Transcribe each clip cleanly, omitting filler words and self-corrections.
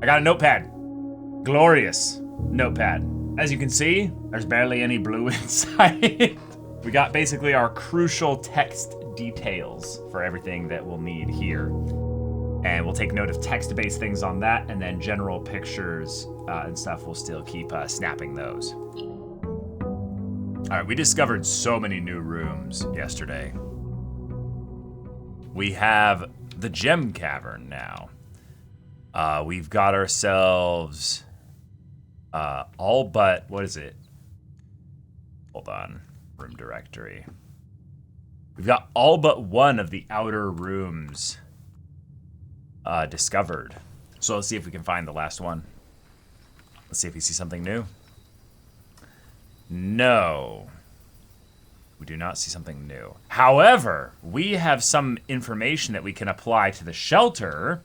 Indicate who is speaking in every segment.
Speaker 1: I got a notepad. Glorious notepad. As you can see, there's barely any blue inside. We got basically our crucial text details for everything that we'll need here. And we'll take note of text-based things on that, and then general pictures and stuff, we'll still keep snapping those. All right, we discovered so many new rooms yesterday. We have the gem cavern now. We've got ourselves all but, what is it? Hold on, room directory. We've got all but one of the outer rooms discovered. So let's see if we can find the last one. Let's see if we see something new. No. We do not see something new. However, we have some information that we can apply to the shelter.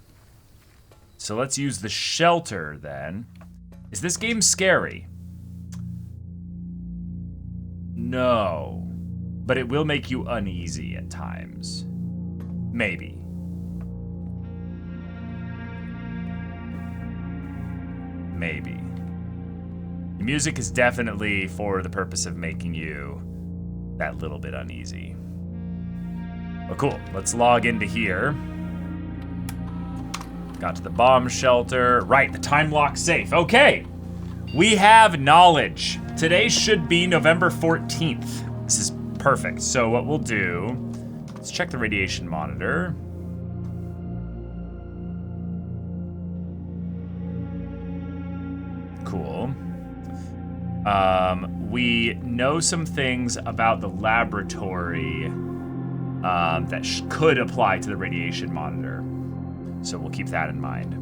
Speaker 1: So let's use the shelter then. Is this game scary? No. But it will make you uneasy at times. Maybe. Maybe. The music is definitely for the purpose of making you that little bit uneasy. Well, cool. Let's log into here. Got to the bomb shelter. Right, the time lock safe. Okay. We have knowledge. Today should be November 14th. This is perfect. So what we'll do, let's check the radiation monitor. Cool. We know some things about the laboratory that could apply to the radiation monitor. So we'll keep that in mind.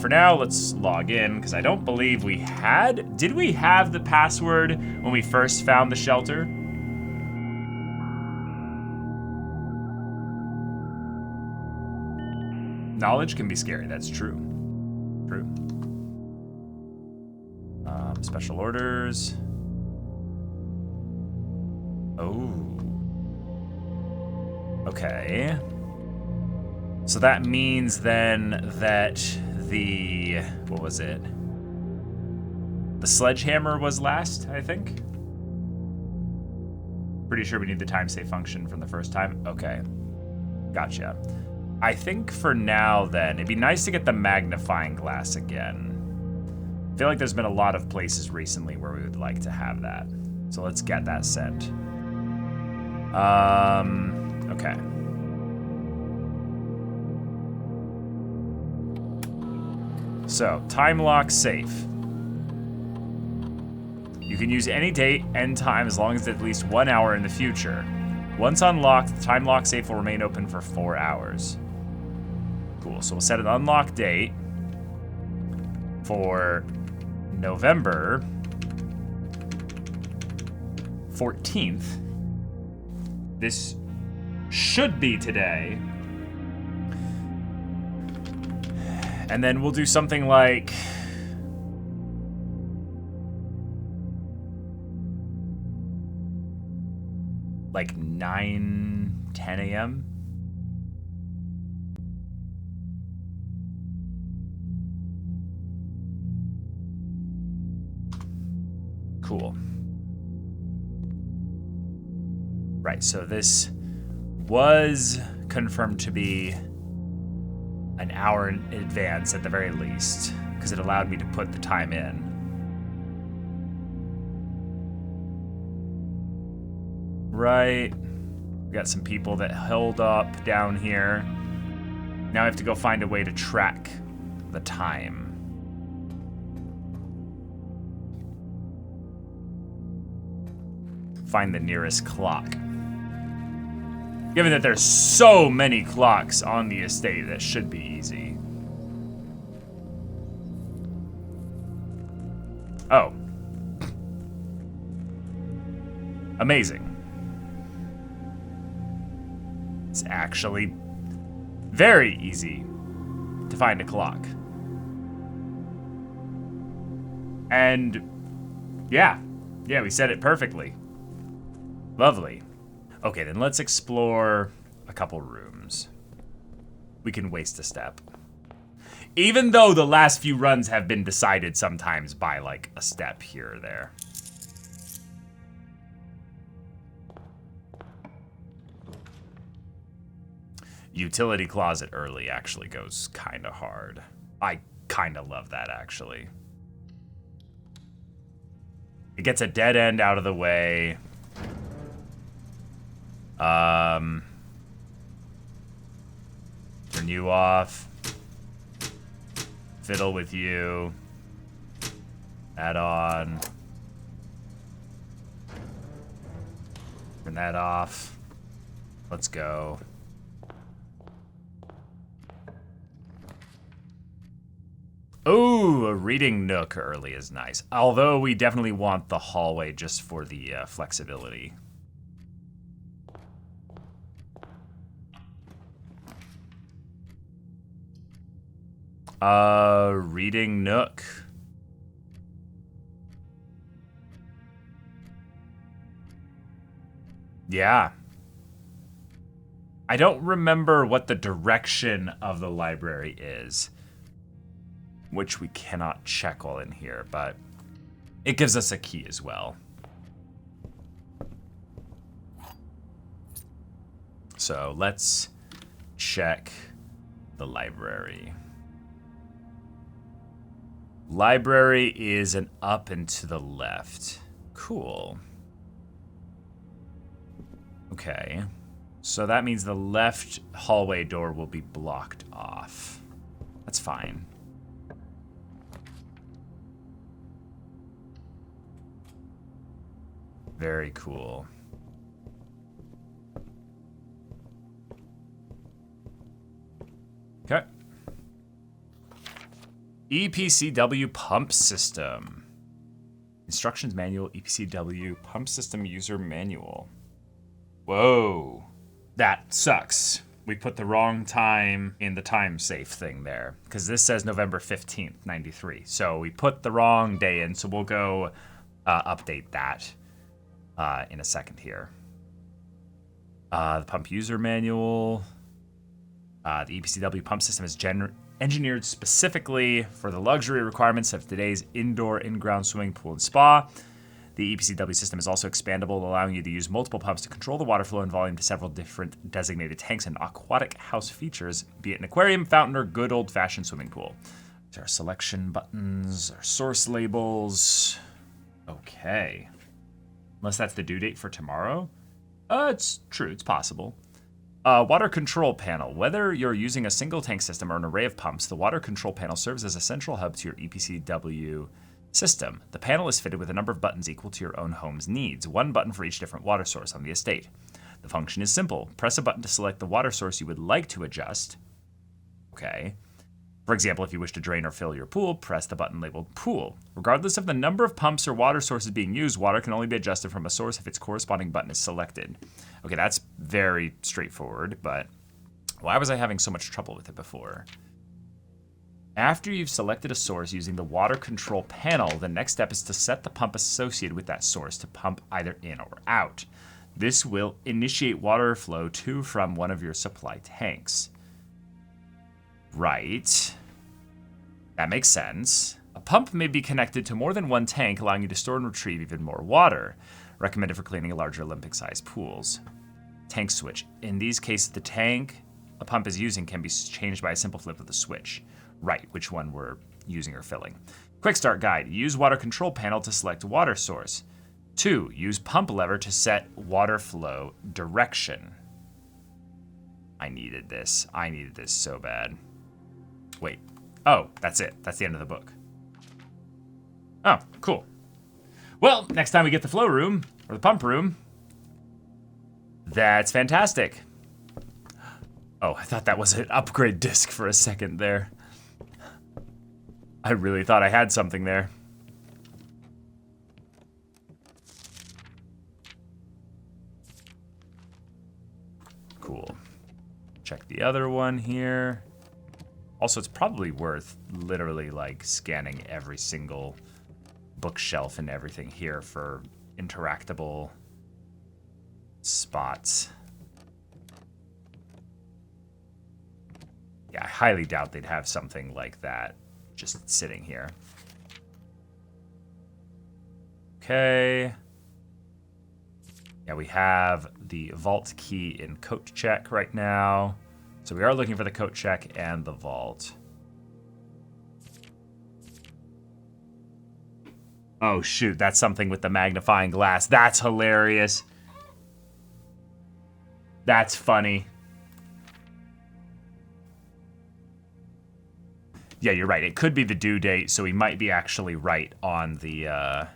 Speaker 1: For now, let's log in, because I don't believe we had... Did we have the password when we first found the shelter? Knowledge can be scary, that's true. True. Special orders. Oh. Okay. So that means then that the, what was it? The sledgehammer was last, I think. Pretty sure we need the time save function from the first time. Okay. Gotcha. I think for now then, it'd be nice to get the magnifying glass again. I feel like there's been a lot of places recently where we would like to have that. So let's get that sent. Okay. So, time lock safe. You can use any date and time as long as it's at least 1 hour in the future. Once unlocked, the time lock safe will remain open for 4 hours. Cool, so we'll set an unlock date for November 14th. This should be today. And then we'll do something like... like 9, 10 a.m.? Cool. Right, so this was confirmed to be an hour in advance at the very least, because it allowed me to put the time in. Right. We got some people that held up down here. Now I have to go find a way to track the time. Find the nearest clock. Given that there's so many clocks on the estate, that should be easy. Oh. Amazing. It's actually very easy to find a clock. And yeah, we said it perfectly. Lovely. Okay, then let's explore a couple rooms. We can waste a step. Even though the last few runs have been decided sometimes by like a step here or there. Utility closet early actually goes kind of hard. I kind of love that, actually. It gets a dead end out of the way. Turn you off. Fiddle with you. That on. Turn that off. Let's go. Ooh, a reading nook early is nice. Although we definitely want the hallway just for the flexibility. Reading nook. Yeah. I don't remember what the direction of the library is, which we cannot check while in here, but it gives us a key as well. So let's check the library. Library is an up and to the left. Cool. Okay. So that means the left hallway door will be blocked off. That's fine. Very cool. Okay. EPCW pump system. Instructions manual, EPCW pump system user manual. Whoa. That sucks. We put the wrong time in the time safe thing there, because this says November 15th, 93. So we put the wrong day in, so we'll go update that in a second here. The pump user manual. The EPCW pump system is engineered specifically for the luxury requirements of today's indoor in-ground swimming pool and spa. The EPCW system is also expandable, allowing you to use multiple pumps to control the water flow and volume to several different designated tanks and aquatic house features, be it an aquarium, fountain, or good old-fashioned swimming pool. There are selection buttons, our source labels. Okay. Unless that's the due date for tomorrow? It's true, it's possible. Water control panel. Whether you're using a single tank system or an array of pumps, the water control panel serves as a central hub to your EPCW system. The panel is fitted with a number of buttons equal to your own home's needs, one button for each different water source on the estate. The function is simple. Press a button to select the water source you would like to adjust. Okay. For example, if you wish to drain or fill your pool, press the button labeled Pool. Regardless of the number of pumps or water sources being used, water can only be adjusted from a source if its corresponding button is selected. Okay, that's very straightforward, but why was I having so much trouble with it before? After you've selected a source using the water control panel, the next step is to set the pump associated with that source to pump either in or out. This will initiate water flow to from one of your supply tanks. Right. That makes sense. A pump may be connected to more than one tank, allowing you to store and retrieve even more water. Recommended for cleaning larger Olympic-sized pools. Tank switch. In these cases, the tank a pump is using can be changed by a simple flip of the switch. Right, which one we're using or filling. Quick start guide. Use water control panel to select water source. 2. Use pump lever to set water flow direction. I needed this. I needed this so bad. Wait. Oh, that's it. That's the end of the book. Oh, cool. Well, next time we get the flow room, or the pump room, that's fantastic. Oh, I thought that was an upgrade disc for a second there. I really thought I had something there. Cool. Check the other one here. Also, it's probably worth literally like scanning every single bookshelf and everything here for interactable spots. Yeah, I highly doubt they'd have something like that just sitting here. Okay. Yeah, we have the vault key in coat check right now. So we are looking for the coat check and the vault. Oh, shoot. That's something with the magnifying glass. That's hilarious. That's funny. Yeah, you're right. It could be the due date, so we might be actually right on the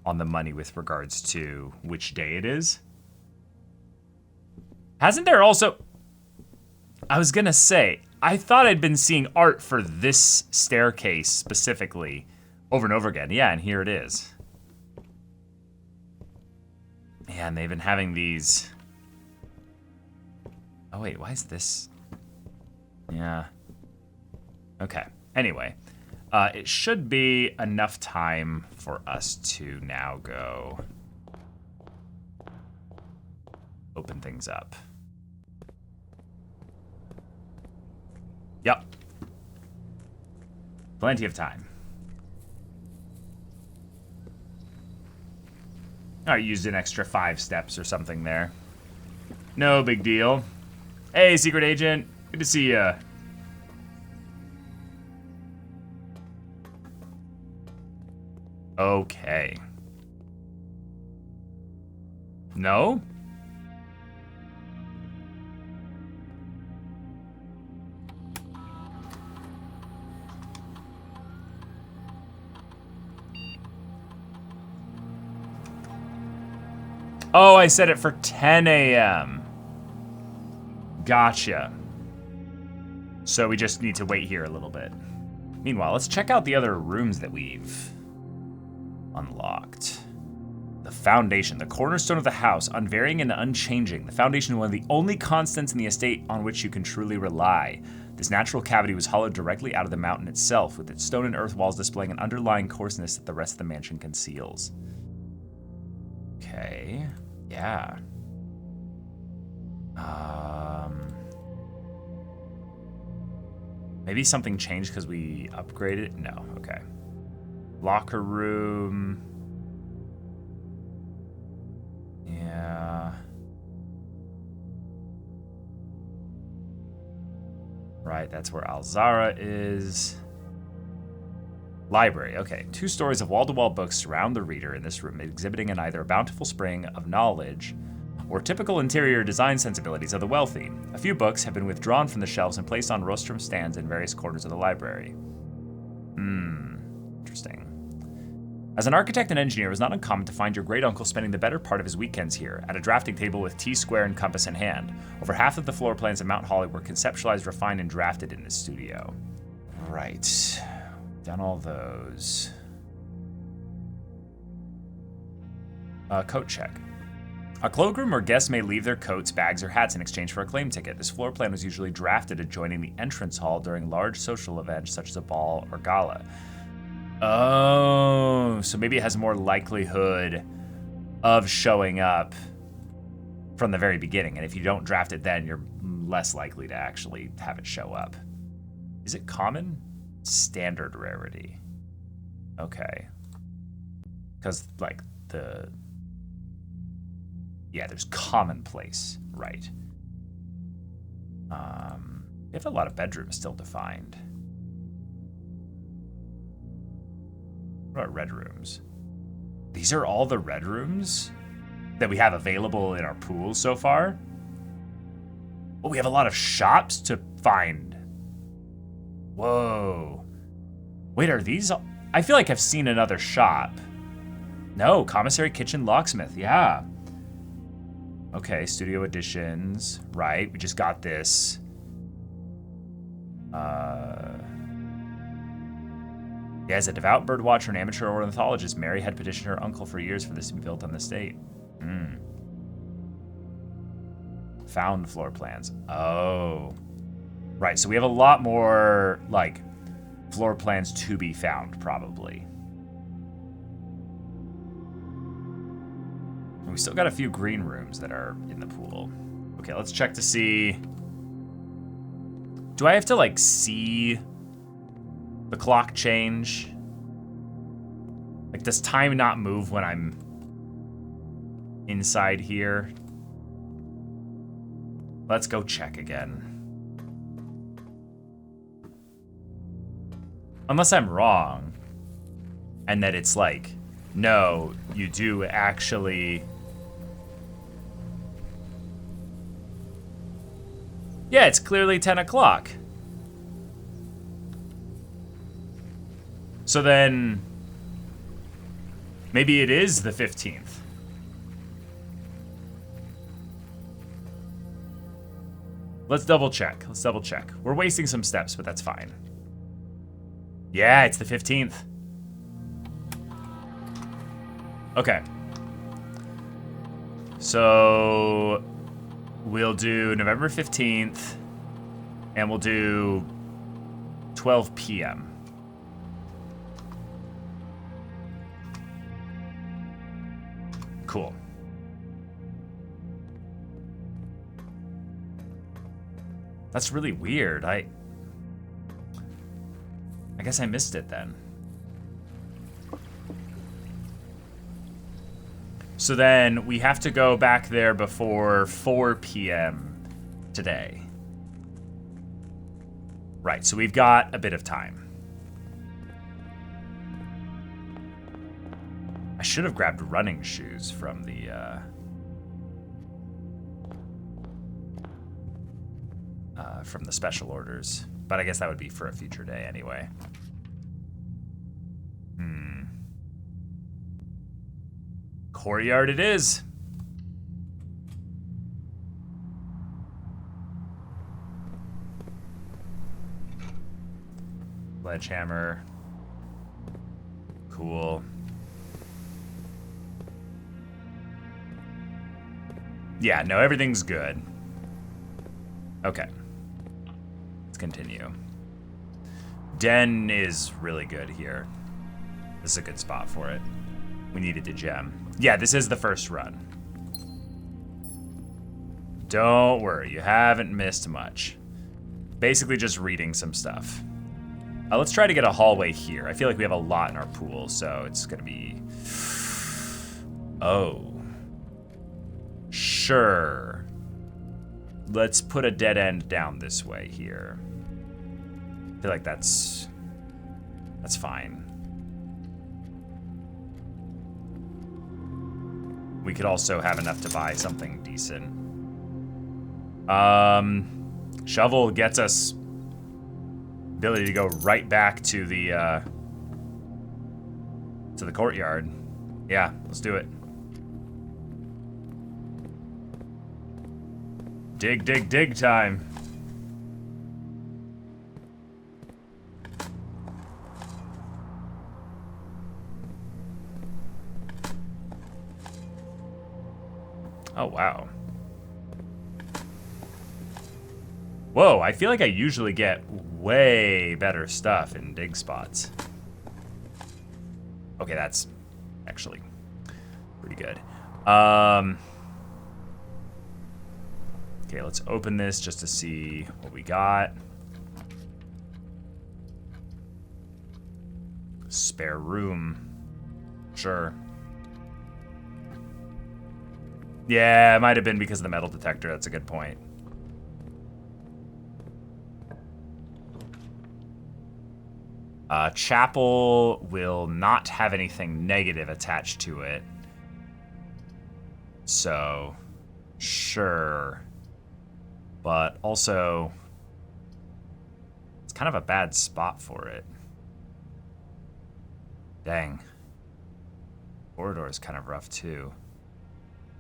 Speaker 1: money with regards to which day it is. Hasn't there also... I was gonna say, I thought I'd been seeing art for this staircase specifically over and over again. Yeah, and here it is. Yeah, and they've been having these... Oh wait, why is this... Yeah. Okay, anyway. It should be enough time for us to now go open things up. Yep. Plenty of time. I used an extra 5 steps or something there. No big deal. Hey, secret agent. Good to see ya. Okay. No? Oh, I set it for 10 a.m. Gotcha. So we just need to wait here a little bit. Meanwhile, let's check out the other rooms that we've unlocked. The foundation, the cornerstone of the house, unvarying and unchanging. The foundation is one of the only constants in the estate on which you can truly rely. This natural cavity was hollowed directly out of the mountain itself, with its stone and earth walls displaying an underlying coarseness that the rest of the mansion conceals. Okay, yeah. Maybe something changed because we upgraded it? No, okay. Locker room. Yeah. Right, that's where Alzara is. Library, okay. 2 stories of wall-to-wall books surround the reader in this room, exhibiting an either bountiful spring of knowledge or typical interior design sensibilities of the wealthy. A few books have been withdrawn from the shelves and placed on rostrum stands in various corners of the library. Interesting. As an architect and engineer, it was not uncommon to find your great uncle spending the better part of his weekends here, at a drafting table with T-square and compass in hand. Over half of the floor plans of Mount Holly were conceptualized, refined, and drafted in his studio. Right. Done all those. Coat check. A cloakroom where guests may leave their coats, bags, or hats in exchange for a claim ticket. This floor plan was usually drafted adjoining the entrance hall during large social events such as a ball or gala. Oh, so maybe it has more likelihood of showing up from the very beginning. And if you don't draft it then, you're less likely to actually have it show up. Is it common? Standard rarity. Okay. Because, like, yeah, there's commonplace, right. We have a lot of bedrooms still defined. What about red rooms? These are all the red rooms that we have available in our pool so far? Oh, we have a lot of shops to find. Whoa. Wait, are these... I feel like I've seen another shop. No, commissary, kitchen, locksmith, yeah. Okay, studio additions, right. We just got this. Yeah, as a devout bird watcher and amateur ornithologist, Mary had petitioned her uncle for years for this to be built on the estate. Found floor plans. Oh. Right, so we have a lot more, like, floor plans to be found, probably. And we still got a few green rooms that are in the pool. Okay, let's check to see Do I have to, like, see the clock change? Like, does time not move when I'm inside here? Let's go check again. Unless I'm wrong. And that it's like, no, you do actually... Yeah, it's clearly 10 o'clock. So then... maybe it is the 15th. Let's double check. Let's double check. We're wasting some steps, but that's fine. Yeah, it's the 15th. Okay. So we'll do November 15th, and we'll do 12 p.m. Cool. That's really weird. I guess I missed it then. So then we have to go back there before 4 p.m. today. Right, so we've got a bit of time. I should have grabbed running shoes from the, from the special orders. But I guess that would be for a future day anyway. Courtyard it is. Sledgehammer. Cool. Yeah, no, everything's good. Okay. Let's continue. Den is really good here. This is a good spot for it. We needed to gem. Yeah, this is the first run. Don't worry, you haven't missed much. Basically just reading some stuff. Let's try to get a hallway here. I feel like we have a lot in our pool, so it's gonna be... Oh. Sure. Let's put a dead end down this way here. I feel like that's fine. We could also have enough to buy something decent. Shovel gets us ability to go right back to the courtyard. Yeah, let's do it. Dig, dig, dig time. Oh, wow. Whoa, I feel like I usually get way better stuff in dig spots. Okay, that's actually pretty good. Okay, let's open this just to see what we got. Spare room. Sure. Yeah, it might have been because of the metal detector. That's a good point. Chapel will not have anything negative attached to it. So, sure. But also, it's kind of a bad spot for it. Dang. Corridor is kind of rough too.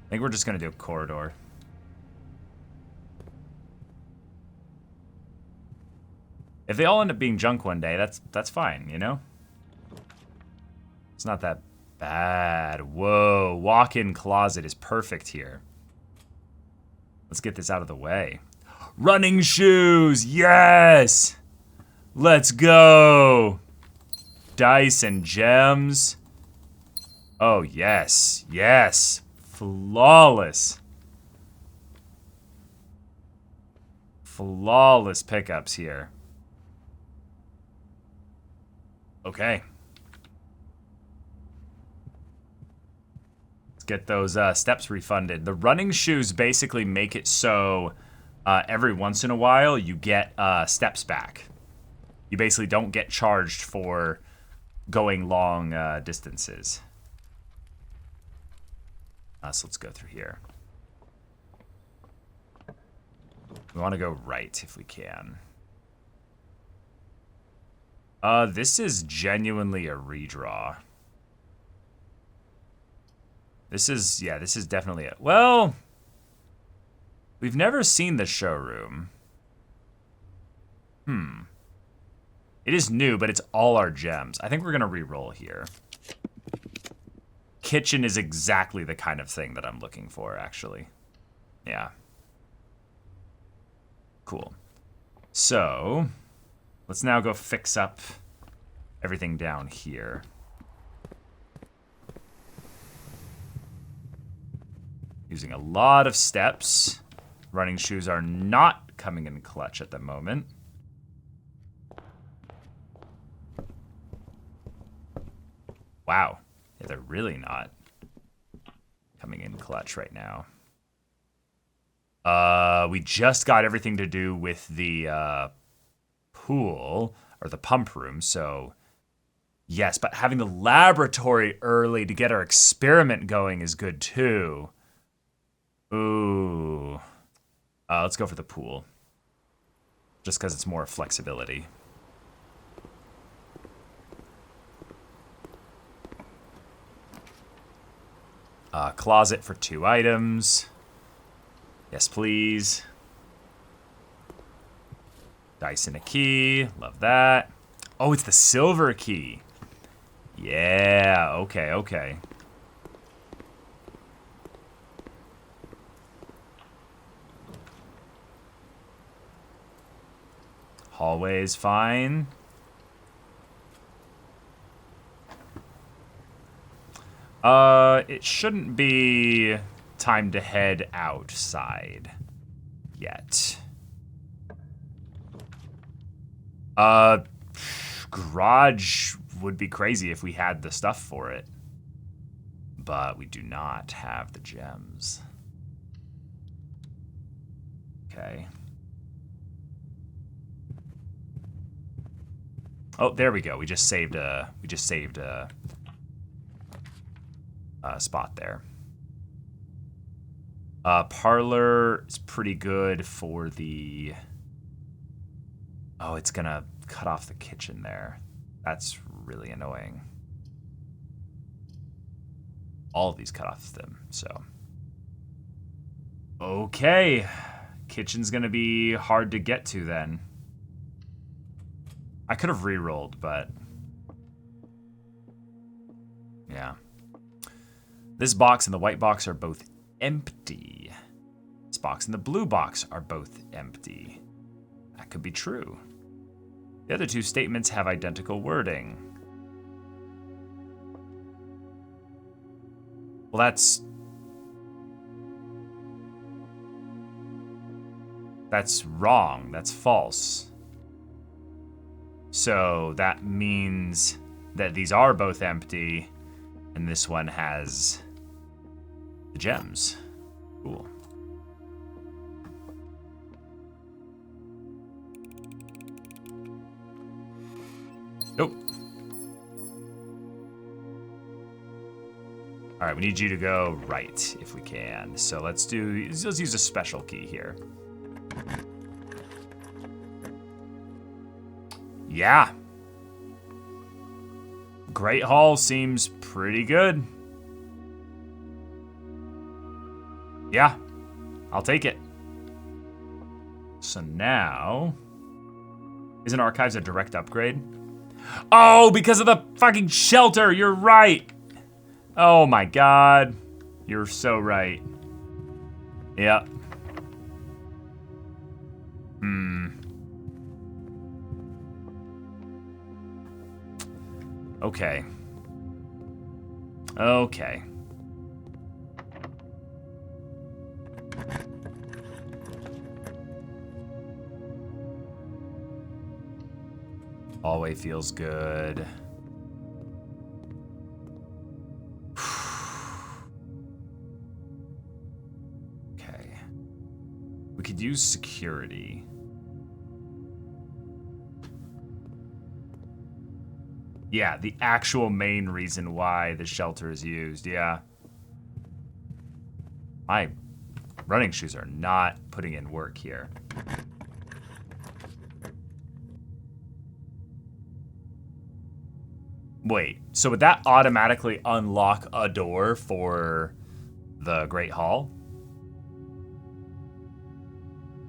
Speaker 1: I think we're just gonna do a corridor. If they all end up being junk one day, that's fine, you know? It's not that bad. Whoa, walk-in closet is perfect here. Let's get this out of the way. Running shoes, yes! Let's go! Dice and gems. Oh, yes, yes. Flawless. Flawless pickups here. Okay. Let's get those steps refunded. The running shoes basically make it so every once in a while you get steps back. You basically don't get charged for going long distances. So let's go through here. We want to go right if we can. This is genuinely a redraw. This is definitely it. Well, we've never seen the showroom. It is new, but it's all our gems. I think we're gonna re-roll here. Kitchen is exactly the kind of thing that I'm looking for, actually. Yeah. Cool. So, let's now go fix up everything down here. Using a lot of steps. Running shoes are not coming in clutch at the moment. Wow. Yeah, they're really not coming in clutch right now. We just got everything to do with the pool, or the pump room, so yes, but having the laboratory early to get our experiment going is good too. Ooh. Let's go for the pool. Just because it's more flexibility. Closet for 2 items. Yes, please. Dice and a key. Love that. Oh, it's the silver key. Yeah, okay, okay. Hallway is fine. It shouldn't be time to head outside yet. Garage would be crazy if we had the stuff for it. But we do not have the gems. Okay. Oh, there we go. We just saved a spot there. Parlor is pretty good for the... Oh, it's gonna cut off the kitchen there. That's really annoying. All of these cut off them, so. Okay. Kitchen's gonna be hard to get to then. I could have re-rolled, but... Yeah. This box and the white box are both empty. This box and the blue box are both empty. That could be true. The other two statements have identical wording. Well, that's wrong. That's false. So that means that these are both empty, and this one has the gems. Cool. Nope. All right, we need you to go right if we can. So let's use a special key here. Yeah. Great Hall seems pretty good. Yeah, I'll take it. So now, isn't Archives a direct upgrade? Oh, because of the fucking shelter, you're right. Oh my God, you're so right. Yeah. Okay. Okay. Hallway feels good. Okay. We could use security. Yeah, the actual main reason why the shelter is used, yeah. My running shoes are not putting in work here. Wait, so would that automatically unlock a door for the Great Hall?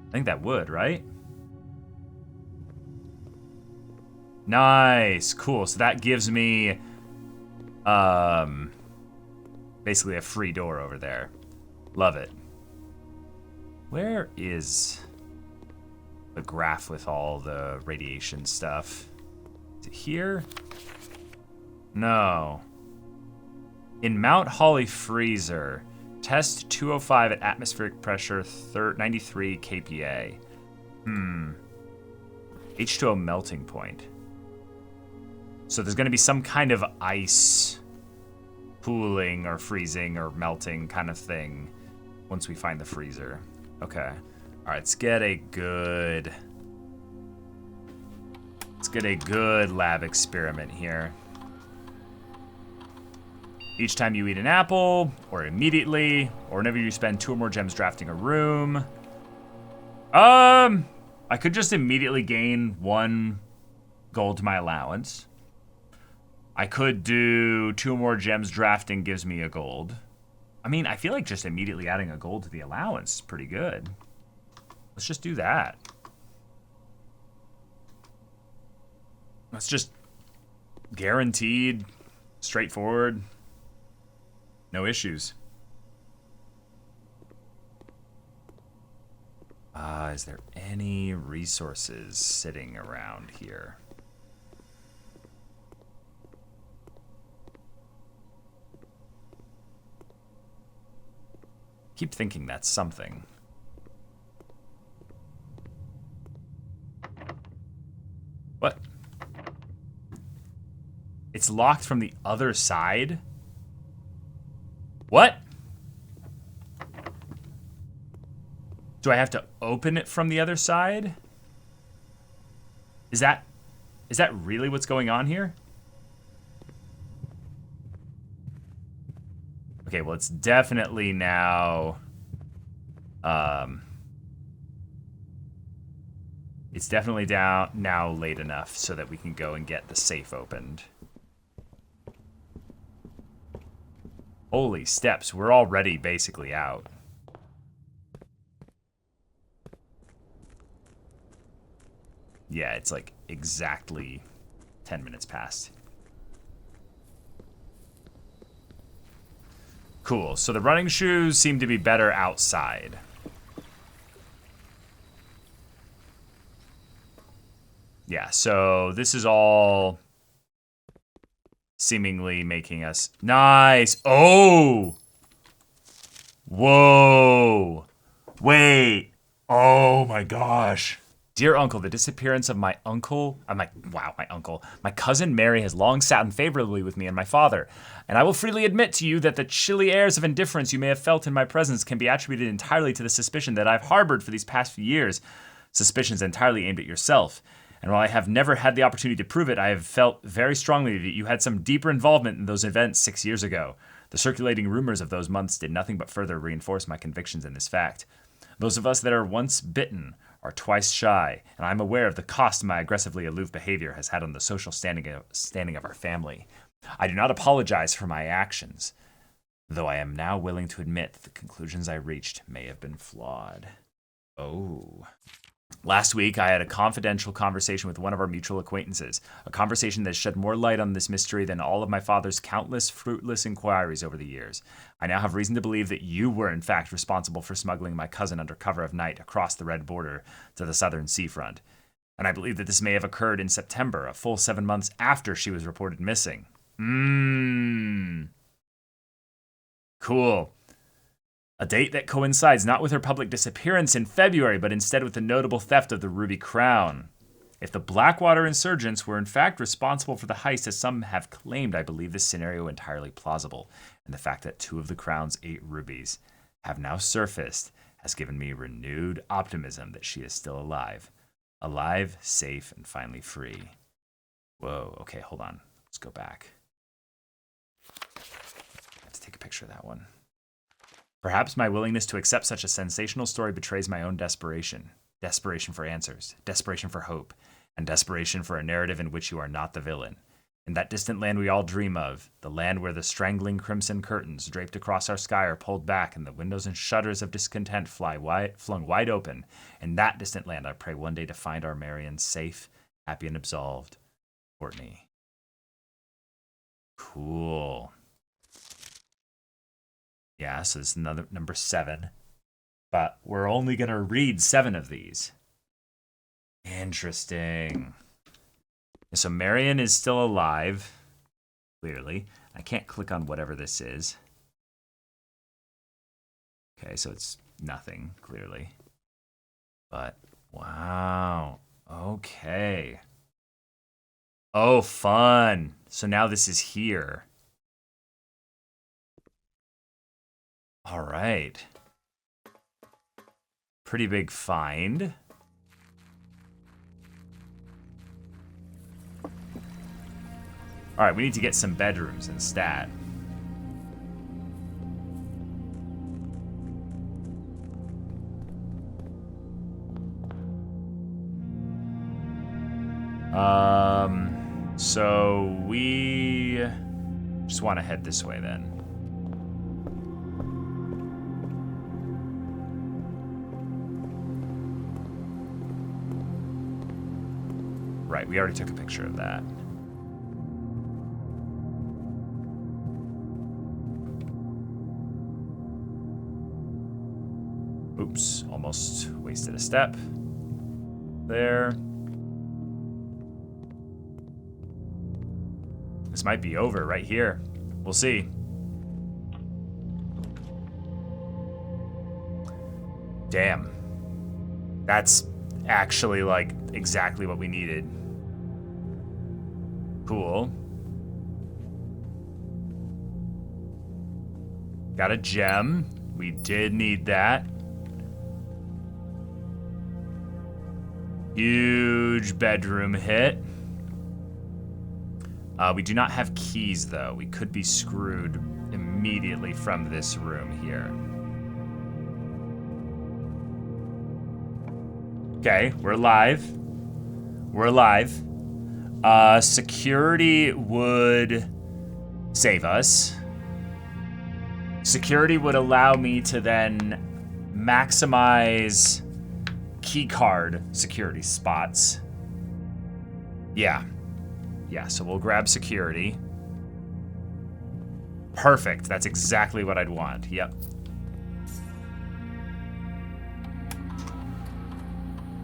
Speaker 1: I think that would, right? Nice, cool. So that gives me basically a free door over there. Love it. Where is the graph with all the radiation stuff? Is it here? No. In Mount Holly freezer, test 205 at atmospheric pressure 93 kPa. H2O melting point. So there's going to be some kind of ice pooling or freezing or melting kind of thing once we find the freezer. Okay. All right, let's get a good lab experiment here. Each time you eat an apple, or immediately, or whenever you spend 2 or more gems drafting a room. I could just immediately gain 1 gold to my allowance. I could do 2 or more gems drafting gives me a gold. I mean, I feel like just immediately adding a gold to the allowance is pretty good. Let's just do that. That's just guaranteed, straightforward, no issues. Is there any resources sitting around here? Keep thinking that's something. What? It's locked from the other side? What? Do I have to open it from the other side? Is that really what's going on here? Okay, well, it's definitely now it's definitely down now late enough so that we can go and get the safe opened. Holy steps, we're already basically out. Yeah, it's like exactly 10 minutes past. Cool, so the running shoes seem to be better outside. Yeah, so this is all seemingly making us... Nice! Oh! Whoa! Wait! Oh my gosh. Dear uncle, the disappearance of my uncle, my cousin Mary has long sat unfavorably with me and my father, and I will freely admit to you that the chilly airs of indifference you may have felt in my presence can be attributed entirely to the suspicion that I've harbored for these past few years, suspicions entirely aimed at yourself. And while I have never had the opportunity to prove it, I have felt very strongly that you had some deeper involvement in those events 6 years ago. The circulating rumors of those months did nothing but further reinforce my convictions in this fact. Those of us that are once bitten are twice shy, and I'm aware of the cost my aggressively aloof behavior has had on the social standing of our family. I do not apologize for my actions, though I am now willing to admit that the conclusions I reached may have been flawed. Oh. Last week, I had a confidential conversation with one of our mutual acquaintances, a conversation that shed more light on this mystery than all of my father's countless fruitless inquiries over the years. I now have reason to believe that you were in fact responsible for smuggling my cousin under cover of night across the Red Border to the southern seafront. And I believe that this may have occurred in September, a full 7 months after she was reported missing. Cool. A date that coincides not with her public disappearance in February, but instead with the notable theft of the Ruby Crown. If the Blackwater insurgents were in fact responsible for the heist, as some have claimed, I believe this scenario entirely plausible. And the fact that 2 of the Crown's 8 rubies have now surfaced has given me renewed optimism that she is still alive. Alive, safe, and finally free. Whoa, okay, hold on. Let's go back. I have to take a picture of that one. Perhaps my willingness to accept such a sensational story betrays my own desperation. Desperation for answers, desperation for hope, and desperation for a narrative in which you are not the villain. In that distant land we all dream of, the land where the strangling crimson curtains draped across our sky are pulled back and the windows and shutters of discontent flung wide open, in that distant land I pray one day to find our Marion safe, happy, and absolved. Courtney. Cool. Yeah, so this is another number 7. But we're only going to read 7 of these. Interesting. So Marion is still alive, clearly. I can't click on whatever this is. Okay, so it's nothing, clearly. But, wow. Okay. Oh, fun. So now this is here. All right. Pretty big find. All right, we need to get some bedrooms instead. So we just want to head this way then. Right, we already took a picture of that. Oops, almost wasted a step. There. This might be over right here. We'll see. Damn. That's actually like exactly what we needed. Cool. Got a gem. We did need that. Huge bedroom hit. We do not have keys, though. We could be screwed immediately from this room here. Okay, we're alive. We're alive. Security would save us. Security would allow me to then maximize keycard security spots. Yeah. Yeah, so we'll grab security. Perfect. That's exactly what I'd want. Yep.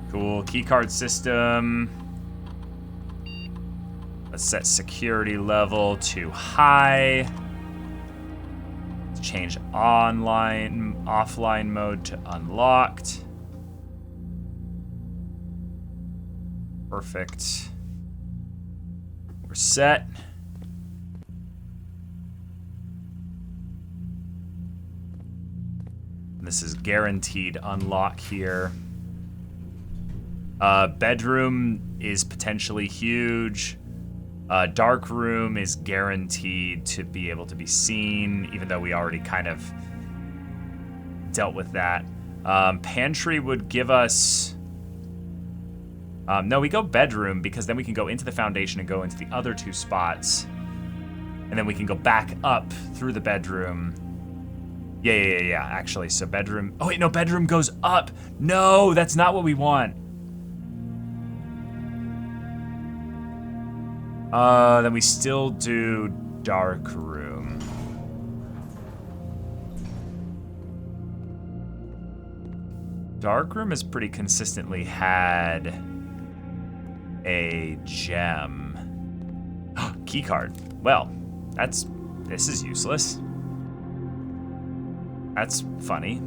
Speaker 1: Cool. Keycard system. Let's set security level to high. Let's change offline mode to unlocked. Perfect. We're set. This is guaranteed unlock here. Bedroom is potentially huge. Dark room is guaranteed to be able to be seen, even though we already kind of dealt with that. Pantry would give us... no, we go bedroom because then we can go into the foundation and go into the other 2 spots. And then we can go back up through the bedroom. Yeah, actually. So bedroom... Oh, wait, no, bedroom goes up. No, that's not what we want. Then we still do dark room. Dark room has pretty consistently had a gem. Keycard. Well, this is useless. That's funny.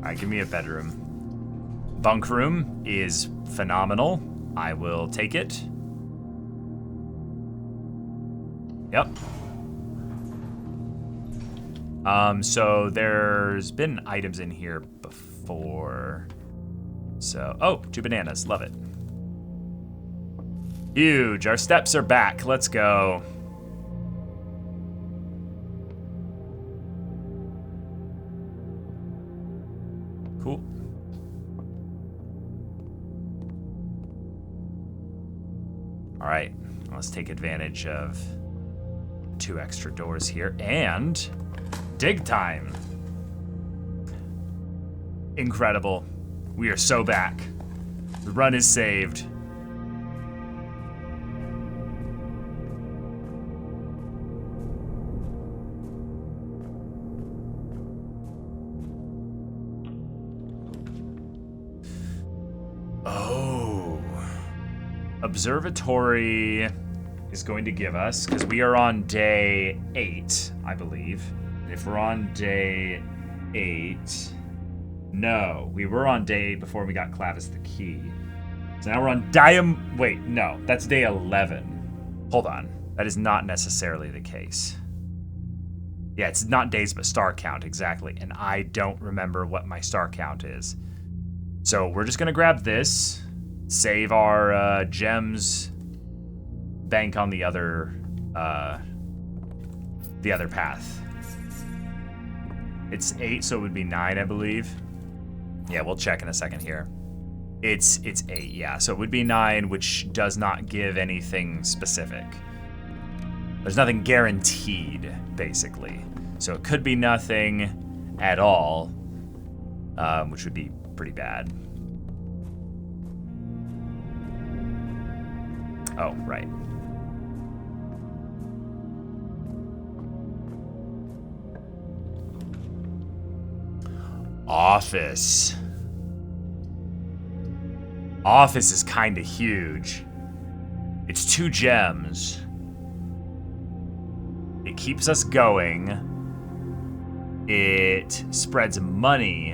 Speaker 1: right, give me a bedroom. Bunk room is phenomenal. I will take it. Yep. So there's been items in here before. So, oh, 2 bananas, love it. Huge, our steps are back, let's go. Cool. All right, let's take advantage of 2 extra doors here and dig time. Incredible. We are so back. The run is saved. Oh. Observatory is going to give us, because we are on day 8, I believe. And if we're on day 8, no, we were on day 8 before we got Clavis the key. So now we're on wait, no, that's day 11. Hold on, that is not necessarily the case. Yeah, it's not days, but star count, exactly. And I don't remember what my star count is. So we're just gonna grab this, save our gems, bank on the other path. It's 8, so it would be 9, I believe. Yeah, we'll check in a second here. It's 8, yeah. So it would be 9, which does not give anything specific. There's nothing guaranteed, basically. So it could be nothing at all, which would be pretty bad. Oh, right. Office. Office is kind of huge. It's 2 gems. It keeps us going. It spreads money,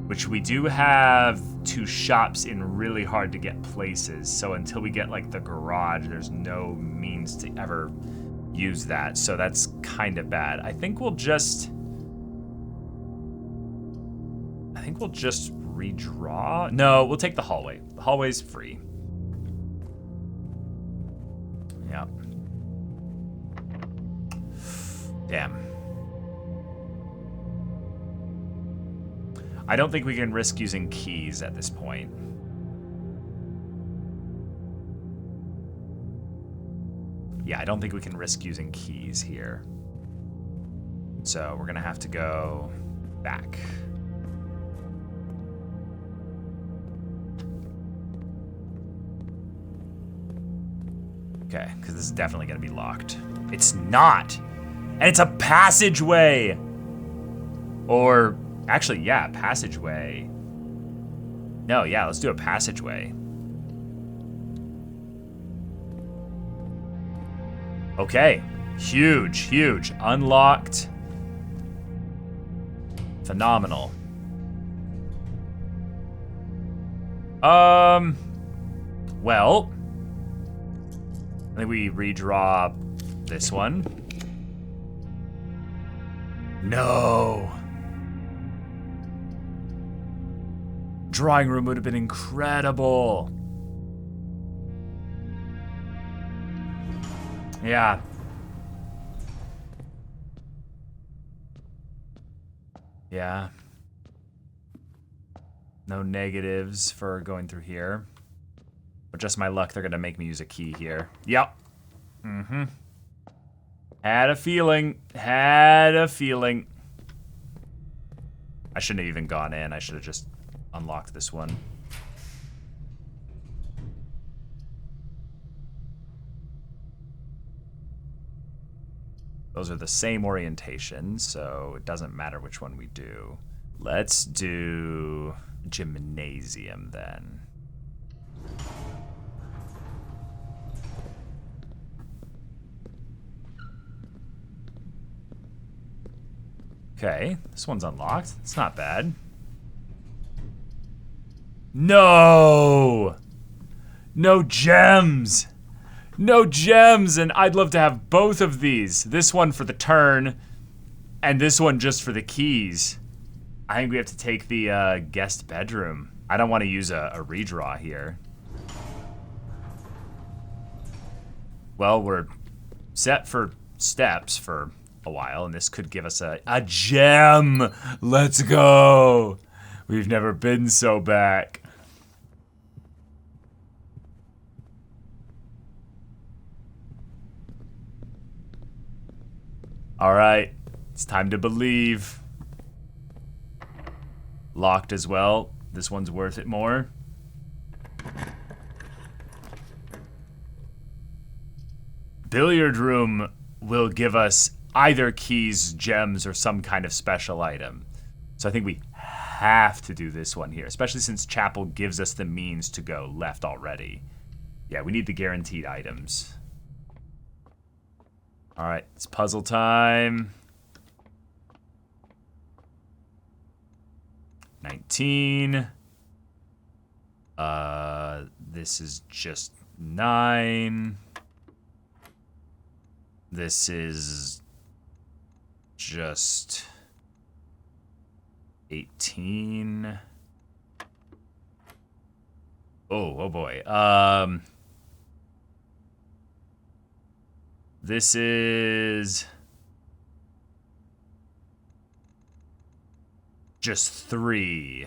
Speaker 1: which we do have 2 shops in really hard to get places. So until we get like the garage, there's no means to ever use that. So that's kind of bad. I think we'll just redraw. No, we'll take the hallway. The hallway's free. Yeah. Damn. I don't think we can risk using keys at this point. Yeah, I don't think we can risk using keys here. So we're gonna have to go back. Okay, because this is definitely gonna be locked. It's not! And it's a passageway! Or, actually, yeah, passageway. No, yeah, let's do a passageway. Okay, huge, huge. Unlocked. Phenomenal. Well, I think we redraw this one. No. Drawing room would have been incredible. Yeah. Yeah. No negatives for going through here. But just my luck, they're gonna make me use a key here. Yep. Mm-hmm. Had a feeling. Had a feeling. I shouldn't have even gone in. I should have just unlocked this one. Those are the same orientation, so it doesn't matter which one we do. Let's do gymnasium then. Okay, this one's unlocked. It's not bad. No! No gems! No gems, and I'd love to have both of these. This one for the turn, and this one just for the keys. I think we have to take the guest bedroom. I don't want to use a redraw here. Well, we're set for steps for a while, and this could give us a gem. Let's go. We've never been so back. All right, it's time to believe. Locked as well. This one's worth it more. Billiard room will give us either keys, gems, or some kind of special item. So I think we have to do this one here, especially since chapel gives us the means to go left already. Yeah, we need the guaranteed items. All right, it's puzzle time. 19. This is just 9. This is just 18. Oh boy. This is just 3.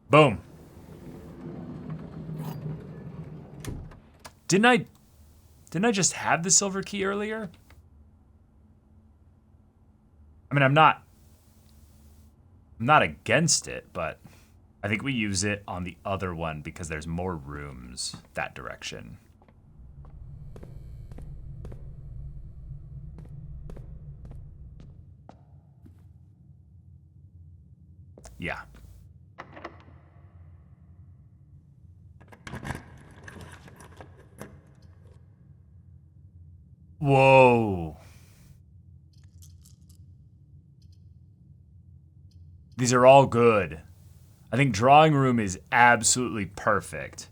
Speaker 1: Boom. Didn't I just have the silver key earlier? I mean, I'm not against it, but I think we use it on the other one because there's more rooms that direction. Yeah. Whoa. These are all good. I think drawing room is absolutely perfect.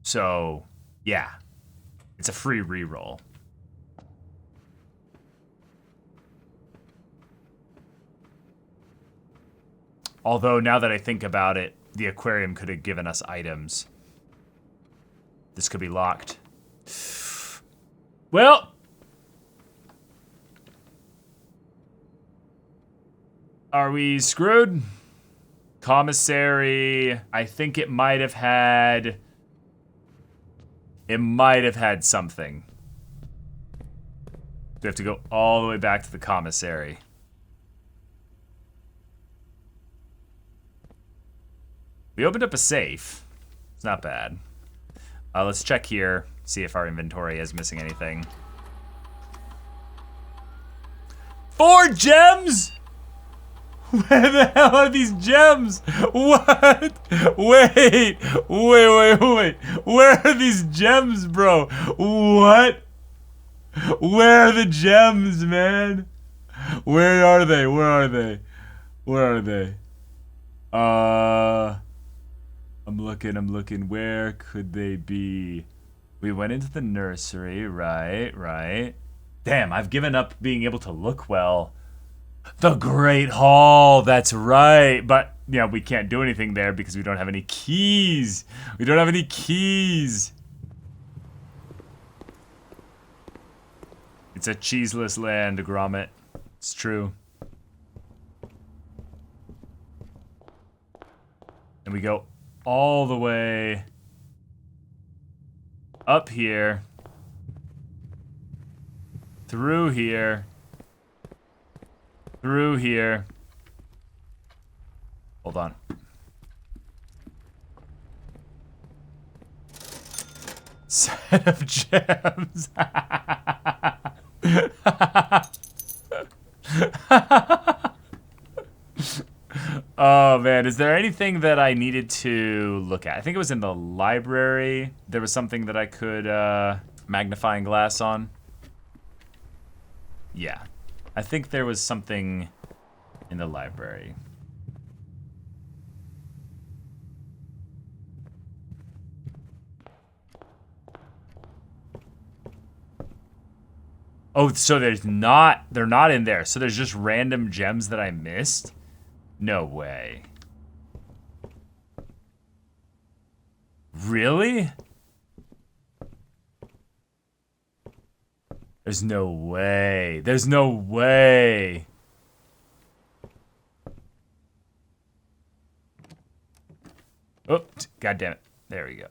Speaker 1: So, yeah. It's a free reroll. Although, now that I think about it, the aquarium could have given us items. This could be locked. Well. Are we screwed? Commissary. I think it might have had... It might have had something. We have to go all the way back to the commissary. We opened up a safe. It's not bad. Let's check here, see if our inventory is missing anything. 4 gems? Where the hell are these gems? What? Wait. Where are these gems, bro? What? Where are the gems, man? Where are they? Where are they? Where are they? I'm looking. Where could they be? We went into the nursery, right. Damn, I've given up being able to look well. The Great Hall, that's right. But, yeah, we can't do anything there because we don't have any keys. It's a cheeseless land, Gromit. It's true. And we go all the way up here, through here, Hold on. Set of gems. Oh man, is there anything that I needed to look at? I think it was in the library. There was something that I could magnifying glass on. Yeah, I think there was something in the library. Oh, so they're not in there. So there's just random gems that I missed? No way. Really? There's no way. There's no way. Oh, God damn it. There we go.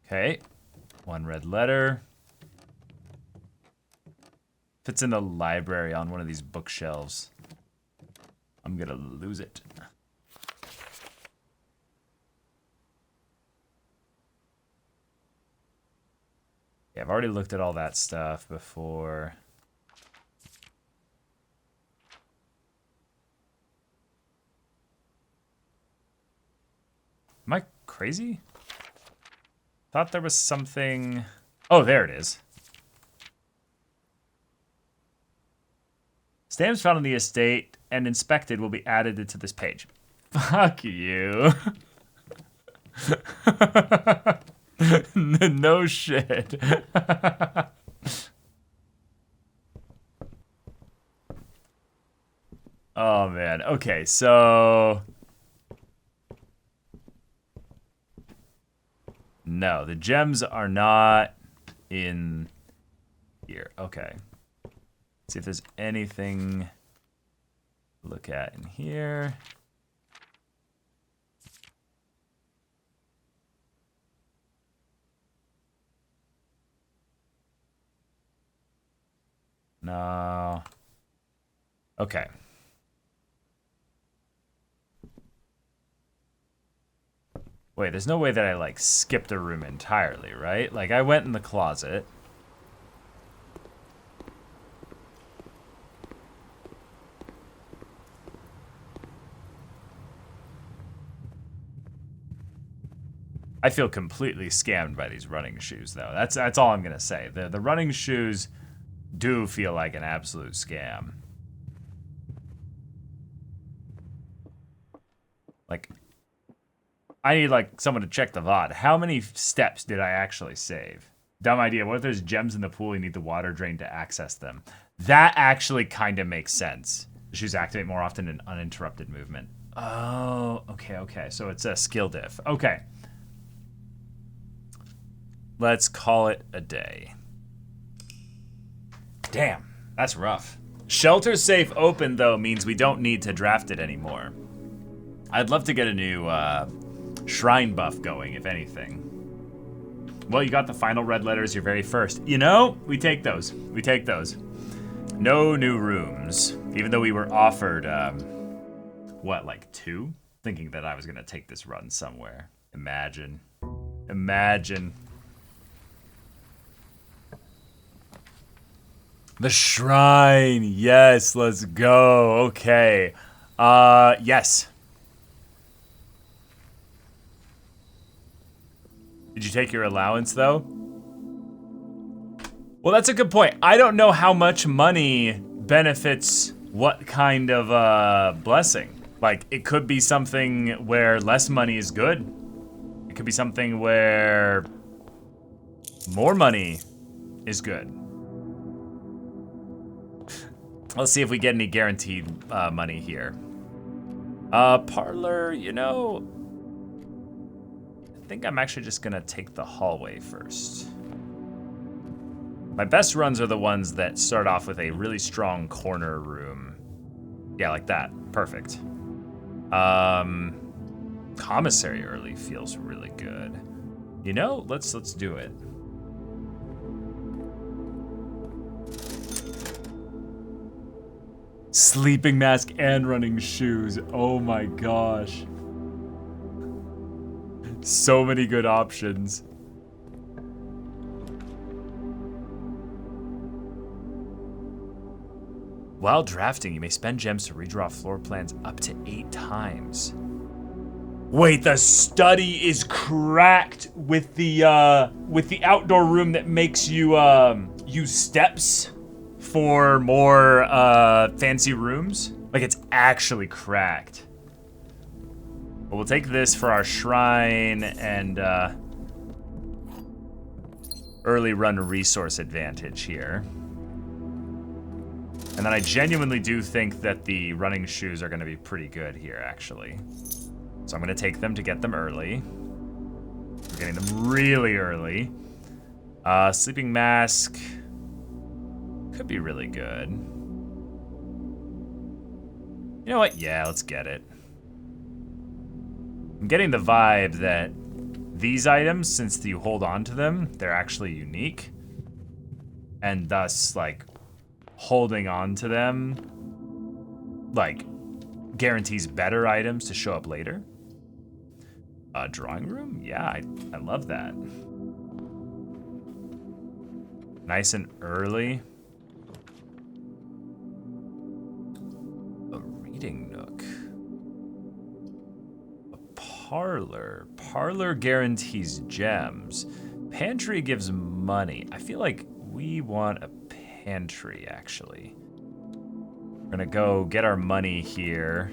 Speaker 1: Okay. One red letter. If it's in the library on one of these bookshelves, I'm gonna lose it. Yeah, I've already looked at all that stuff before. Am I crazy? Thought there was something... Oh, there it is. Stamps found on the estate and inspected will be added to this page. Fuck you. No shit. Oh, man. Okay, so... No, the gems are not in here. Okay. Let's see if there's anything to look at in here. No. Okay. Wait, there's no way that I, like, skipped a room entirely, right? Like, I went in the closet. I feel completely scammed by these running shoes, though. That's all I'm gonna say. The running shoes do feel like an absolute scam. Like, I need, like, someone to check the VOD. How many steps did I actually save? Dumb idea. What if there's gems in the pool? You need the water drain to access them. That actually kind of makes sense. The shoes activate more often in uninterrupted movement. Oh, okay. So it's a skill diff. Okay. Let's call it a day. Damn, that's rough. Shelter safe open, though, means we don't need to draft it anymore. I'd love to get a new shrine buff going, if anything. Well, you got the final red letters, your very first. You know, we take those. We take those. No new rooms. Even though we were offered, what, like 2? Thinking that I was going to take this run somewhere. Imagine. Imagine. The shrine. Yes, let's go. Okay. Yes. Did you take your allowance, though? Well, that's a good point. I don't know how much money benefits what kind of blessing. Like, it could be something where less money is good. It could be something where more money is good. Let's see if we get any guaranteed money here. Parlor, you know... I think I'm actually just gonna take the hallway first. My best runs are the ones that start off with a really strong corner room. Yeah, like that. Perfect. Commissary early feels really good. You know, let's do it. Sleeping mask and running shoes. Oh my gosh. So many good options. While drafting, you may spend gems to redraw floor plans up to 8 times. Wait, the study is cracked with the outdoor room that makes you use steps for more fancy rooms? Like, it's actually cracked. But we'll take this for our shrine, and early run resource advantage here. And then I genuinely do think that the running shoes are going to be pretty good here, actually. So I'm going to take them to get them early. We're getting them really early. Sleeping mask could be really good. You know what? Yeah, let's get it. I'm getting the vibe that these items, since you hold on to them, they're actually unique. And thus, like, holding on to them, like, guarantees better items to show up later. Drawing room? Yeah, I love that. Nice and early. A reading nook. A parlor. Parlor guarantees gems. Pantry gives money. I feel like we want a pantry, actually. We're gonna go get our money here.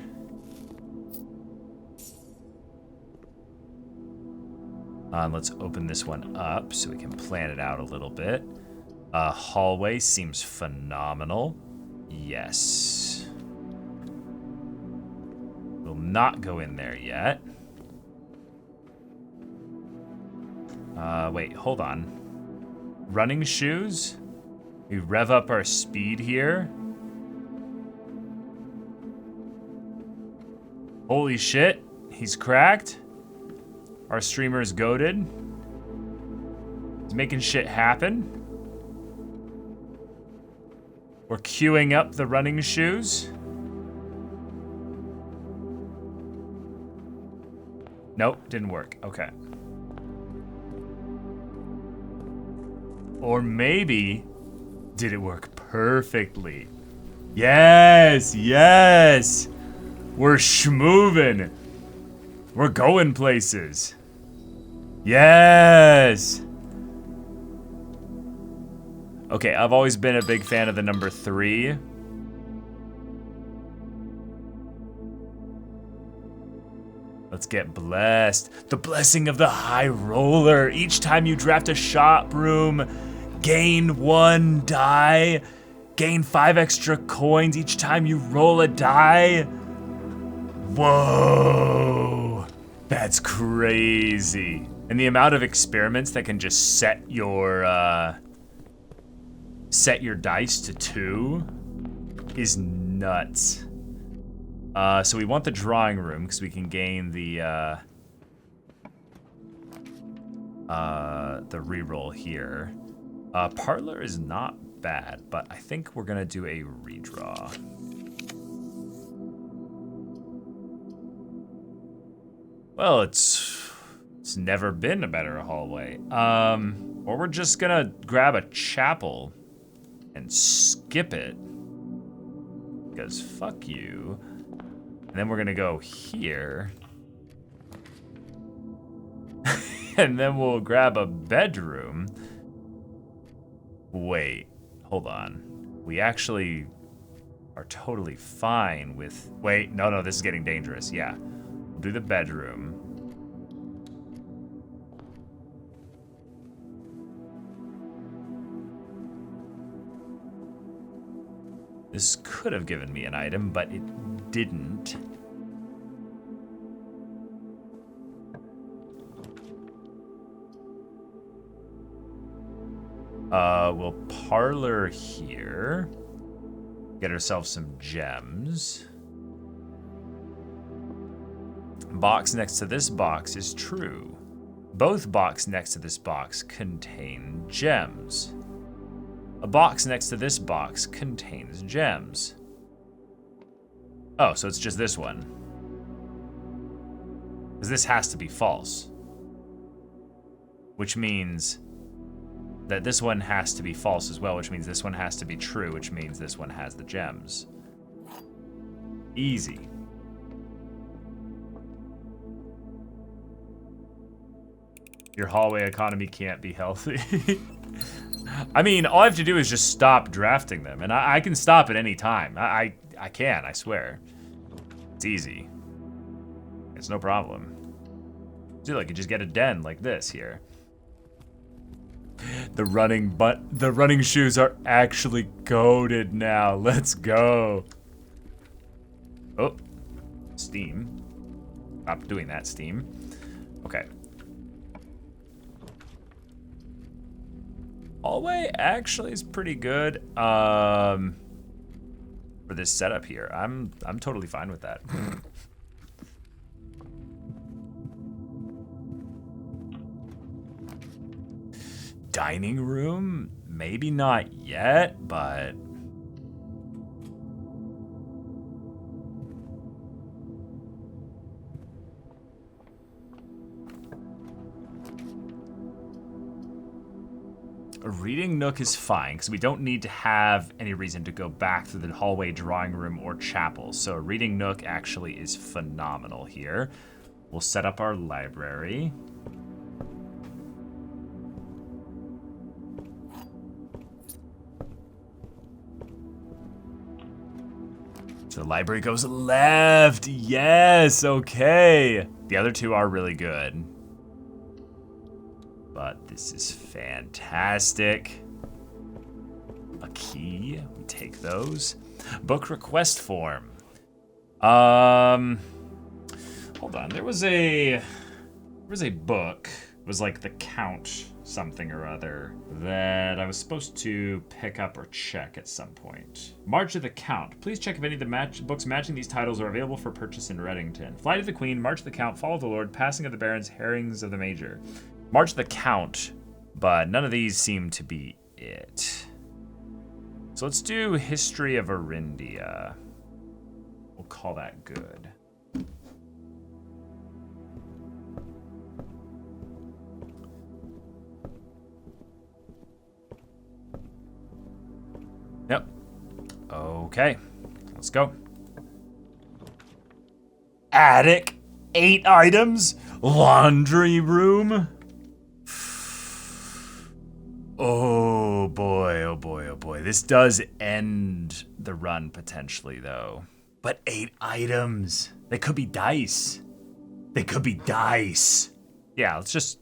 Speaker 1: Let's open this one up so we can plan it out a little bit. Hallway seems phenomenal. Yes. We'll not go in there yet. Wait, hold on. Running shoes? We rev up our speed here. Holy shit, he's cracked. Our streamer is goated. He's making shit happen. We're queuing up the running shoes. Nope, didn't work. Okay. Or maybe, did it work perfectly? Yes, yes. We're schmoovin'. We're going places. Yes. Okay, I've always been a big fan of the number 3. Let's get blessed. The blessing of the high roller. Each time you draft a shop room, gain 1 die. Gain 5 extra coins each time you roll a die. Whoa. That's crazy. And the amount of experiments that can just set your dice to 2 is nuts. So we want the drawing room because we can gain the reroll here. Parlor is not bad, but I think we're gonna do a redraw. Well, it's never been a better hallway. Or we're just gonna grab a chapel and skip it. Because fuck you. And then we're gonna go here. And then we'll grab a bedroom. Wait, hold on. We actually are totally fine with... Wait, no, this is getting dangerous. Yeah, we'll do the bedroom. This could have given me an item, but it didn't. We'll parlor here. Get ourselves some gems. Box next to this box is true. Both boxes next to this box contain gems. A box next to this box contains gems. Oh, so it's just this one. Because this has to be false. Which means that this one has to be false as well, which means this one has to be true, which means this one has the gems. Easy. Your hallway economy can't be healthy. I mean, all I have to do is just stop drafting them, and I can stop at any time. I can, I swear. It's easy. It's no problem. See, like, you just get a den like this here. The running shoes are actually goated now. Let's go. Oh, Steam. Stop doing that, Steam. Okay. Hallway actually is pretty good. For this setup here, I'm totally fine with that. Dining room? Maybe not yet, but... A reading nook is fine, because we don't need to have any reason to go back through the hallway, drawing room, or chapel. So a reading nook actually is phenomenal here. We'll set up our library. So the library goes left. Yes, okay. The other two are really good. But this is fantastic. A key, we take those. Book request form. Hold on, there was a book. It was like the Count something or other that I was supposed to pick up or check at some point. March of the Count. Please check if any of the books matching these titles are available for purchase in Reddington. Flight of the Queen, March of the Count, Fall of the Lord, Passing of the Barons, Herrings of the Major. March of the Count, but none of these seem to be it. So let's do History of Arindia. We'll call that good. Yep. Okay, let's go. Attic, 8 items, laundry room. Oh boy, oh boy, oh boy. This does end the run potentially though. But 8 items. They could be dice. They could be dice. Yeah, let's just...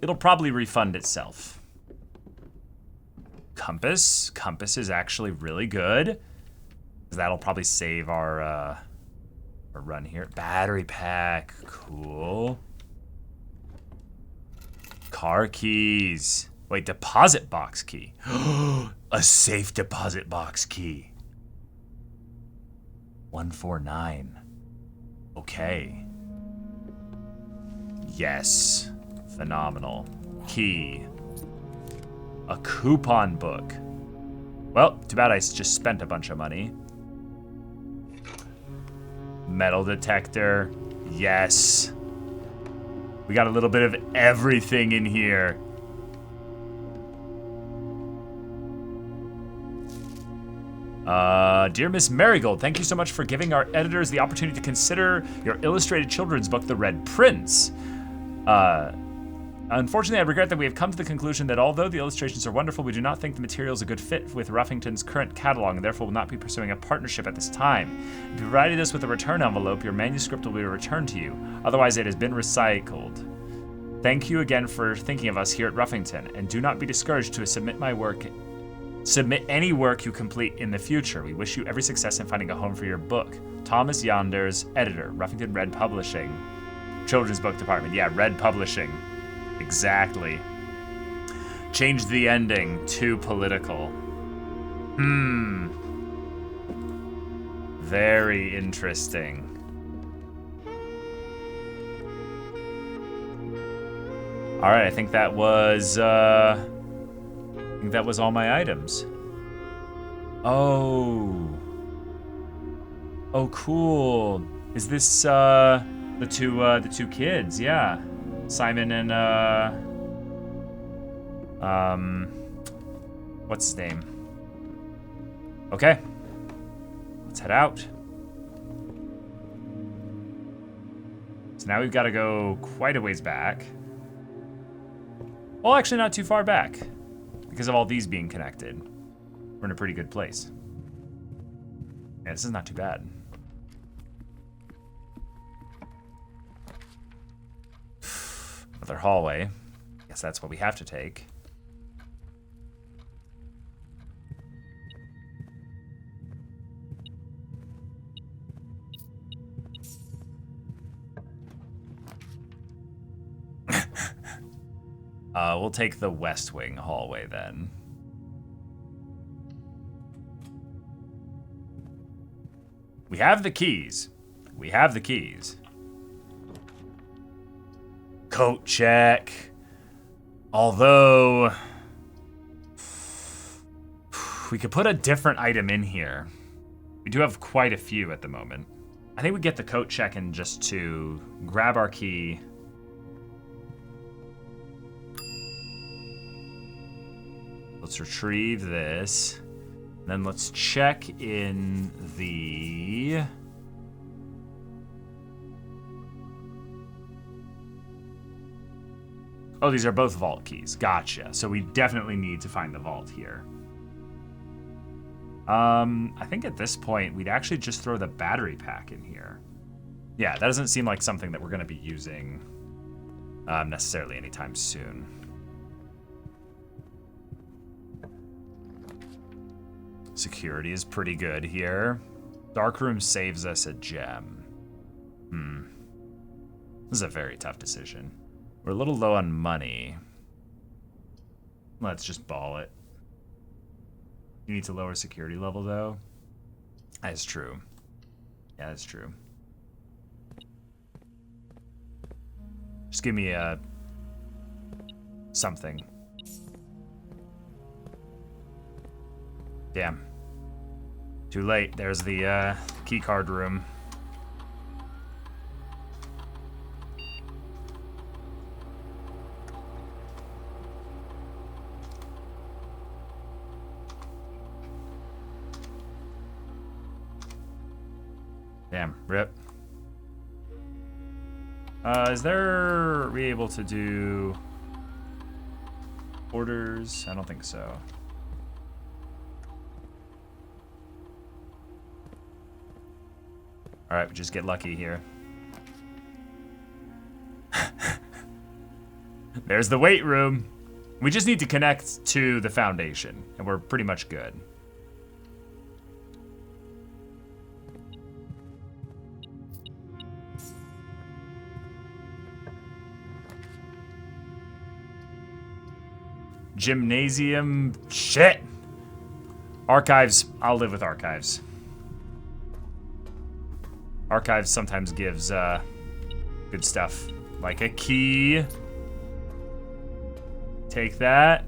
Speaker 1: It'll probably refund itself. Compass. Compass is actually really good. That'll probably save our run here. Battery pack. Cool. Car keys. Wait, deposit box key. A safe deposit box key. 149. Okay. Yes. Phenomenal. Key. A coupon book. Well, too bad I just spent a bunch of money. Metal detector. Yes. We got a little bit of everything in here. Dear Miss Marigold, thank you so much for giving our editors the opportunity to consider your illustrated children's book, The Red Prince. Unfortunately, I regret that we have come to the conclusion that although the illustrations are wonderful, we do not think the material is a good fit with Ruffington's current catalog and therefore will not be pursuing a partnership at this time. If you provided us with a return envelope, your manuscript will be returned to you. Otherwise, it has been recycled. Thank you again for thinking of us here at Ruffington, and do not be discouraged to submit any work you complete in the future. We wish you every success in finding a home for your book. Thomas Yonders, editor, Ruffington Red Publishing. Children's Book Department. Yeah, Red Publishing. Exactly. Change the ending to political. Very interesting. All right, I think that was all my items. Oh, cool. Is this the two kids? Yeah, Simon and what's his name? Okay, let's head out. So now we've got to go quite a ways back. Well, actually not too far back, because of all these being connected. We're in a pretty good place. Yeah, this is not too bad. Another hallway. Guess that's what we have to take. We'll take the West Wing hallway then. We have the keys. We have the keys. Coat check. Although, we could put a different item in here. We do have quite a few at the moment. I think we get the coat check and just to grab our key. Let's retrieve this. Then let's check in the... Oh, these are both vault keys. Gotcha. So we definitely need to find the vault here. I think at this point, we'd actually just throw the battery pack in here. Yeah, that doesn't seem like something that we're going to be using necessarily anytime soon. Security is pretty good here. Darkroom saves us a gem. This is a very tough decision. We're a little low on money. Let's just ball it. You need to lower security level, though. That is true. Yeah, that's true. Just give me a... something. Damn. Too late. There's the key card room. Damn, rip. Are we able to do orders? I don't think so. All right, we just get lucky here. There's the weight room. We just need to connect to the foundation, and we're pretty much good. Gymnasium, shit. Archives, I'll live with archives. Archives sometimes gives good stuff, like a key. Take that.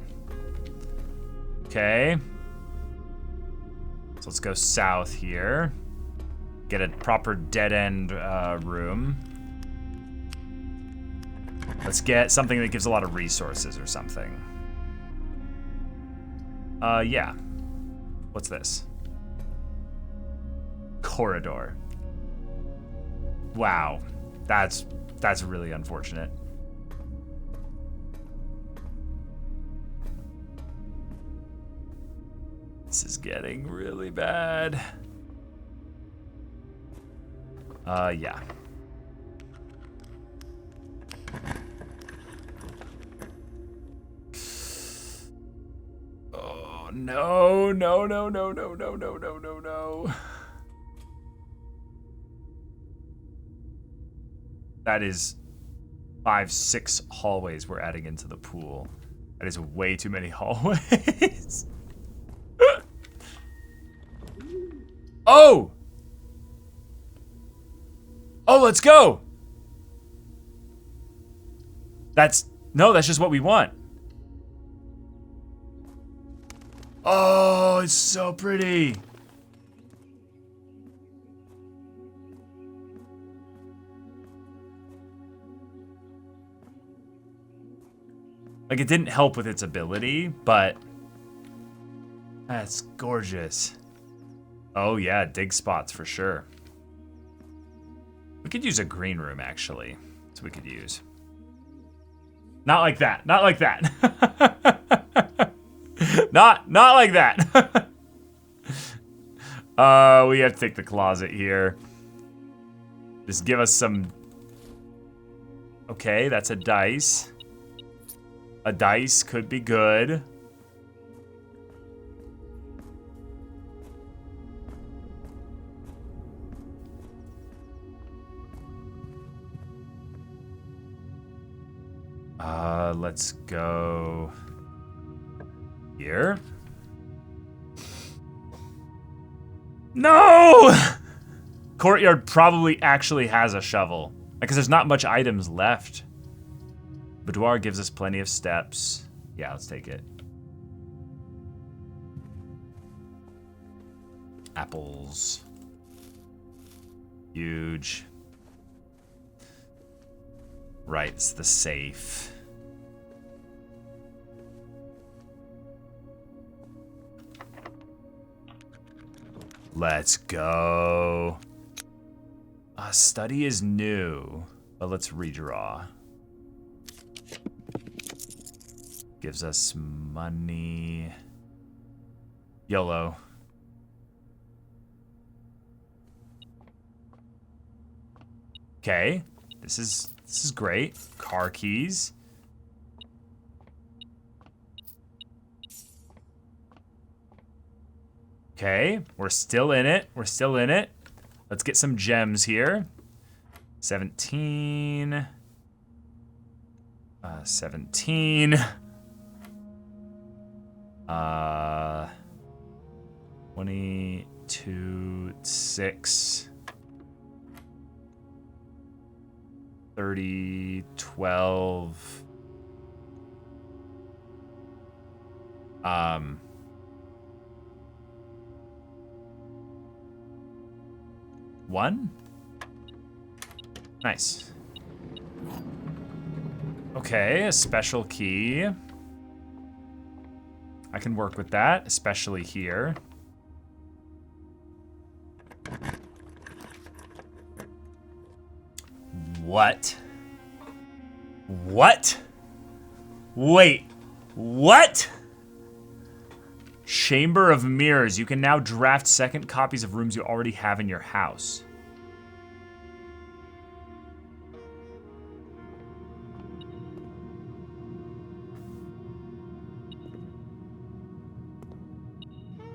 Speaker 1: Okay. So let's go south here. Get a proper dead-end room. Let's get something that gives a lot of resources or something. Yeah. What's this? Corridor. Wow. That's really unfortunate. This is getting really bad. Yeah. No, no, no, no, no, no, no, no, no, no. That is 5, 6 hallways we're adding into the pool. That is way too many hallways. Oh! Oh, let's go! That's just what we want. Oh, it's so pretty. Like, it didn't help with its ability, but that's gorgeous. Oh yeah, dig spots for sure. We could use a green room, actually. So we could use. Not like that. Not like that. Not like that. We have to take the closet here. Just give us some... Okay, that's a dice. A dice could be good. Let's go here. No! Courtyard probably actually has a shovel, because there's not much items left. Boudoir gives us plenty of steps. Yeah, let's take it. Apples. Huge. Right, it's the safe. Let's go. Study is new, but let's redraw. Gives us money. YOLO. Okay, this is great. Car keys. Okay, we're still in it. We're still in it. Let's get some gems here. 17. 17. 22, 6. 30, 12. One? Nice. Okay, a special key. I can work with that, especially here. What? What? Wait, what? Chamber of Mirrors. You can now draft second copies of rooms you already have in your house.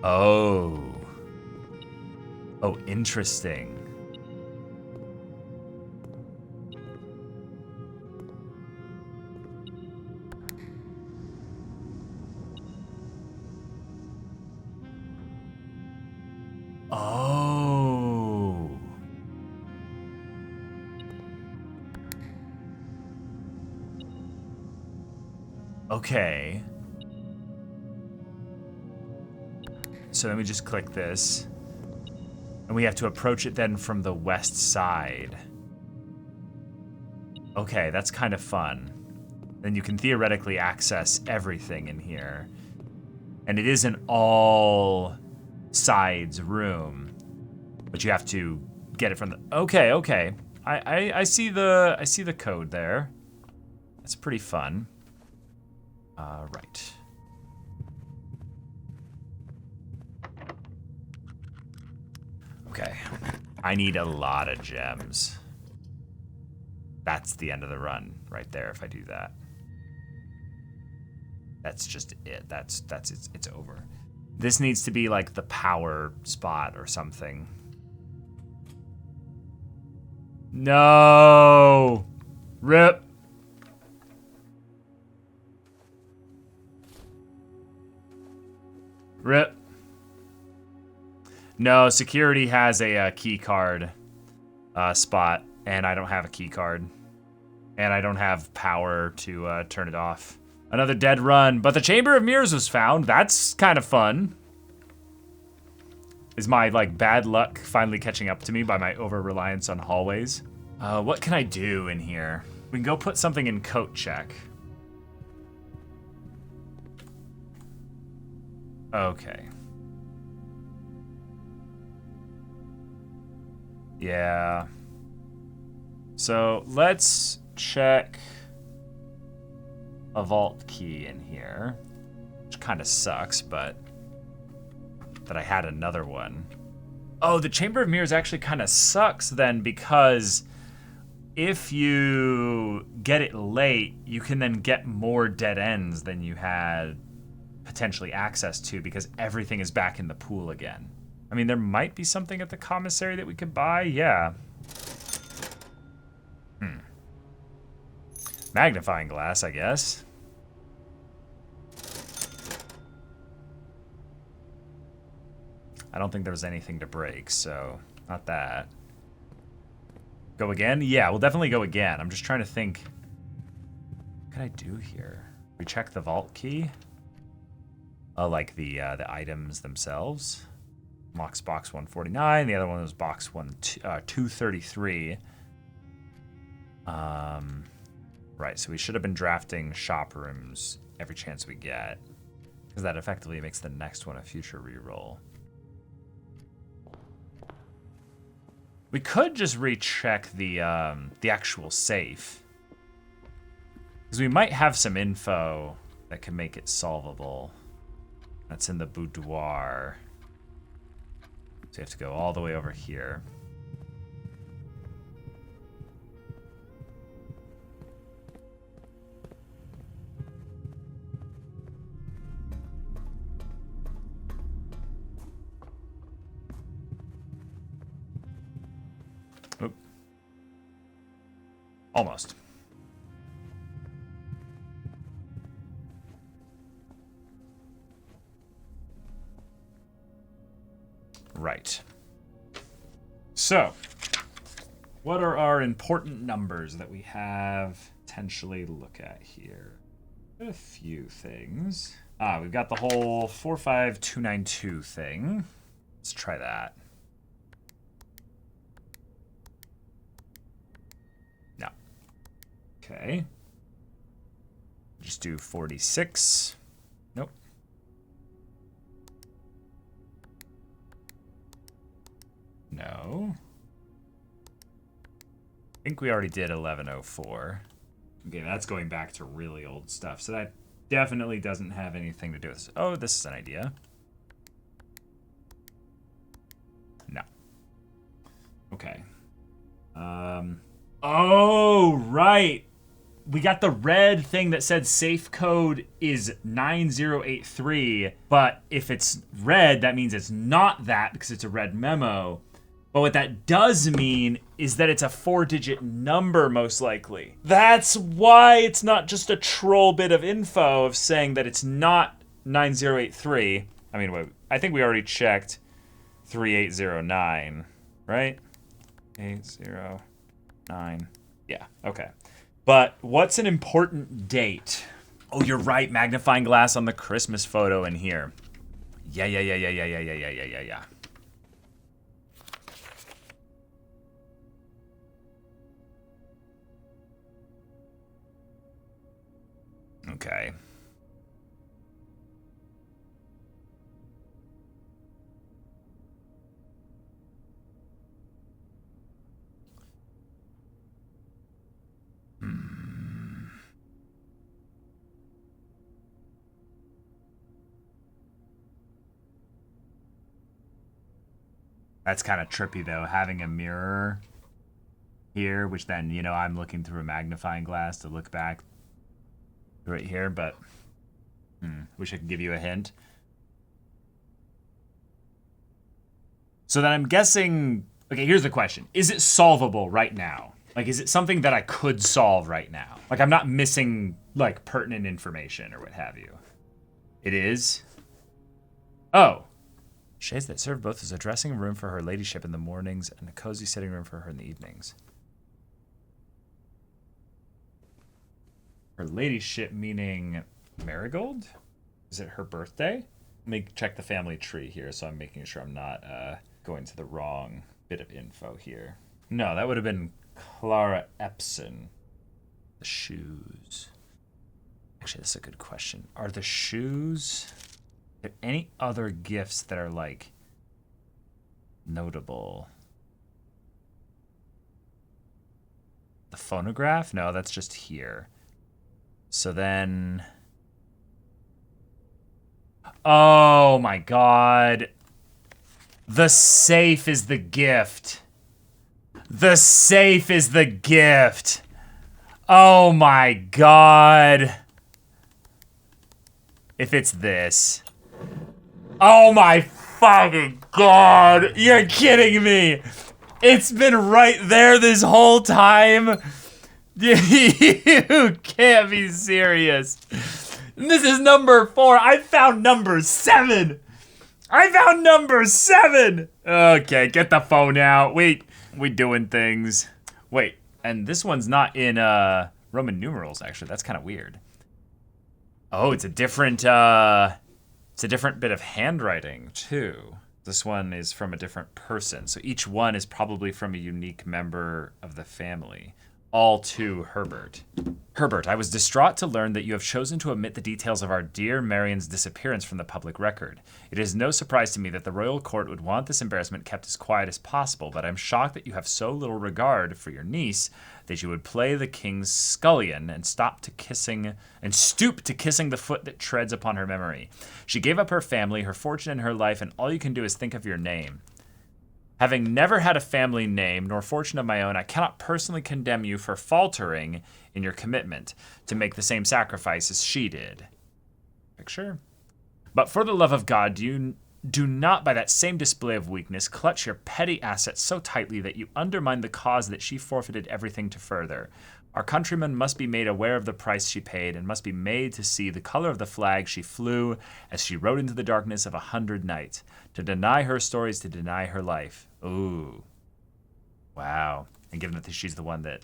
Speaker 1: Oh. Oh, interesting. Oh. Okay. So then we just click this. And we have to approach it then from the west side. Okay, that's kind of fun. Then you can theoretically access everything in here. And it is an all sides room. But you have to get it from the... Okay, okay. I see the code there. That's pretty fun. Right. Okay. I need a lot of gems. That's the end of the run right there if I do that. That's just it. That's it's over. This needs to be like the power spot or something. No. Rip. Rip. No, security has a key card spot, and I don't have a key card. And I don't have power to turn it off. Another dead run, but the Chamber of Mirrors was found. That's kind of fun. Is my, like, bad luck finally catching up to me by my over-reliance on hallways? What can I do in here? We can go put something in coat check. Okay. Yeah. So let's check a vault key in here, which kind of sucks, but that I had another one. Oh, the Chamber of Mirrors actually kind of sucks then because if you get it late, you can then get more dead ends than you had potentially access to because everything is back in the pool again. I mean, there might be something at the commissary that we could buy. Yeah. Magnifying glass, I guess. I don't think there was anything to break, so not that. Go again? Yeah, we'll definitely go again. I'm just trying to think. What can I do here? We check the vault key. Oh, like the items themselves. Locks box 149. The other one was box 233. Right, so we should have been drafting shop rooms every chance we get, because that effectively makes the next one a future reroll. We could just recheck the actual safe, because we might have some info that can make it solvable. That's in the boudoir. So you have to go all the way over here. Oop. Almost. Right. So, what are our important numbers that we have potentially to look at here? A few things. We've got the whole 45292 thing. Let's try that. No. Okay. Just do 46. Nope. No. I think we already did 1104. Okay, that's going back to really old stuff. So that definitely doesn't have anything to do with this. Oh, this is an idea. No. Okay. Oh, right. We got the red thing that said safe code is 9083, but if it's red, that means it's not that because it's a red memo. But what that does mean is that it's a 4-digit number, most likely. That's why it's not just a troll bit of info of saying that it's not 9083. I mean, wait, I think we already checked 3809, right? 809. Yeah, okay. But what's an important date? Oh, you're right. Magnifying glass on the Christmas photo in here. Yeah. Okay. That's kind of trippy, though, having a mirror here, which then, you know, I'm looking through a magnifying glass to look back right here, but wish I could give you a hint. So then I'm guessing, okay, here's the question. Is it solvable right now? Like, is it something that I could solve right now? Like, I'm not missing, like, pertinent information or what have you. It is? Oh. Shades that serve both as a dressing room for her ladyship in the mornings and a cozy sitting room for her in the evenings. Her ladyship meaning Marigold? Is it her birthday? Let me check the family tree here so I'm making sure I'm not going to the wrong bit of info here. No, that would have been Clara Epson. The shoes. Actually, that's a good question. Are the shoes... Are there any other gifts that are, like, notable? The phonograph? No, that's just here. So then... Oh, my God. The safe is the gift. The safe is the gift. Oh my god. If it's this. Oh my fucking god. You're kidding me. It's been right there this whole time. You can't be serious. This is number 4. I found number 7. I found number 7. Okay, get the phone out. Wait, we doing things. Wait, and this one's not in Roman numerals, actually. That's kind of weird. Oh, it's a different bit of handwriting, too. This one is from a different person. So each one is probably from a unique member of the family. All to Herbert. Herbert, I was distraught to learn that you have chosen to omit the details of our dear Marion's disappearance from the public record. It is no surprise to me that the royal court would want this embarrassment kept as quiet as possible, but I'm shocked that you have so little regard for your niece that you would play the king's scullion and stoop to kissing the foot that treads upon her memory. She gave up her family, her fortune, and her life, and all you can do is think of your name. Having never had a family name nor fortune of my own, I cannot personally condemn you for faltering in your commitment to make the same sacrifice as she did. Picture? But for the love of God, do not by that same display of weakness clutch your petty assets so tightly that you undermine the cause that she forfeited everything to further. Our countrymen must be made aware of the price she paid and must be made to see the color of the flag she flew as she rode into the darkness of 100 nights. To deny her story is to deny her life. Ooh. Wow. And given that she's the one that,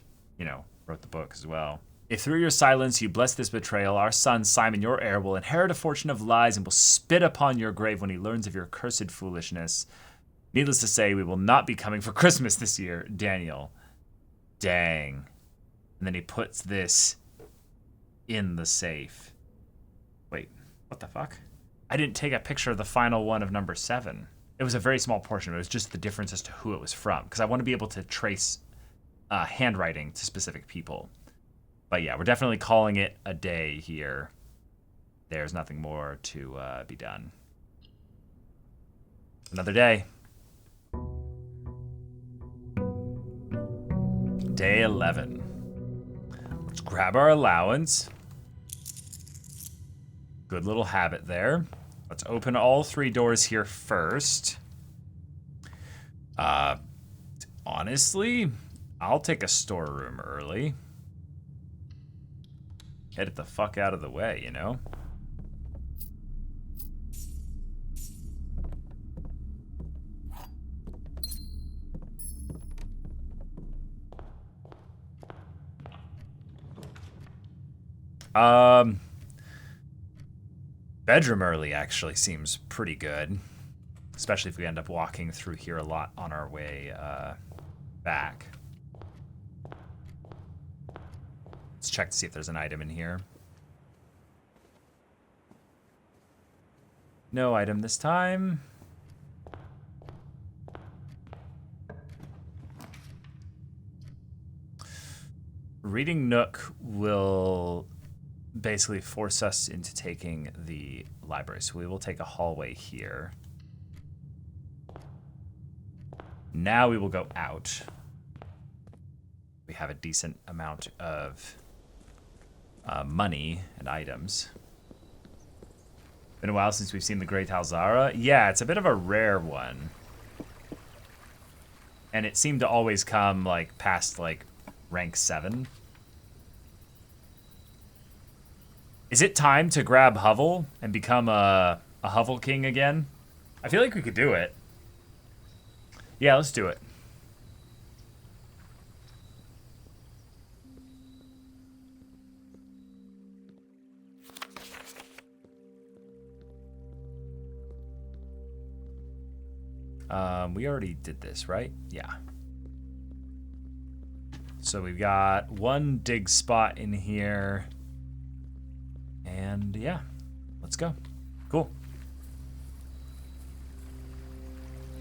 Speaker 1: wrote the book as well. If through your silence you bless this betrayal, our son, Simon, your heir, will inherit a fortune of lies and will spit upon your grave when he learns of your cursed foolishness. Needless to say, we will not be coming for Christmas this year, Daniel. Dang. And then he puts this in the safe. Wait, what the fuck? I didn't take a picture of the final one of number 7. It was a very small portion. It was just the difference as to who it was from, because I want to be able to trace handwriting to specific people. But yeah, we're definitely calling it a day here. There's nothing more to be done. Another day. Day 11. Let's grab our allowance. Good little habit there. Let's open all 3 doors here first. Honestly, I'll take a storeroom early. Get it the fuck out of the way, you know? Bedroom early actually seems pretty good. Especially if we end up walking through here a lot on our way back. Let's check to see if there's an item in here. No item this time. Reading Nook will basically force us into taking the library. So we will take a hallway here. Now we will go out. We have a decent amount of money and items. Been a while since we've seen the Great Halzara. Yeah, it's a bit of a rare one. And it seemed to always come like past like rank 7. Is it time to grab Hovel and become a Hovel King again? I feel like we could do it. Yeah, let's do it. We already did this, right? Yeah. So we've got 1 dig spot in here. And yeah, let's go. Cool.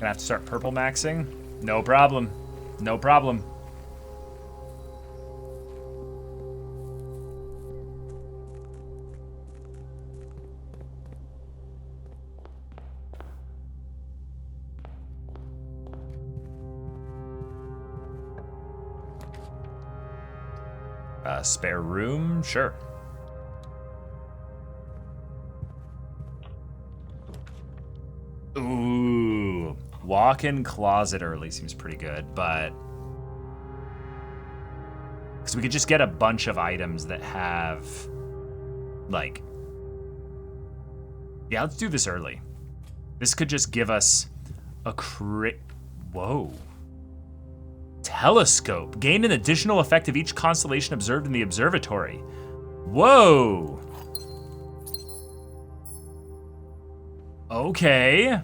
Speaker 1: Gonna have to start purple maxing. No problem. No problem. Spare room? Sure. Ooh. Walk-in closet early seems pretty good, but... Because we could just get a bunch of items that have... Like... Yeah, let's do this early. This could just give us a Whoa. Telescope. Gain an additional effect of each constellation observed in the observatory. Whoa. Okay.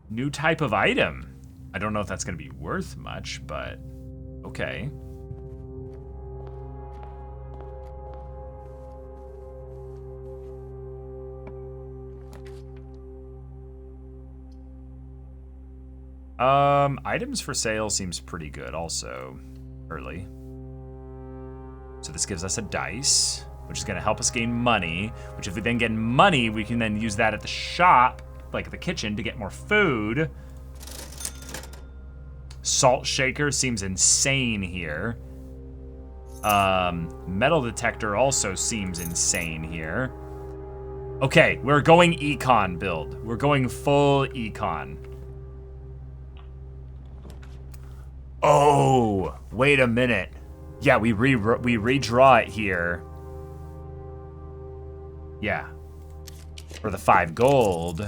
Speaker 1: New type of item. I don't know if that's going to be worth much, but okay. Items for sale seems pretty good also, early. So this gives us a dice, which is gonna help us gain money, which if we then get money, we can then use that at the shop, like the kitchen, to get more food. Salt shaker seems insane here. Metal detector also seems insane here. Okay, we're going econ build. We're going full econ. Oh, wait a minute. Yeah, we redraw it here. Yeah. For the 5 gold.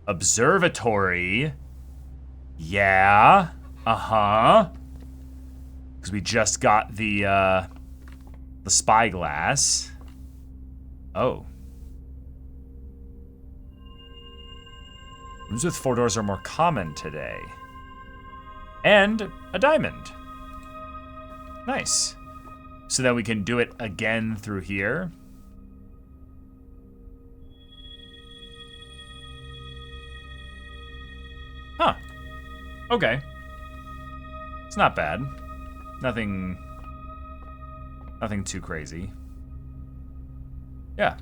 Speaker 1: Observatory. Yeah. Uh-huh. Because we just got the spyglass. Oh. Rooms with 4 doors are more common today. And a diamond. Nice. So then we can do it again through here. Huh. Okay. It's not bad. Nothing too crazy. Yeah.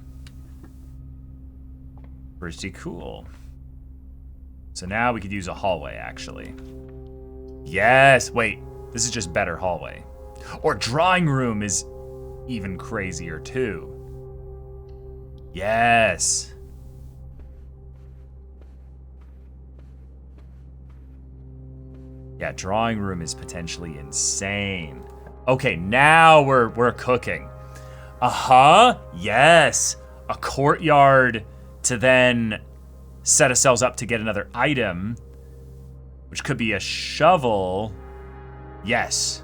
Speaker 1: Pretty cool. So now we could use a hallway, actually. Yes, wait. This is just better hallway. Or drawing room is even crazier, too. Yes. Yeah, drawing room is potentially insane. Okay, now we're cooking. Uh-huh. Yes. A courtyard to then set ourselves up to get another item, which could be a shovel. Yes.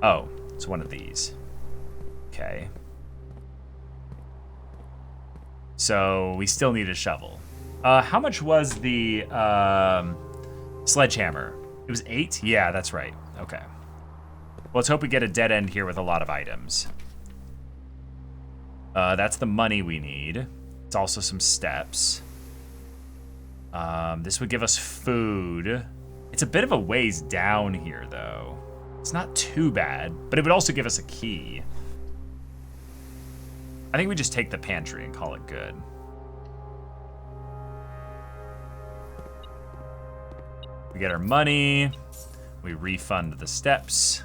Speaker 1: Oh, it's one of these. Okay. So we still need a shovel. How much was the sledgehammer? It was 8? Yeah, that's right. Okay. Well, let's hope we get a dead end here with a lot of items. That's the money we need. It's also some steps. This would give us food. It's a bit of a ways down here, though. It's not too bad, but it would also give us a key. I think we just take the pantry and call it good. We get our money. We refund the steps.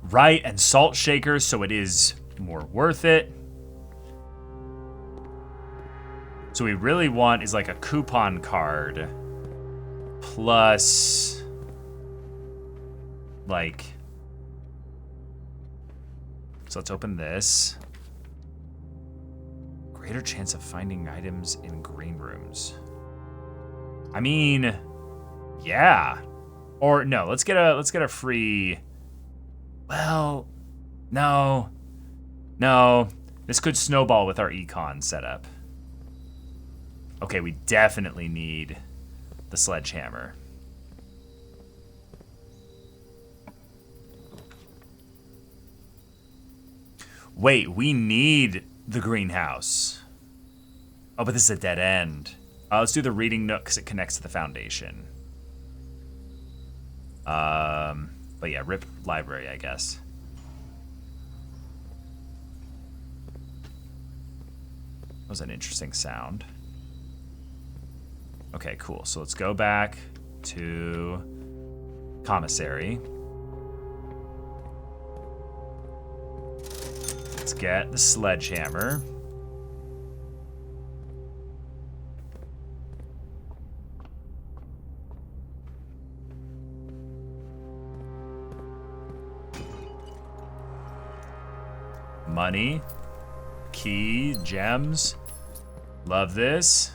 Speaker 1: Right, and salt shakers, so it is more worth it. So we really want is like a coupon card plus like, so let's open this. Greater chance of finding items in green rooms. I mean, yeah. Or no, let's get a free. Well, no. This could snowball with our econ setup. Okay, we definitely need the sledgehammer. Wait, we need the greenhouse. Oh, but this is a dead end. Let's do the reading nook because it connects to the foundation. But yeah, rip library, I guess. That was an interesting sound. Okay, cool. So let's go back to commissary. Let's get the sledgehammer. Money, key, gems. Love this.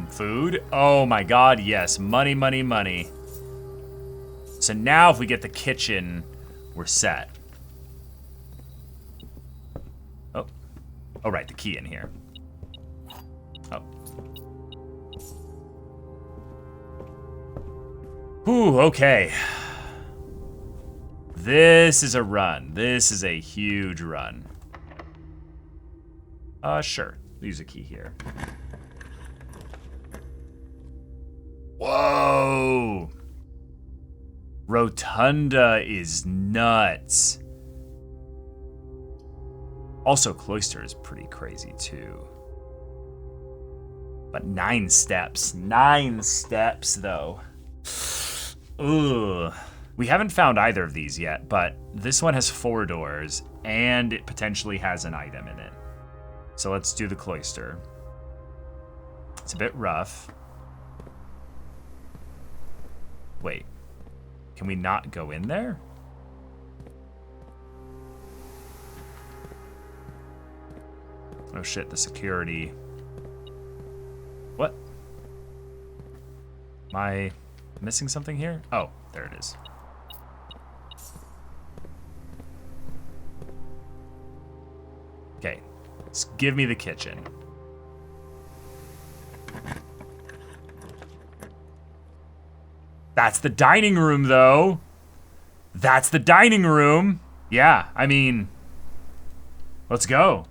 Speaker 1: Food. Oh my god, yes. Money, money, money. So now if we get the kitchen, we're set. Oh. Oh, right, the key in here. Oh. Ooh, okay. This is a run. This is a huge run. Sure. Use a key here. Whoa! Rotunda is nuts. Also, Cloister is pretty crazy too. But 9 steps. 9 steps, though. Ugh. We haven't found either of these yet, but this one has 4 doors, and it potentially has an item in it. So let's do the Cloister. It's a bit rough. Wait. Can we not go in there? Oh shit, the security. What? Am I missing something here? Oh, there it is. Okay, let's give me the kitchen. That's the dining room, though. That's the dining room. Yeah, I mean, let's go.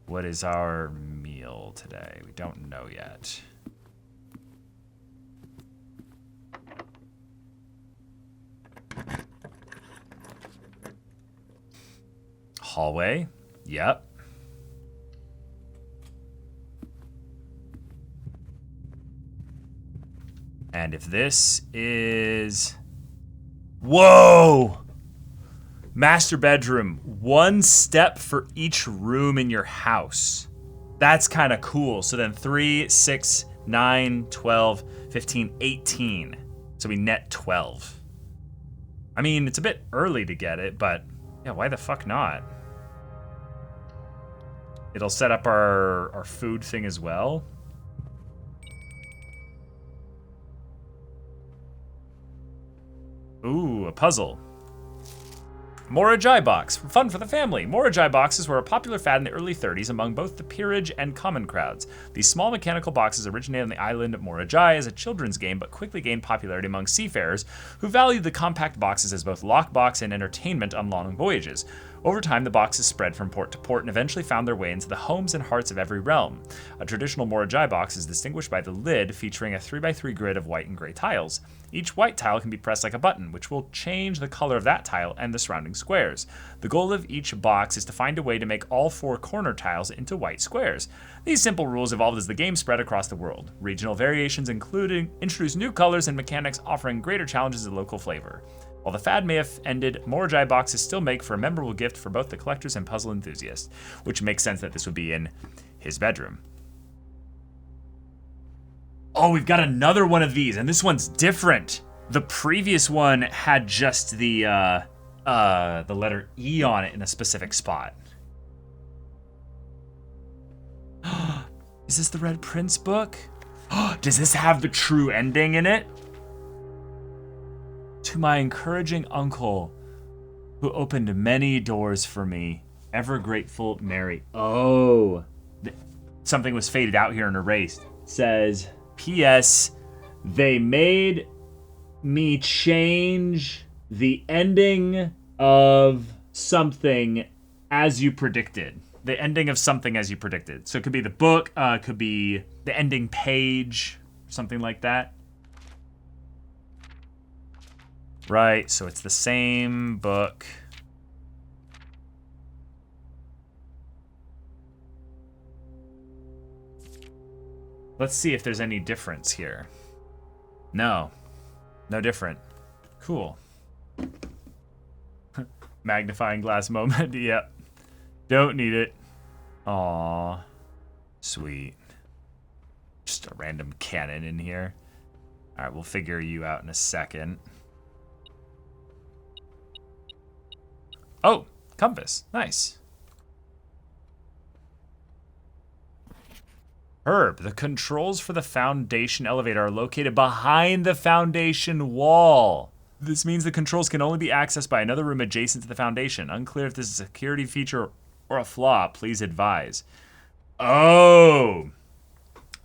Speaker 1: What is our meal today? We don't know yet. Hallway. Yep. And if this is... Whoa! Master bedroom. 1 step for each room in your house. That's kind of cool. So then 3, 6, 9, 12, 15, 18. So we net 12. I mean, it's a bit early to get it, but yeah, why the fuck not? It'll set up our food thing as well. Ooh, a puzzle. Morajai box, fun for the family. Morajai boxes were a popular fad in the early 30s among both the peerage and common crowds. These small mechanical boxes originated on the island of Morajai as a children's game, but quickly gained popularity among seafarers who valued the compact boxes as both lockbox and entertainment on long voyages. Over time, the boxes spread from port to port and eventually found their way into the homes and hearts of every realm. A traditional Morajai box is distinguished by the lid featuring a 3x3 grid of white and gray tiles. Each white tile can be pressed like a button, which will change the color of that tile and the surrounding squares. The goal of each box is to find a way to make all 4 corner tiles into white squares. These simple rules evolved as the game spread across the world. Regional variations introduced new colors and mechanics, offering greater challenges and local flavor. While the fad may have ended, Morajai boxes still make for a memorable gift for both the collectors and puzzle enthusiasts, which makes sense that this would be in his bedroom. Oh, we've got another one of these, and this one's different. The previous one had just the letter E on it in a specific spot. Is this the Red Prince book? Does this have the true ending in it? To my encouraging uncle, who opened many doors for me, ever grateful, Mary. Oh, something was faded out here and erased. It says, P.S. They made me change the ending of something as you predicted. The ending of something as you predicted. So it could be the book, could be the ending page, something like that. Right, so it's the same book. Let's see if there's any difference here. No. No different. Cool. Magnifying glass moment. Yep. Don't need it. Aww. Sweet. Just a random cannon in here. Alright, we'll figure you out in a second. Oh, compass. Nice. Herb, the controls for the foundation elevator are located behind the foundation wall. This means the controls can only be accessed by another room adjacent to the foundation. Unclear if this is a security feature or a flaw. Please advise. Oh.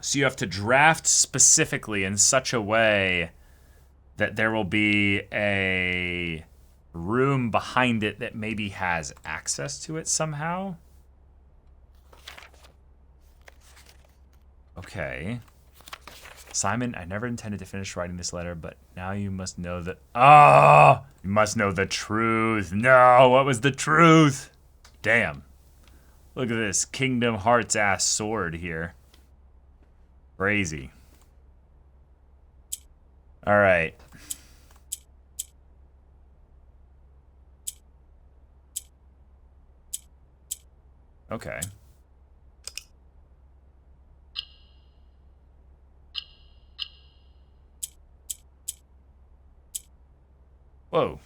Speaker 1: So you have to draft specifically in such a way that there will be a room behind it that maybe has access to it somehow. Okay. Simon, I never intended to finish writing this letter, but now you must know that... Oh! You must know the truth. No, what was the truth? Damn. Look at this Kingdom Hearts ass sword here. Crazy. All right. Okay. Whoa.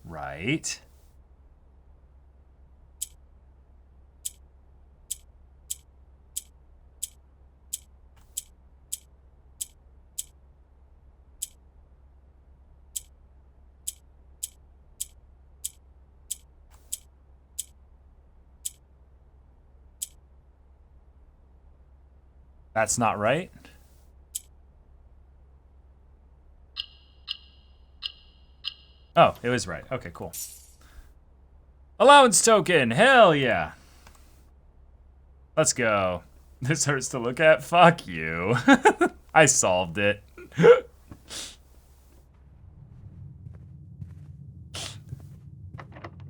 Speaker 1: Right. That's not right. Oh, it was right. Okay, cool. Allowance token. Hell yeah. Let's go. This hurts to look at. Fuck you. I solved it.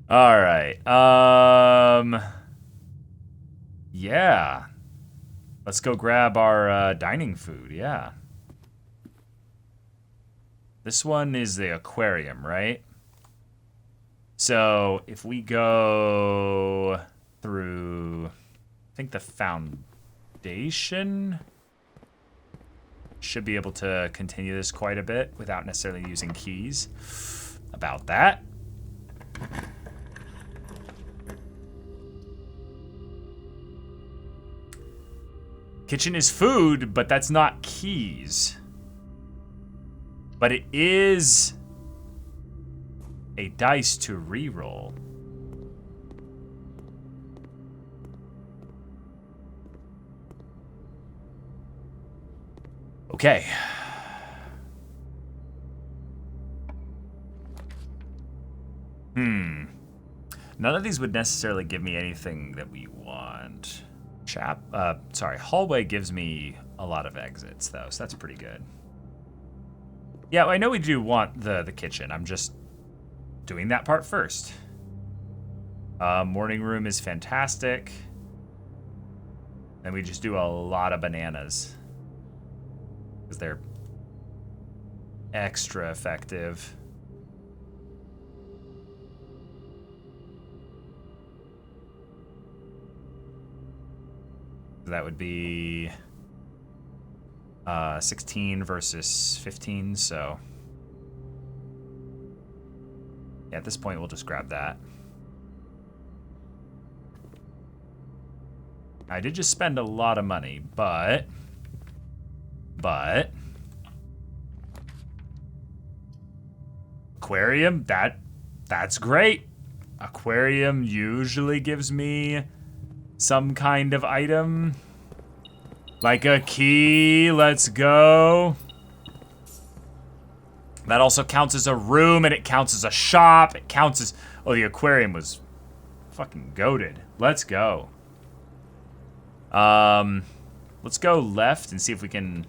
Speaker 1: All right. Yeah. Let's go grab our dining food. Yeah. This one is the aquarium, right? So if we go through, I think the foundation should be able to continue this quite a bit without necessarily using keys. About that. Kitchen is food, but that's not keys. But it is a dice to reroll. Okay. None of these would necessarily give me anything that we want. Hallway gives me a lot of exits though, so that's pretty good. Yeah, I know we do want the kitchen. I'm just doing that part first. Morning room is fantastic. And we just do a lot of bananas. Because they're extra effective. That would be 16 versus 15, so yeah, at this point we'll just grab that. I did just spend a lot of money, but aquarium, that's great. Aquarium usually gives me some kind of item. Like a key, let's go. That also counts as a room, and it counts as a shop. It counts as, oh, the aquarium was fucking goated. Let's go. Let's go left and see if we can,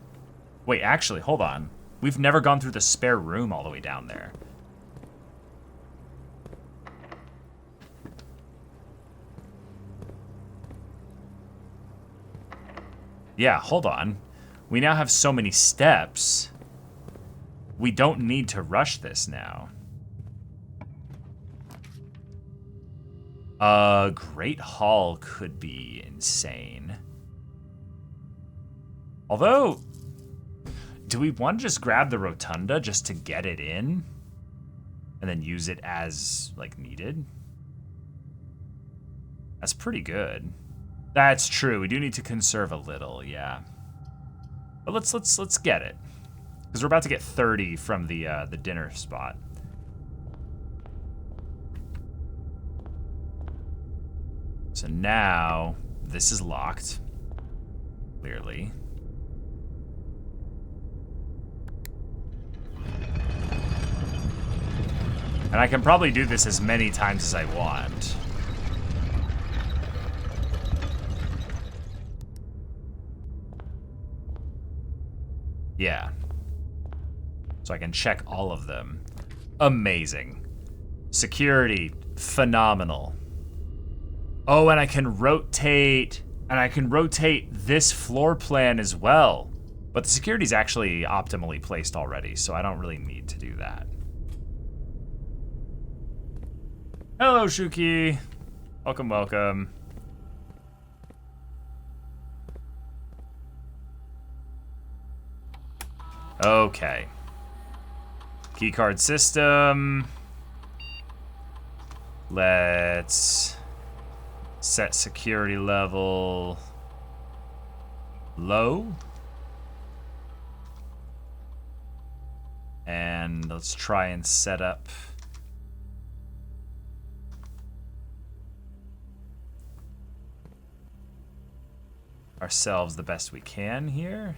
Speaker 1: wait, actually, hold on. We've never gone through the spare room all the way down there. Yeah, hold on. We now have so many steps. We don't need to rush this now. Great Hall could be insane. Although, do we want to just grab the rotunda just to get it in? And then use it as, like, needed? That's pretty good. That's true. We do need to conserve a little, yeah. But let's get it, because we're about to get 30 from the dinner spot. So now this is locked, clearly. And I can probably do this as many times as I want. Yeah. So I can check all of them. Amazing. Security, phenomenal. Oh, and I can rotate, this floor plan as well. But the security's actually optimally placed already, so I don't really need to do that. Hello, Shuki. Welcome, welcome. Okay. Keycard system. Let's set security level low. And let's try and set up ourselves the best we can here.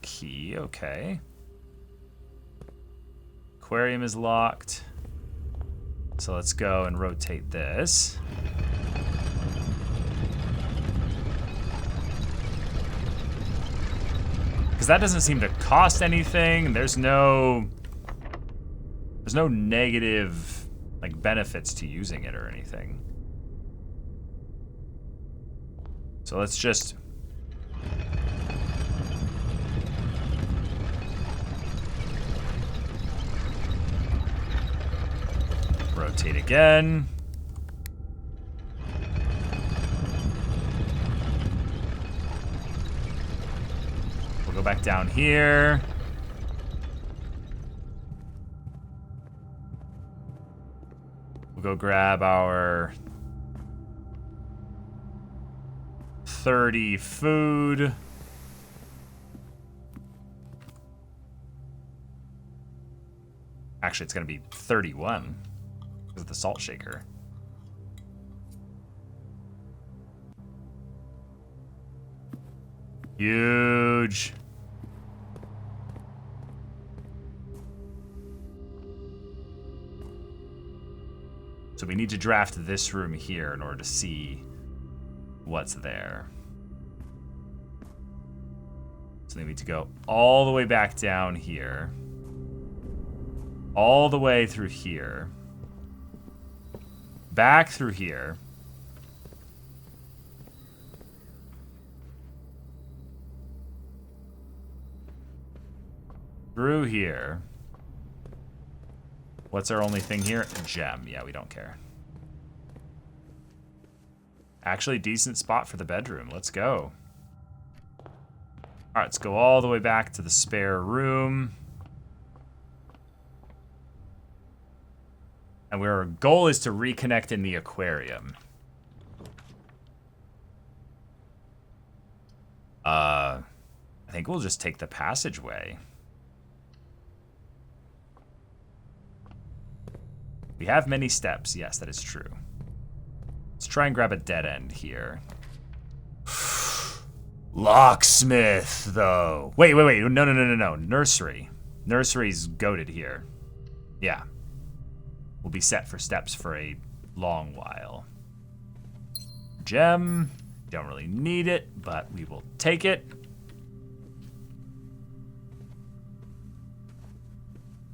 Speaker 1: Key, okay. Aquarium is locked. So let's go and rotate this. Because that doesn't seem to cost anything. There's no negative, like, benefits to using it or anything. So let's just rotate again. We'll go back down here. We'll go grab our 30 food. Actually, it's gonna be 31 because of the salt shaker. Huge. So we need to draft this room here in order to see what's there. So we need to go all the way back down here. All the way through here. Back through here. Through here. What's our only thing here? A gem. Yeah, we don't care. Actually, decent spot for the bedroom. Let's go. All right, let's go all the way back to the spare room. And our goal is to reconnect in the aquarium. I think we'll just take the passageway. We have many steps. Yes, that is true. Let's try and grab a dead end here. Locksmith, though. Wait. No. Nursery. Nursery's goated here. Yeah. We'll be set for steps for a long while. Gem. Don't really need it, but we will take it.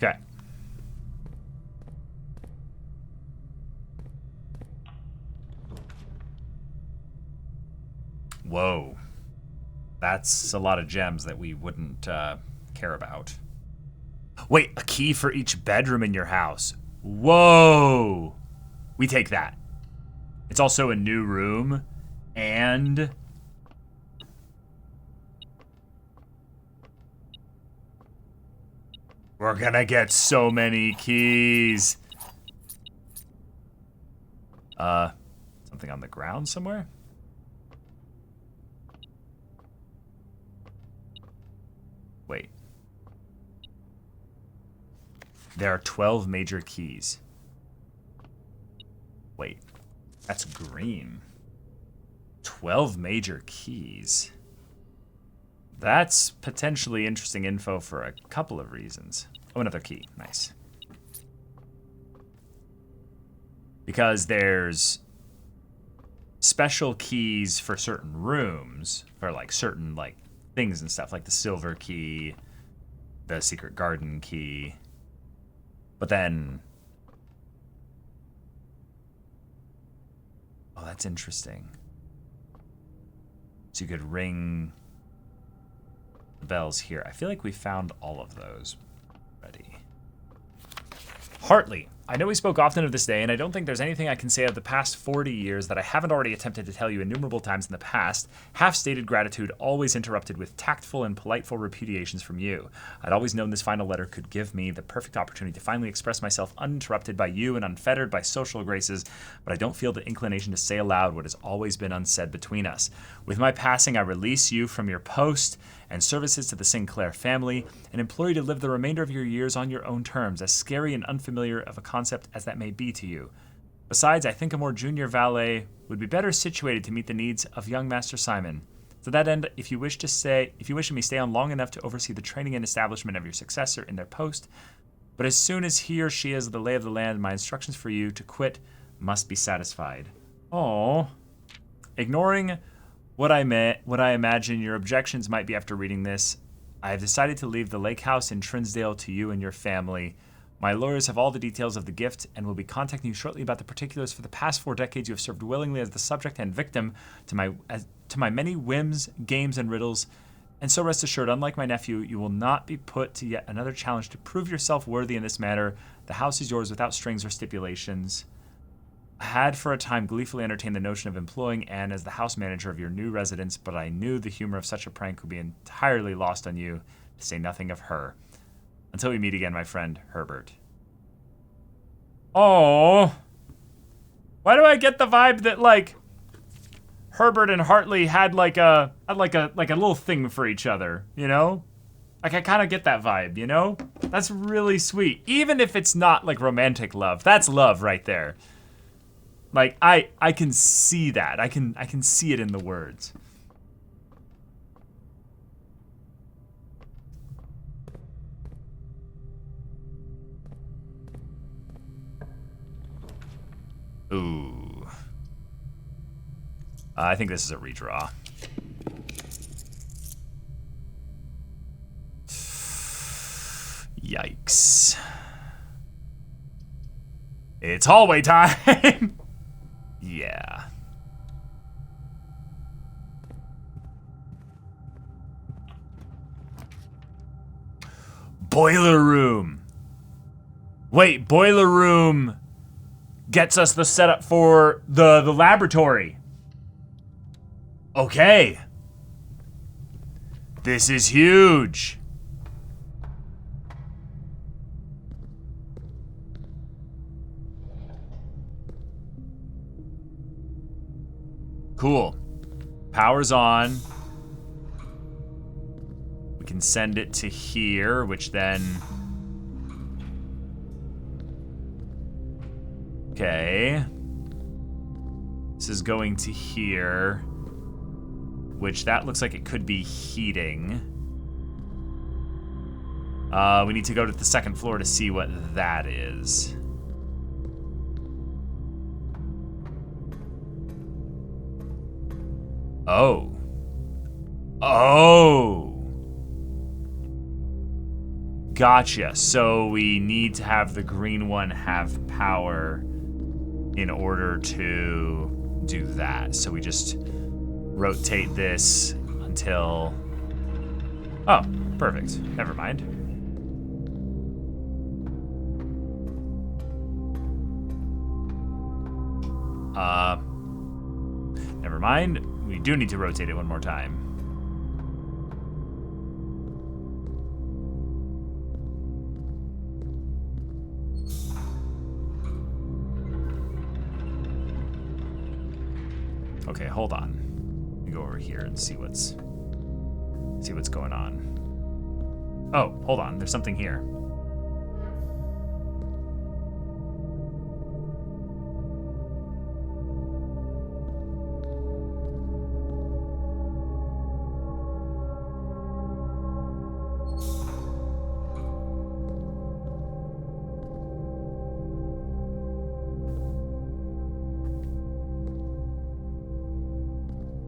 Speaker 1: Okay. Whoa. That's a lot of gems that we wouldn't care about. Wait, a key for each bedroom in your house. Whoa. We take that. It's also a new room, and we're gonna get so many keys. Something on the ground somewhere? Wait. There are 12 major keys. Wait, that's green. 12 major keys. That's potentially interesting info for a couple of reasons. Oh, another key. Nice. Because there's special keys for certain rooms, for like certain like things and stuff, like the silver key, the secret garden key. But then, oh, that's interesting. So you could ring the bells here. I feel like we found all of those already. Hartley. I know we spoke often of this day, and I don't think there's anything I can say of the past 40 years that I haven't already attempted to tell you innumerable times in the past. Half-stated gratitude always interrupted with tactful and politeful repudiations from you. I'd always known this final letter could give me the perfect opportunity to finally express myself uninterrupted by you and unfettered by social graces, but I don't feel the inclination to say aloud what has always been unsaid between us. With my passing, I release you from your post and services to the Sinclair family, and implore you to live the remainder of your years on your own terms, as scary and unfamiliar of a concept as that may be to you. Besides, I think a more junior valet would be better situated to meet the needs of young Master Simon. To that end, if you wish me stay on long enough to oversee the training and establishment of your successor in their post, but as soon as he or she has the lay of the land, my instructions for you to quit must be satisfied. Oh, ignoring what I imagine your objections might be after reading this, I have decided to leave the lake house in Trinsdale to you and your family. My lawyers have all the details of the gift and will be contacting you shortly about the particulars. For the past 4 decades, you have served willingly as the subject and victim to my many whims, games, and riddles. And so rest assured, unlike my nephew, you will not be put to yet another challenge to prove yourself worthy in this matter. The house is yours without strings or stipulations. I had for a time gleefully entertained the notion of employing Anne as the house manager of your new residence, but I knew the humor of such a prank would be entirely lost on you, to say nothing of her. Until we meet again, my friend, Herbert. Oh, why do I get the vibe that like Herbert and Hartley had like a little thing for each other, you know? Like I kind of get that vibe, you know? That's really sweet. Even if it's not like romantic love, that's love right there. Like I can see that. I can see it in the words. Ooh. I think this is a redraw. Yikes. It's hallway time. Yeah. Boiler room. Wait, boiler room gets us the setup for the laboratory. Okay. This is huge. Cool. Power's on. can send it to here, which then... Okay. This is going to here, which that looks like it could be heating. We need to go to the second floor to see what that is. Oh. Oh. Gotcha. So we need to have the green one have power in order to do that. So we just rotate this until... Oh, perfect. Never mind. Never mind. We do need to rotate it one more time. Okay, hold on. Let me go over here and see what's going on. Oh, hold on. There's something here.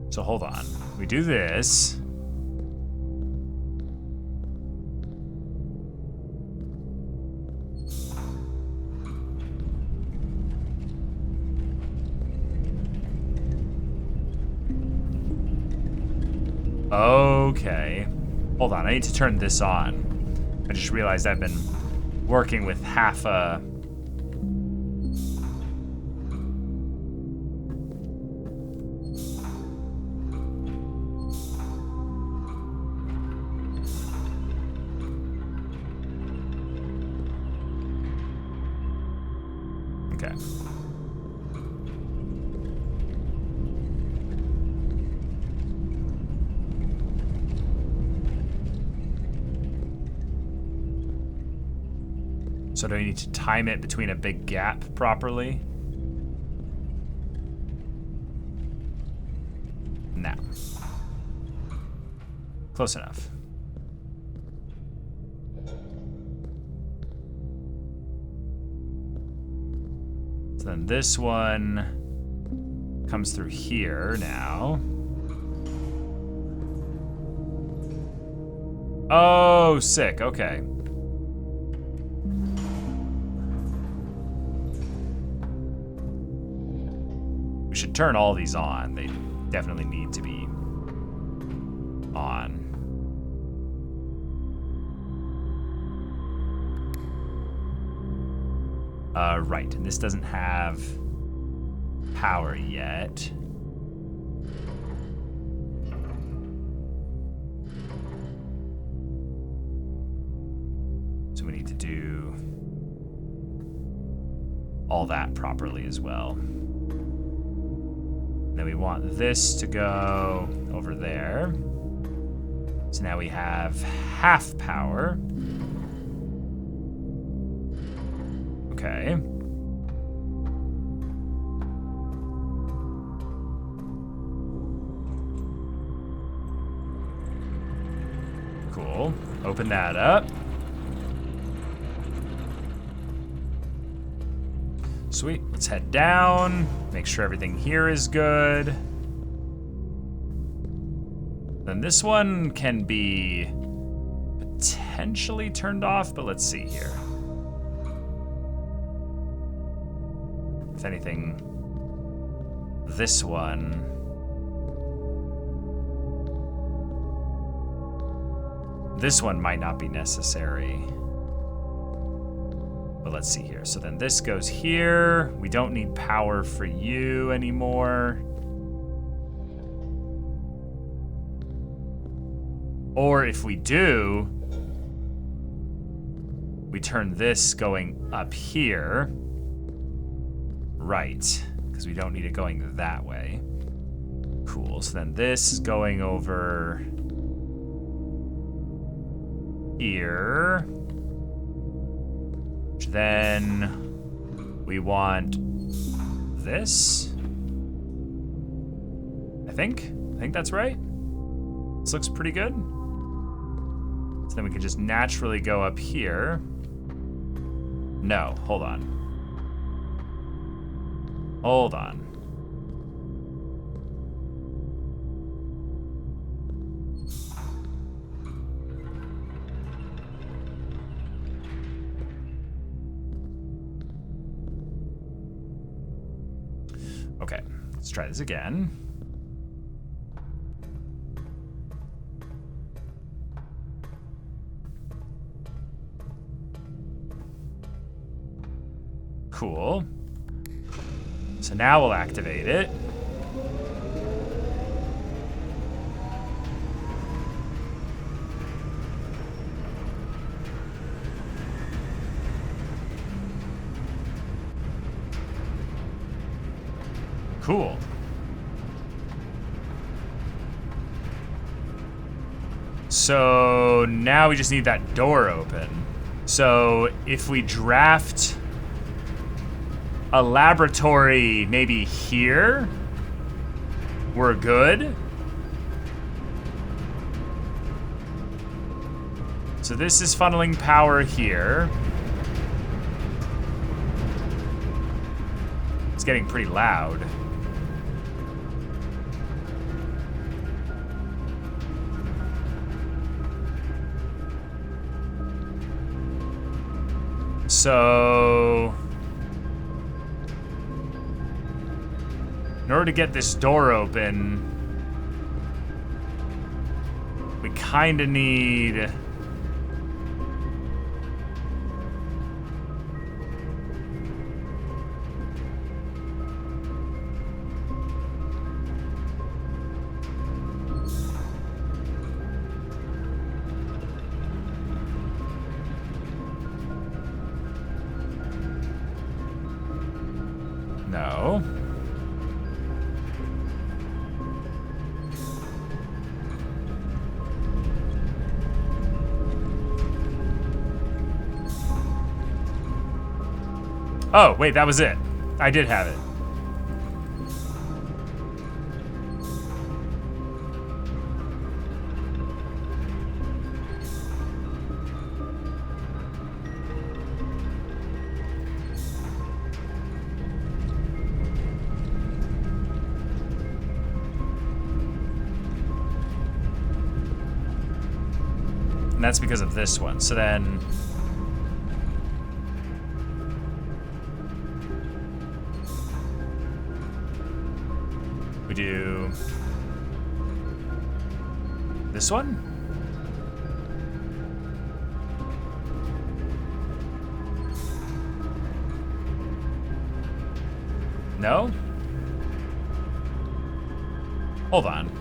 Speaker 1: So hold on. We do this. Okay. Hold on. I need to turn this on. I just realized I've been working with half a... Okay. So do I need to time it between a big gap properly? No. Close enough. So then this one comes through here now. Oh, sick. Okay. We should turn all these on. They definitely need to be on. Right, and this doesn't have power yet. So we need to do all that properly as well. Then we want this to go over there. So now we have half power. Okay. Cool. Open that up. Sweet. Let's head down. Make sure everything here is good. Then this one can be potentially turned off, but let's see here. If anything, this one... This one might not be necessary. But let's see here. So then this goes here. We don't need power for you anymore. Or if we do, we turn this going up here. Right, because we don't need it going that way. Cool, so then this is going over here. Then we want this. I think that's right. This looks pretty good. So then we can just naturally go up here. No, hold on. Hold on. Okay, let's try this again. Cool. So now we'll activate it. Cool. So now we just need that door open. So if we draft a laboratory maybe here, we're good. So this is funneling power here. It's getting pretty loud. So in order to get this door open, we kind of need no. Oh, wait, that was it. I did have it. And that's because of this one. So then we do this one. No? Hold on.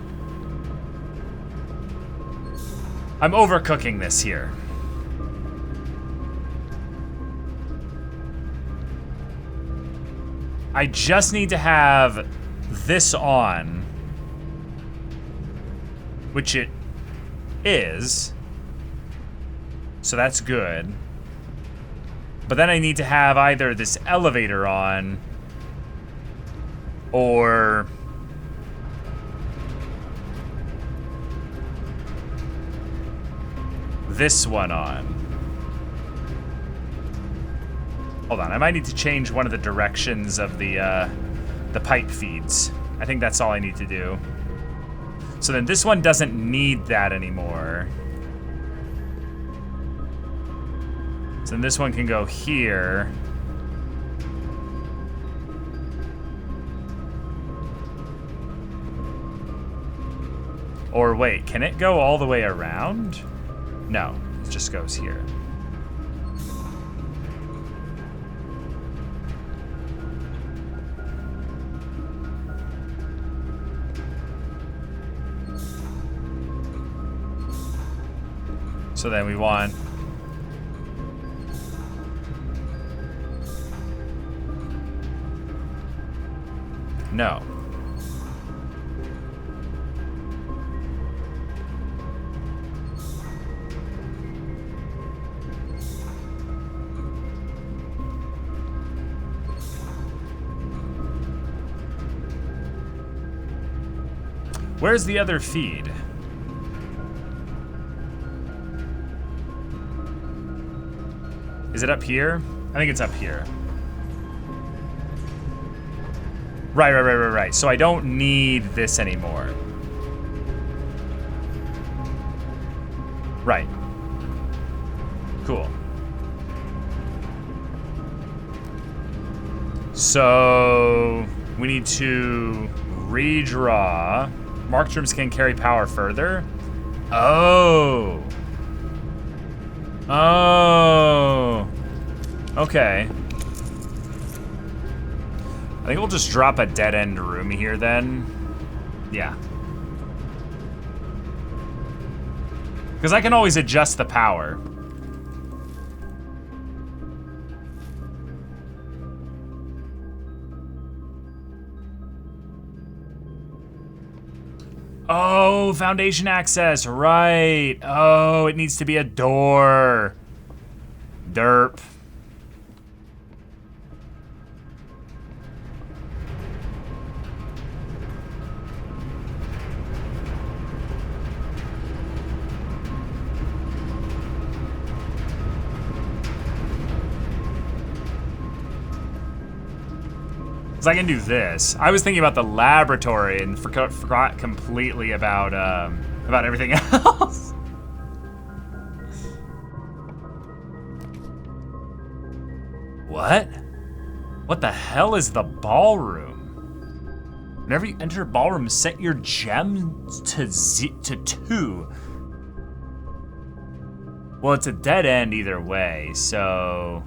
Speaker 1: I'm overcooking this here. I just need to have this on, which it is, so that's good. But then I need to have either this elevator on or this one on. Hold on, I might need to change one of the directions of the pipe feeds. I think that's all I need to do. So then this one doesn't need that anymore. So then this one can go here. Or wait, can it go all the way around? No, it just goes here. So then we want no. Where's the other feed? Is it up here? I think it's up here. Right. So I don't need this anymore. Right. Cool. So we need to redraw. Marked rooms can carry power further. Oh. Oh. Okay. I think we'll just drop a dead-end room here then. Yeah. Because I can always adjust the power. Oh, foundation access, right. Oh, it needs to be a door. Derp. Because I can do this. I was thinking about the laboratory and forgot completely about everything else. What? What the hell is the ballroom? Whenever you enter a ballroom, set your gems to 2. Well, it's a dead end either way, so...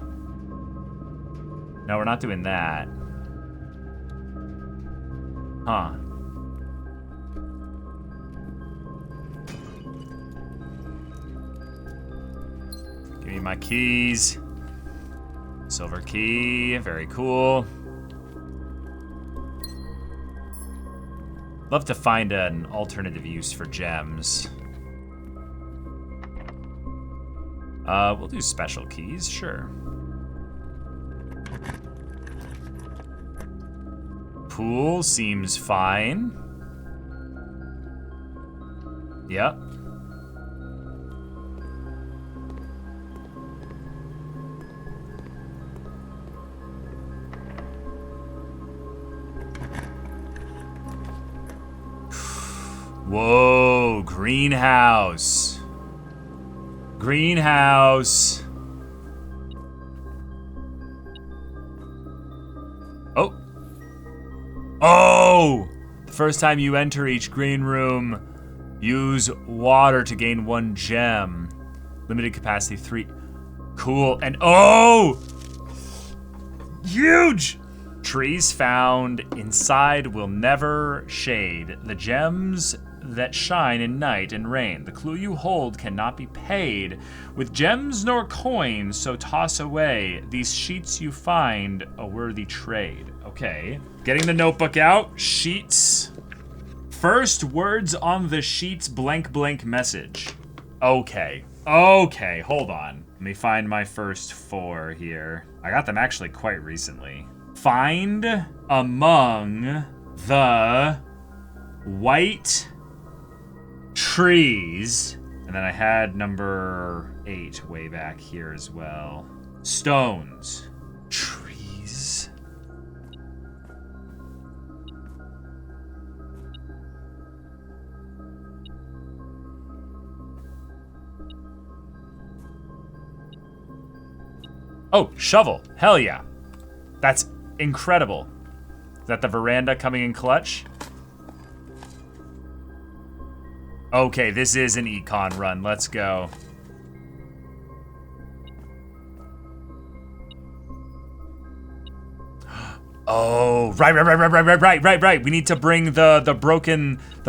Speaker 1: No, we're not doing that. Huh. Give me my keys. Silver key, very cool. Love to find an alternative use for gems. We'll do special keys, sure. Pool seems fine. Yep. Whoa, greenhouse. Greenhouse. Oh. Oh! The first time you enter each green room, use water to gain 1 gem. Limited capacity 3. Cool. And oh! Huge! Trees found inside will never shade. The gems that shine in night and rain. The clue you hold cannot be paid with gems nor coins, so toss away these sheets you find a worthy trade. Okay. Getting the notebook out. Sheets. First words on the sheets, blank blank message. Okay. Okay, hold on. Let me find my first 4 here. I got them actually quite recently. Find among the white trees. And then I had number 8 way back here as well. Stones. Trees. Oh, shovel. Hell yeah. That's incredible. Is that the veranda coming in clutch? Okay, this is an econ run. Let's go. Oh, right. We need to bring the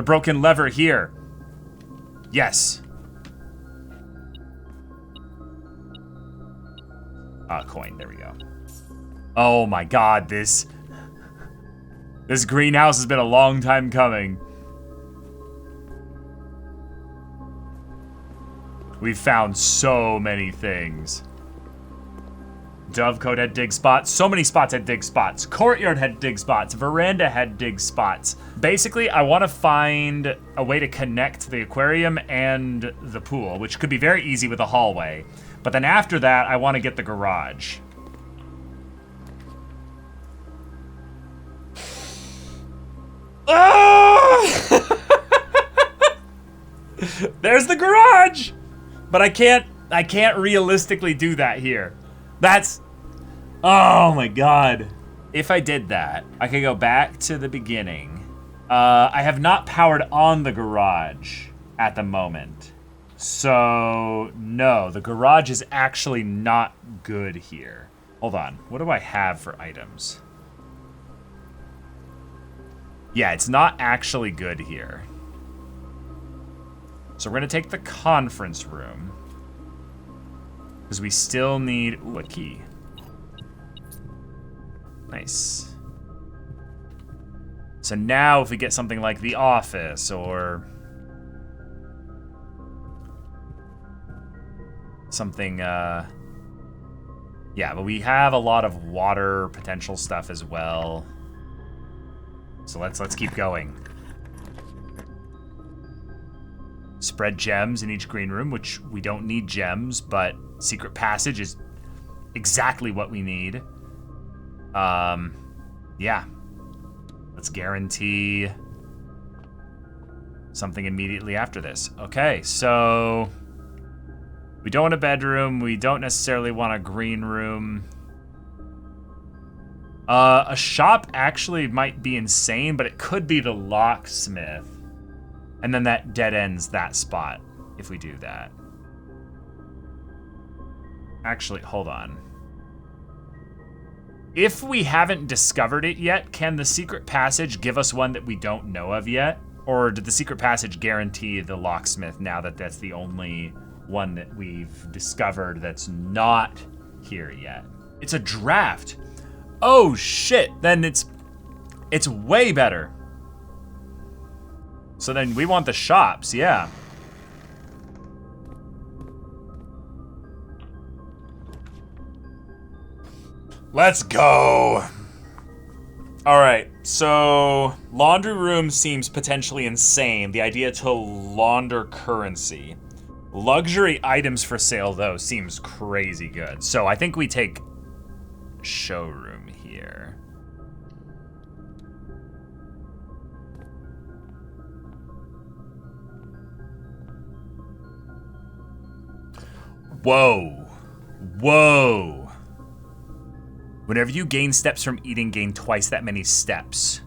Speaker 1: broken lever here. Yes. Coin, there we go. Oh my god, this greenhouse has been a long time coming. We've found so many things. Dovecote had dig spots. So many spots had dig spots. Courtyard had dig spots. Veranda had dig spots. Basically, I want to find a way to connect the aquarium and the pool, which could be very easy with a hallway. But then after that, I want to get the garage. Ah! There's the garage! But I can't realistically do that here. That's, oh my God. If I did that, I could go back to the beginning. I have not powered on the garage at the moment. So no, the garage is actually not good here. Hold on, what do I have for items? Yeah, it's not actually good here. So we're gonna take the conference room. Because we still need, ooh, a key. Nice. So now if we get something like the office or something, yeah, but we have a lot of water potential stuff as well. So let's keep going. Spread gems in each green room, which we don't need gems, but secret passage is exactly what we need. Yeah. Let's guarantee something immediately after this. Okay, so we don't want a bedroom. We don't necessarily want a green room. A shop actually might be insane, but it could be the locksmith. And then that dead ends that spot if we do that. Actually, hold on. If we haven't discovered it yet, can the secret passage give us one that we don't know of yet? Or did the secret passage guarantee the locksmith now that that's the only one that we've discovered that's not here yet? It's a draft. Oh shit, then it's way better. So then we want the shops, yeah. Let's go. All right, so laundry room seems potentially insane. The idea to launder currency. Luxury items for sale, though, seems crazy good. So I think we take showroom here. Whoa. Whoa. Whenever you gain steps from eating, gain twice that many steps.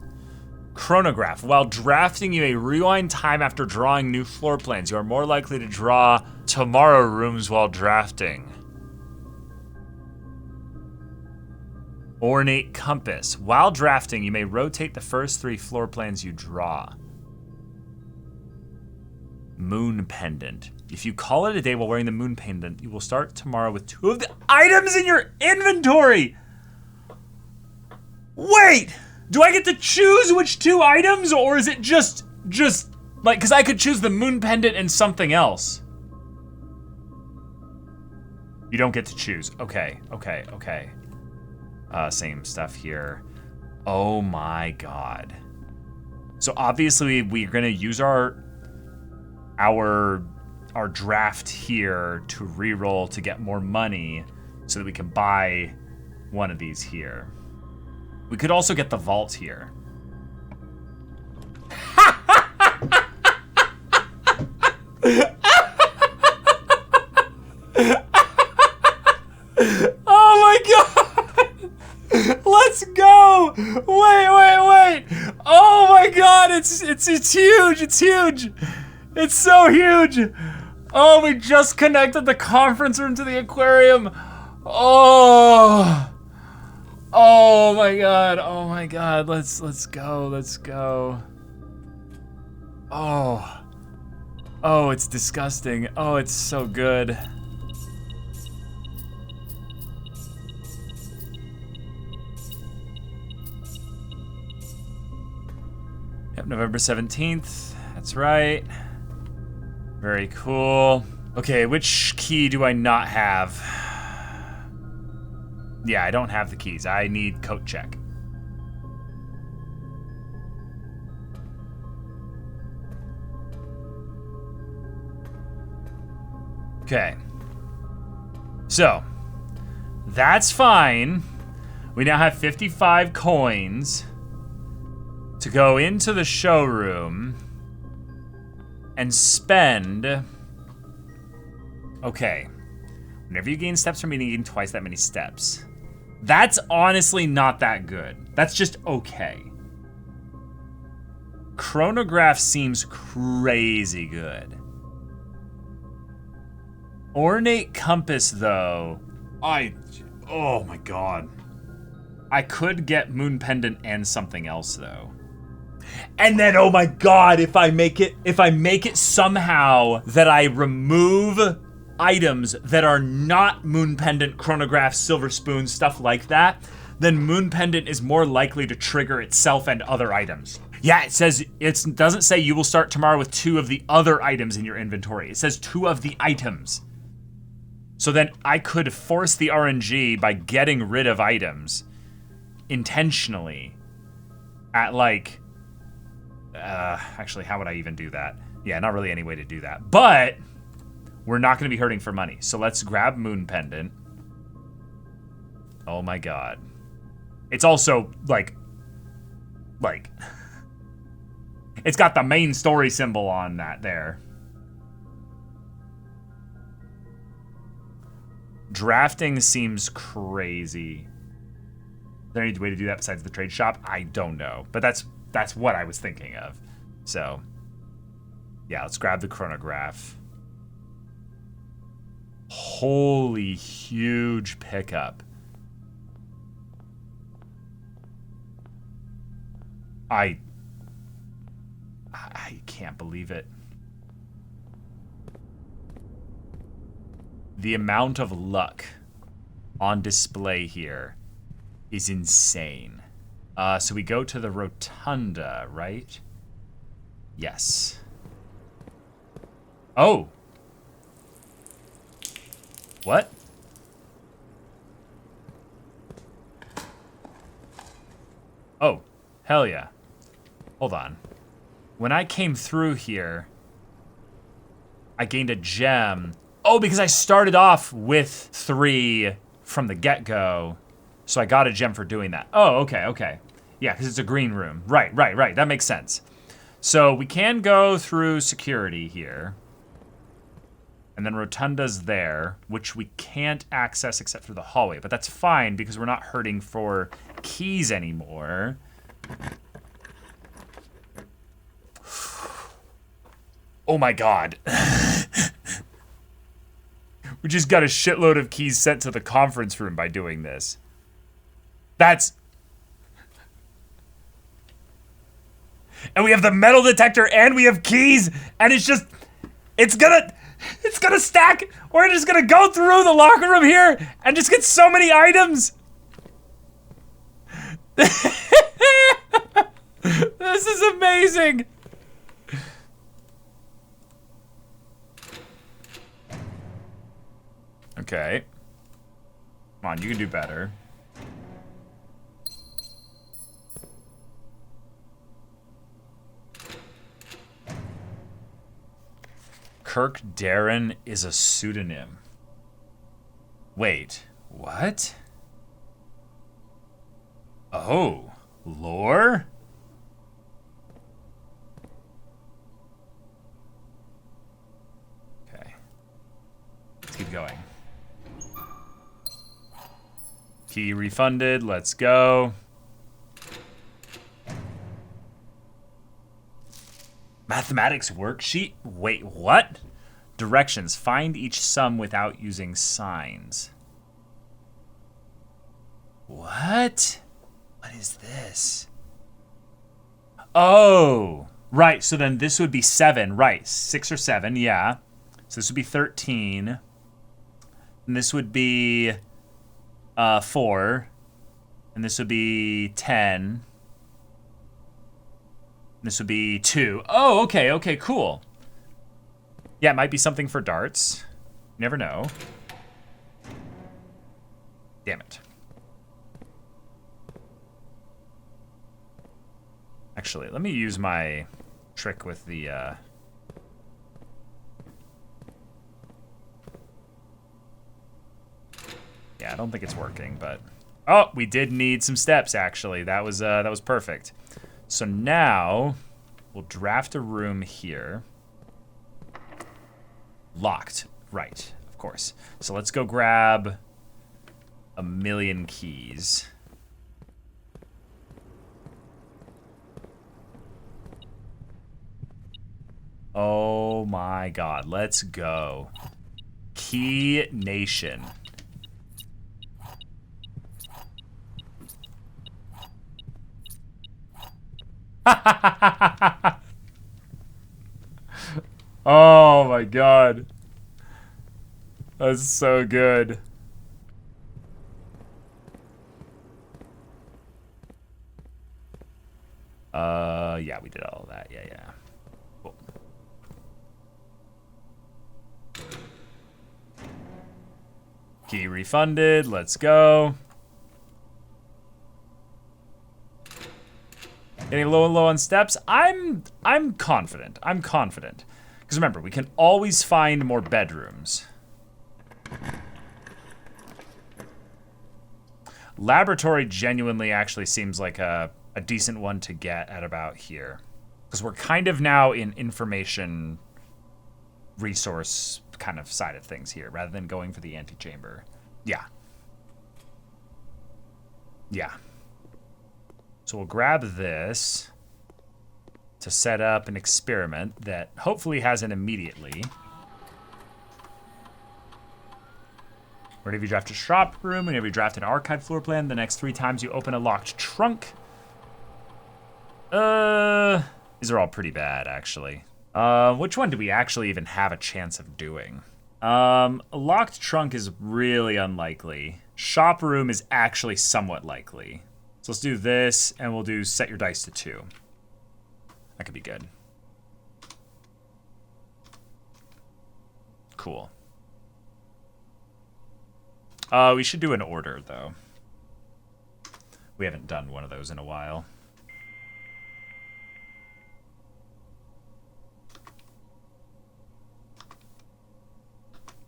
Speaker 1: Chronograph. While drafting, you may rewind time after drawing new floor plans. You are more likely to draw tomorrow rooms while drafting. Ornate compass. While drafting, you may rotate the first 3 floor plans you draw. Moon pendant. If you call it a day while wearing the moon pendant, you will start tomorrow with 2 of the items in your inventory. Wait, do I get to choose which 2 items, or is it just like, because I could choose the moon pendant and something else. You don't get to choose. Okay. Same stuff here. Oh my God. So obviously we're gonna use our draft here to reroll to get more money so that we can buy one of these here. We could also get the vault here. Oh my God! Let's go! Wait! Oh my God! It's huge! It's huge! It's so huge! Oh, we just connected the conference room to the aquarium. Oh my God, let's go. Oh, it's disgusting. Oh, it's so good. Yep, November 17th, that's right. Very cool. Okay, which key do I not have? Yeah, I don't have the keys. I need coat check. Okay. So, that's fine. We now have 55 coins to go into the showroom and spend. Okay. Whenever you gain steps from eating, you gain twice that many steps. That's honestly not that good. That's just okay. Chronograph seems crazy good. Ornate compass, though. Oh my god. I could get moon pendant and something else, though. And then, oh my god, if I make it somehow that I remove items that are not moon pendant, chronograph, silver spoon, stuff like that, then moon pendant is more likely to trigger itself and other items. Yeah, it doesn't say you will start tomorrow with 2 of the other items in your inventory. It says 2 of the items. So then I could force the RNG by getting rid of items intentionally at like, actually, how would I even do that? Yeah, not really any way to do that. But we're not going to be hurting for money. So let's grab Moon Pendant. Oh my god. It's also like, it's got the main story symbol on that there. Drafting seems crazy. Is there any way to do that besides the trade shop? I don't know, but that's what I was thinking of. So, yeah, let's grab the chronograph. Holy huge pickup. I can't believe it. The amount of luck on display here is insane. So we go to the rotunda, right? Yes. Oh. What? Oh, hell yeah. Hold on. When I came through here, I gained a gem. Oh, because I started off with 3 from the get-go, so I got a gem for doing that. Oh, okay. Yeah, because it's a green room. Right. That makes sense. So we can go through security here. And then Rotunda's there, which we can't access except through the hallway. But that's fine, because we're not hurting for keys anymore. Oh my god. We just got a shitload of keys sent to the conference room by doing this. That's... And we have the metal detector and we have keys, and it's just... It's gonna stack. We're just gonna go through the locker room here and just get so many items. This is amazing. Okay. Come on, you can do better. Kirk Darren is a pseudonym. Wait, what? Oh, lore? Okay. Let's keep going. Key refunded, let's go. Mathematics worksheet? Wait, what? Directions. Find each sum without using signs. What? What is this? Oh, right. So then this would be 7, right? 6 or 7, yeah. So this would be 13. And this would be 4. And this would be 10. This would be 2. Oh, okay, cool. Yeah, it might be something for darts. You never know. Damn it. Actually, let me use my trick with the... Yeah, I don't think it's working, but... Oh, we did need some steps, actually. That was perfect. So now, we'll draft a room here. Locked. Right, of course. So let's go grab 1,000,000 keys. Oh my god, let's go. Key Nation. Oh my god. That's so good. Yeah, we did all of that. Yeah. Cool. Key refunded. Let's go. Getting low and low on steps. I'm confident. I'm confident. Because remember, we can always find more bedrooms. Laboratory genuinely actually seems like a decent one to get at about here. Because we're kind of now in information resource kind of side of things here, rather than going for the antechamber. Yeah. Yeah. So we'll grab this to set up an experiment that hopefully hasn't immediately. Whenever you draft a shop room, whenever you draft an archive floor plan, the next 3 times you open a locked trunk. These are all pretty bad, actually. Which one do we actually even have a chance of doing? A locked trunk is really unlikely. Shop room is actually somewhat likely. So let's do this, and we'll do set your dice to 2. That could be good. Cool. We should do an order, though. We haven't done one of those in a while.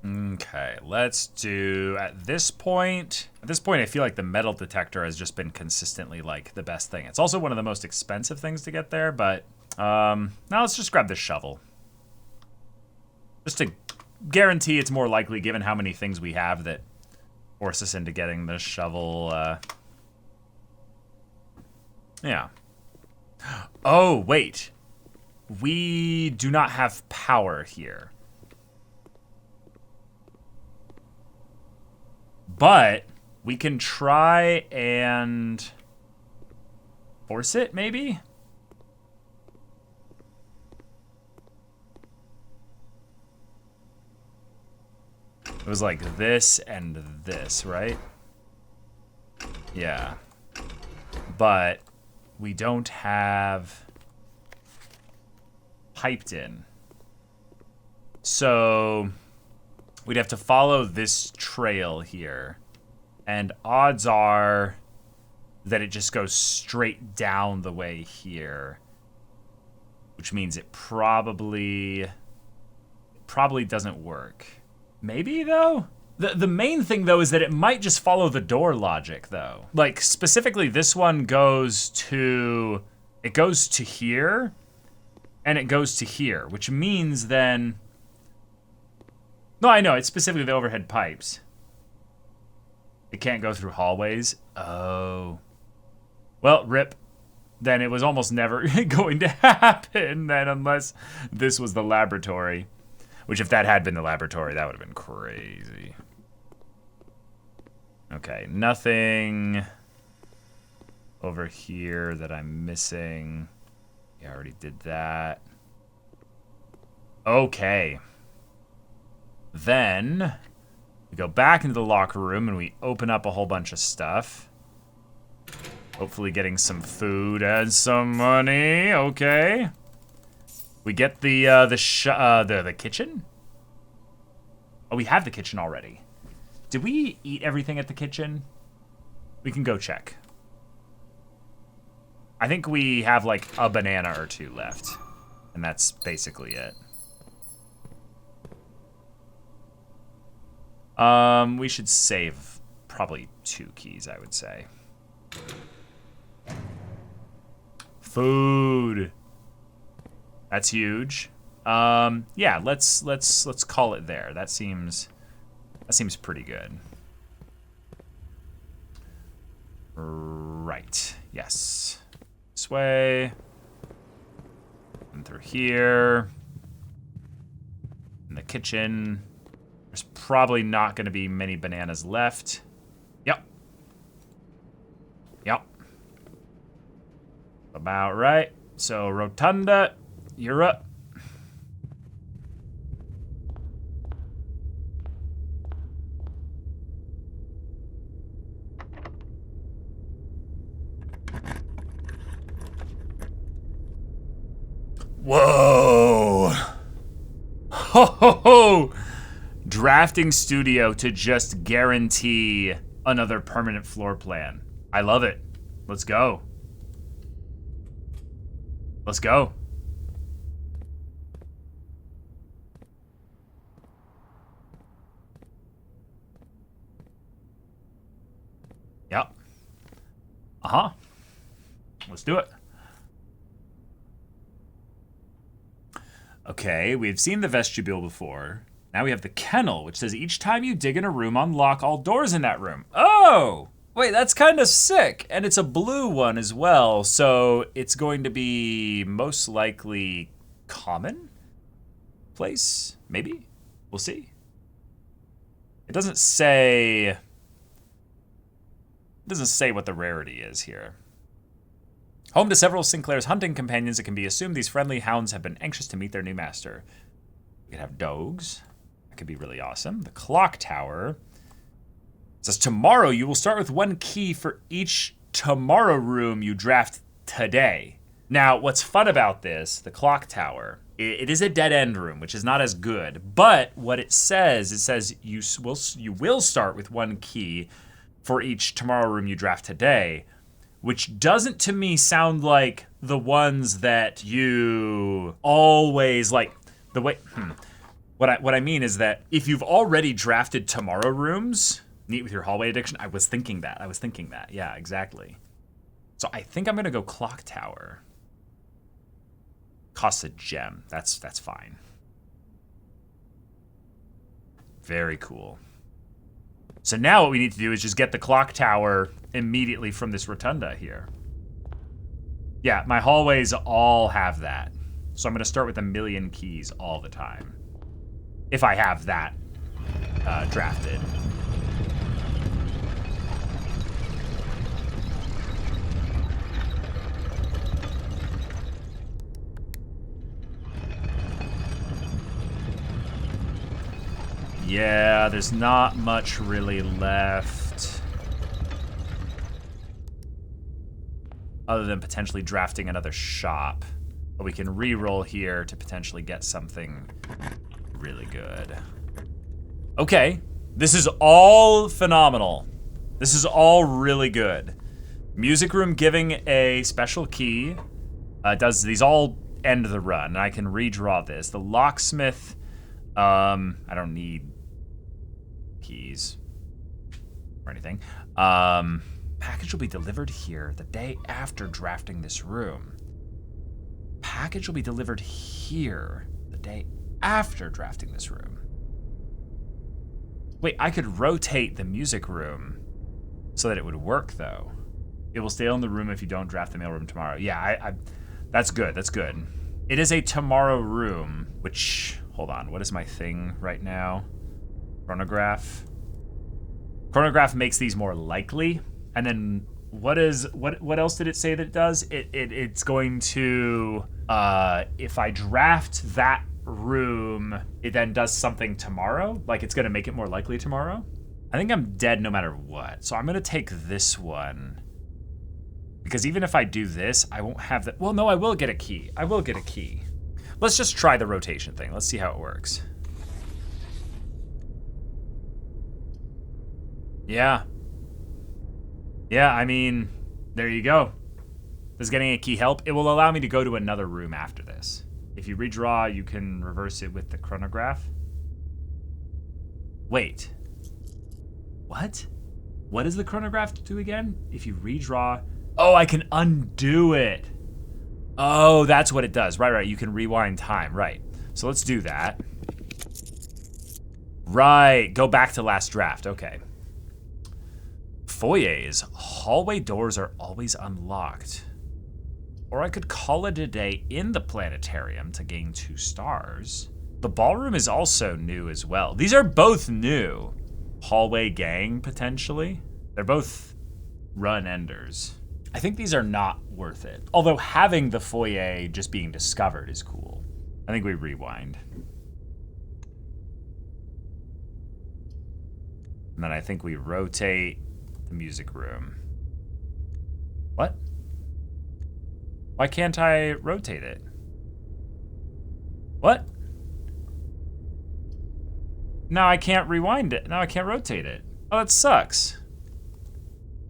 Speaker 1: Okay, let's do, at this point, I feel like the metal detector has just been consistently, like, the best thing. It's also one of the most expensive things to get there, but, now let's just grab this shovel. Just to guarantee it's more likely, given how many things we have that force us into getting this shovel, yeah. Oh, wait. We do not have power here. But we can try and force it, maybe? It was like this and this, right? Yeah. But we don't have piped in. So we'd have to follow this trail here. And odds are that it just goes straight down the way here. Which means it probably doesn't work. Maybe, though? The main thing, though, is that it might just follow the door logic, though. Like, specifically, this one goes to... It goes to here, and it goes to here, which means then... No, I know, it's specifically the overhead pipes. It can't go through hallways. Oh. Well, rip. Then it was almost never going to happen, then, unless this was the laboratory. Which, if that had been the laboratory, that would have been crazy. Okay, nothing over here that I'm missing. Yeah, I already did that. Okay. Then we go back into the locker room and we open up a whole bunch of stuff. Hopefully getting some food and some money. Okay. We get the kitchen? Oh, we have the kitchen already. Did we eat everything at the kitchen? We can go check. I think we have like a banana or two left. And that's basically it. We should save probably 2 keys, I would say. Food. That's huge. Yeah, let's call it there. That seems pretty good. Right. Yes. This way. And through here. In the kitchen. There's probably not going to be many bananas left. Yep. Yep. About right. So, Rotunda, you're up. Whoa! Ho ho ho! Drafting studio to just guarantee another permanent floor plan. I love it. Let's go. Let's go. Yep. Uh-huh. Let's do it. Okay, we've seen the vestibule before. Now we have the kennel, which says each time you dig in a room, unlock all doors in that room. Oh! Wait, that's kind of sick. And it's a blue one as well, so it's going to be most likely common place? Maybe? We'll see. It doesn't say what the rarity is here. Home to several Sinclair's hunting companions, it can be assumed these friendly hounds have been anxious to meet their new master. We could have dogs. That could be really awesome. The clock tower says tomorrow you will start with 1 key for each tomorrow room you draft today. Now, what's fun about this, the clock tower, it is a dead end room, which is not as good. But what it says you will start with 1 key for each tomorrow room you draft today, which doesn't to me sound like the ones that you always like. The way what I mean is that if you've already drafted tomorrow rooms, neat with your hallway addiction. I was thinking that. Yeah, exactly. So I think I'm gonna go clock tower. Costs a gem. That's fine. Very cool. So now what we need to do is just get the clock tower immediately from this rotunda here. Yeah, my hallways all have that. So I'm gonna start with 1,000,000 keys all the time. If I have that drafted. Yeah, there's not much really left. Other than potentially drafting another shop. But we can re-roll here to potentially get something really good. Okay, this is all phenomenal. This is all really good. Music room giving a special key. Does these all end the run? And I can redraw this. The locksmith, I don't need keys or anything. Package will be delivered here the day after drafting this room. Package will be delivered here the day after drafting this room. Wait, I could rotate the music room so that it would work, though. It will stay in the room if you don't draft the mailroom tomorrow. Yeah, that's good. That's good. It is a tomorrow room, which, hold on, what is my thing right now? Chronograph. Chronograph makes these more likely, and then what else did it say that it does? It's going to if I draft that room, it then does something tomorrow. Like it's gonna make it more likely tomorrow. I think I'm dead no matter what. So I'm gonna take this one. Because even if I do this, I won't have the, well, no, I will get a key. I will get a key. Let's just try the rotation thing. Let's see how it works. Yeah. Yeah, I mean, there you go. Does getting a key help? It will allow me to go to another room after this. If you redraw, you can reverse it with the chronograph. Wait. What? What does the chronograph do again? If you redraw... Oh, I can undo it. Oh, that's what it does. Right. You can rewind time. Right. So let's do that. Right. Go back to last draft. Okay. Foyers. Hallway doors are always unlocked. Or I could call it a day in the planetarium to gain 2 stars. The ballroom is also new as well. These are both new. Hallway gang, potentially. They're both run enders. I think these are not worth it. Although having the foyer just being discovered is cool. I think we rewind. And then I think we rotate the music room. What? Why can't I rotate it? What? Now I can't rewind it. Now I can't rotate it. Oh, that sucks.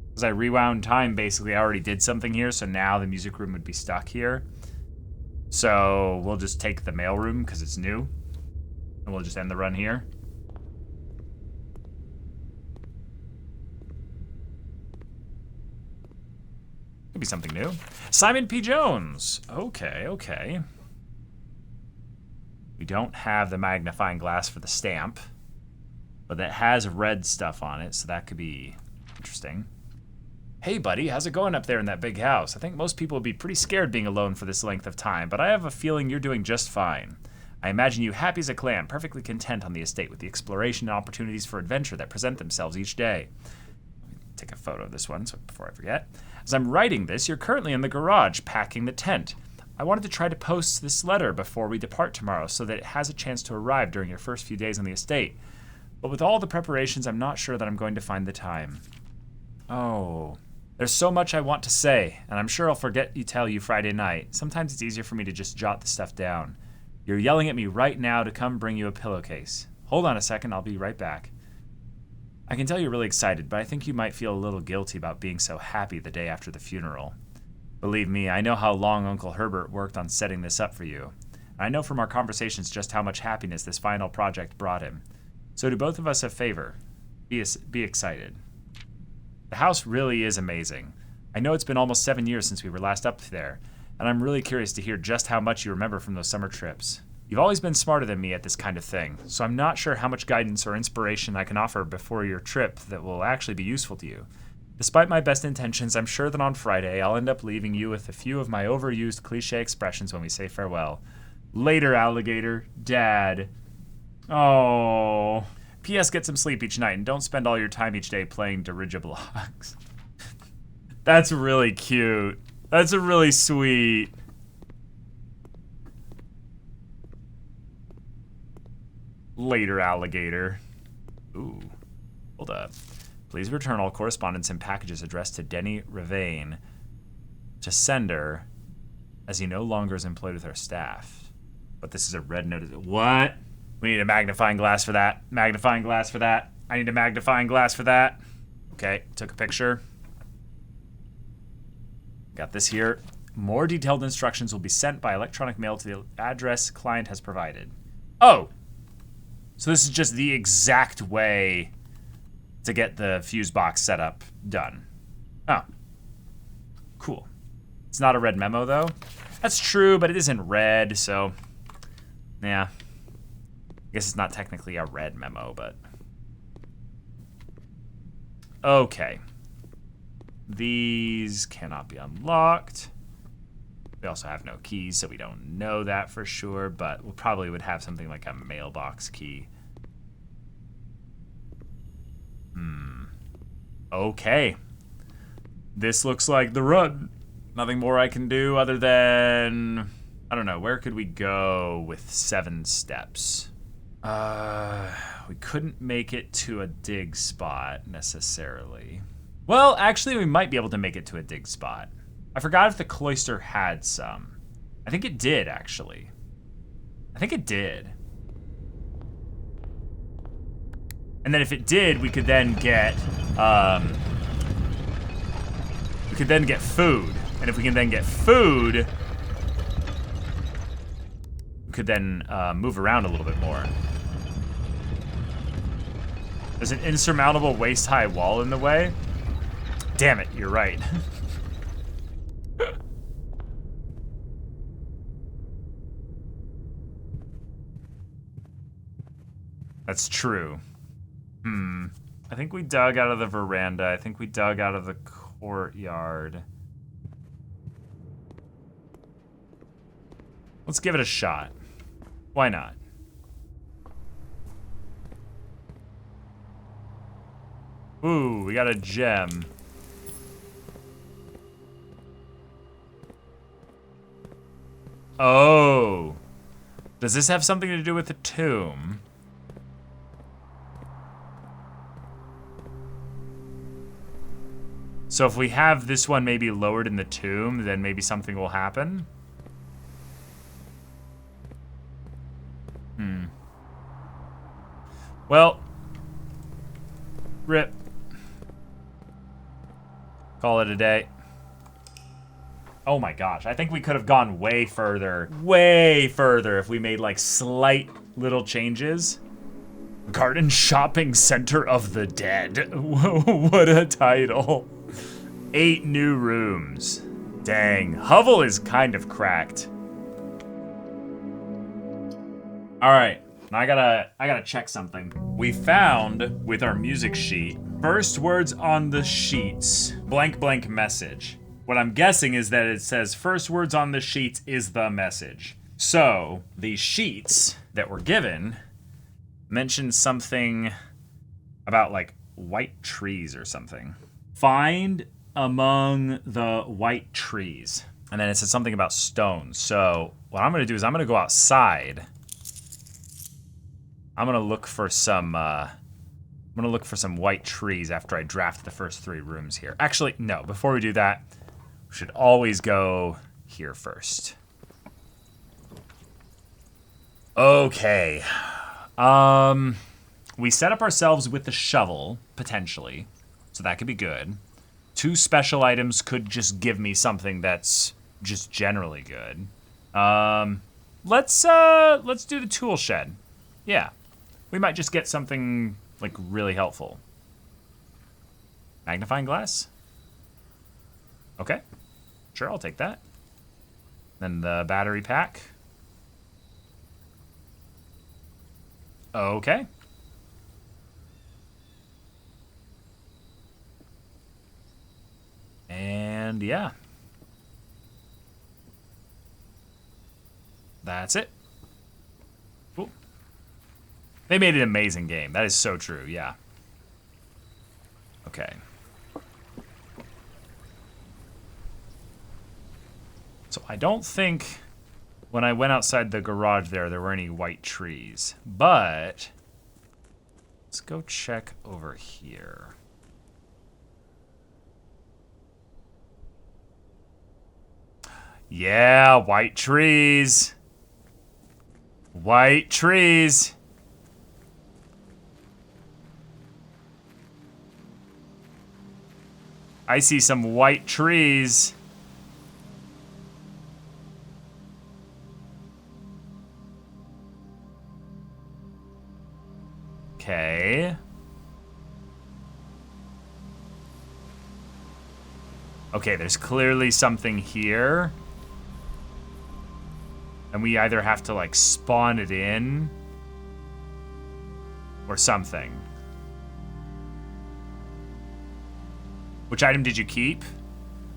Speaker 1: Because I rewound time, basically, I already did something here, so now the music room would be stuck here. So we'll just take the mailroom because it's new. And we'll just end the run here. Could be something new. Simon P. Jones. Okay. We don't have the magnifying glass for the stamp, but that has red stuff on it, so that could be interesting. Hey, buddy, how's it going up there in that big house? I think most people would be pretty scared being alone for this length of time, but I have a feeling you're doing just fine. I imagine you happy as a clam, perfectly content on the estate with the exploration and opportunities for adventure that present themselves each day. Let me take a photo of this one before I forget. As I'm writing this, you're currently in the garage packing the tent. I wanted to try to post this letter before we depart tomorrow so that it has a chance to arrive during your first few days on the estate. But with all the preparations, I'm not sure that I'm going to find the time. Oh, there's so much I want to say, and I'm sure I'll forget to tell you Friday night. Sometimes it's easier for me to just jot the stuff down. You're yelling at me right now to come bring you a pillowcase. Hold on a second, I'll be right back. I can tell you're really excited, but I think you might feel a little guilty about being so happy the day after the funeral. Believe me, I know how long Uncle Herbert worked on setting this up for you. I know from our conversations just how much happiness this final project brought him. So do both of us a favor. Be excited. The house really is amazing. I know it's been almost 7 years since we were last up there, and I'm really curious to hear just how much you remember from those summer trips. You've always been smarter than me at this kind of thing, so I'm not sure how much guidance or inspiration I can offer before your trip that will actually be useful to you. Despite my best intentions, I'm sure that on Friday I'll end up leaving you with a few of my overused cliche expressions when we say farewell. Later, alligator. Dad. Oh. P.S. Get some sleep each night and don't spend all your time each day playing dirigiblocks. That's really cute. That's a really sweet. Later, alligator. Ooh. Hold up. Please return all correspondence and packages addressed to Denny Ravain to sender, as he no longer is employed with our staff. But this is a red notice. What? We need a magnifying glass for that. Magnifying glass for that. I need a magnifying glass for that. Okay, took a picture. Got this here. More detailed instructions will be sent by electronic mail to the address client has provided. Oh! So this is just the exact way to get the fuse box set up done. Oh. Cool. It's not a red memo, though. That's true, but it isn't red, so... yeah. I guess it's not technically a red memo, but... okay. These cannot be unlocked. We also have no keys, so we don't know that for sure, but we probably would have something like a mailbox key. Okay. This looks like the run. Nothing more I can do other than... I don't know, where could we go with 7 steps? We couldn't make it to a dig spot, necessarily. Well, actually, we might be able to make it to a dig spot. I forgot if the cloister had some. I think it did, actually. I think it did. And then if it did, we could then get food. And if we can then get food, we could then move around a little bit more. There's an insurmountable waist-high wall in the way. Damn it, you're right. That's true. I think we dug out of the veranda. I think we dug out of the courtyard. Let's give it a shot. Why not? Ooh, we got a gem. Oh. Does this have something to do with the tomb? So if we have this one maybe lowered in the tomb, then maybe something will happen? Well, rip. Call it a day. Oh my gosh, I think we could have gone way further if we made like slight little changes. Garden Shopping Center of the Dead. What a title. 8 new rooms. Dang, Hovel is kind of cracked. All right, now I gotta check something. We found, with our music sheet, first words on the sheets, blank blank message. What I'm guessing is that it says first words on the sheets is the message. So, the sheets that were given mentioned something about like white trees or something. Find among the white trees. And then it said something about stones. So what I'm gonna do is I'm gonna go outside. I'm gonna look for some white trees after I draft the first 3 rooms here. Actually, no, before we do that, we should always go here first. Okay. We set up ourselves with the shovel, potentially, so that could be good. 2 special items could just give me something that's just generally good. Let's do the tool shed. Yeah. We might just get something like really helpful. Magnifying glass? Okay. Sure, I'll take that. Then the battery pack. Okay. And yeah. That's it. Cool. They made an amazing game. That is so true, yeah. Okay. So I don't think when I went outside the garage there were any white trees. But let's go check over here. Yeah, white trees. White trees. I see some white trees. Okay. Okay, there's clearly something here. And we either have to, like, spawn it in or something. Which item did you keep?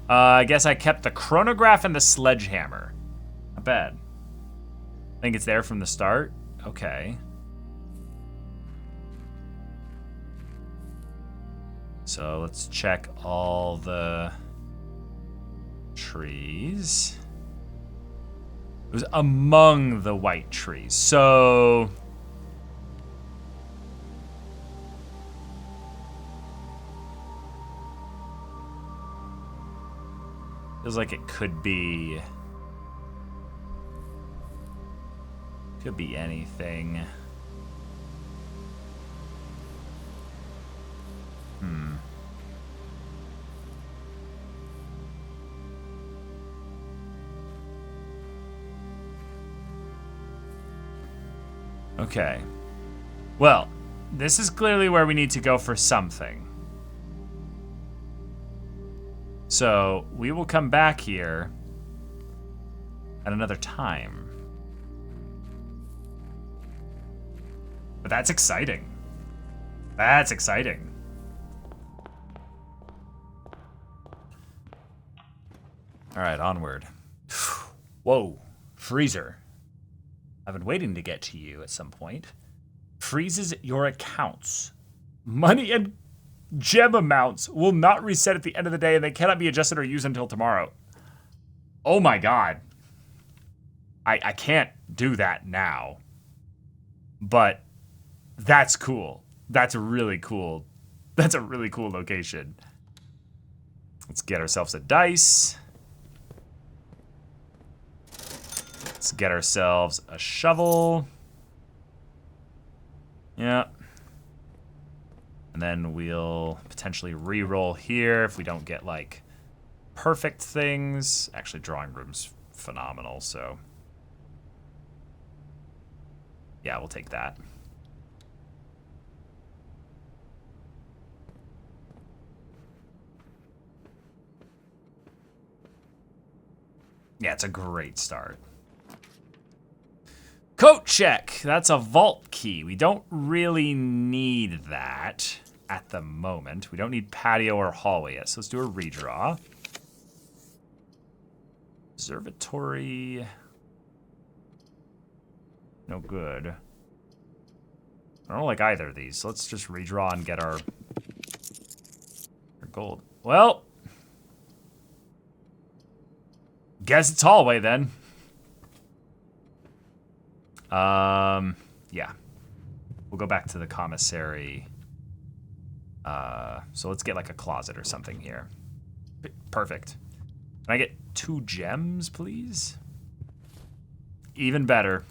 Speaker 1: I guess I kept the chronograph and the sledgehammer. Not bad. I think it's there from the start. Okay. So let's check all the trees. It was among the white trees. So feels like it could be anything. Okay. Well, this is clearly where we need to go for something. So we will come back here at another time. But that's exciting. That's exciting. All right, onward. Whoa, freezer. I've been waiting to get to you at some point. Freezes your accounts. Money and gem amounts will not reset at the end of the day, and they cannot be adjusted or used until tomorrow. Oh my god. I can't do that now. But that's cool. That's really cool. That's a really cool location. Let's get ourselves a dice. Let's get ourselves a shovel. Yeah. And then we'll potentially re-roll here if we don't get, like, perfect things. Actually, drawing room's phenomenal, so... yeah, we'll take that. Yeah, it's a great start. Coat check. That's a vault key. We don't really need that at the moment. We don't need patio or hallway yet, so let's do a redraw. Observatory. No good. I don't like either of these, so let's just redraw and get our gold. Well, guess it's hallway then. Yeah. We'll go back to the commissary. So let's get like a closet or something here. Perfect. Can I get 2 gems, please? Even better.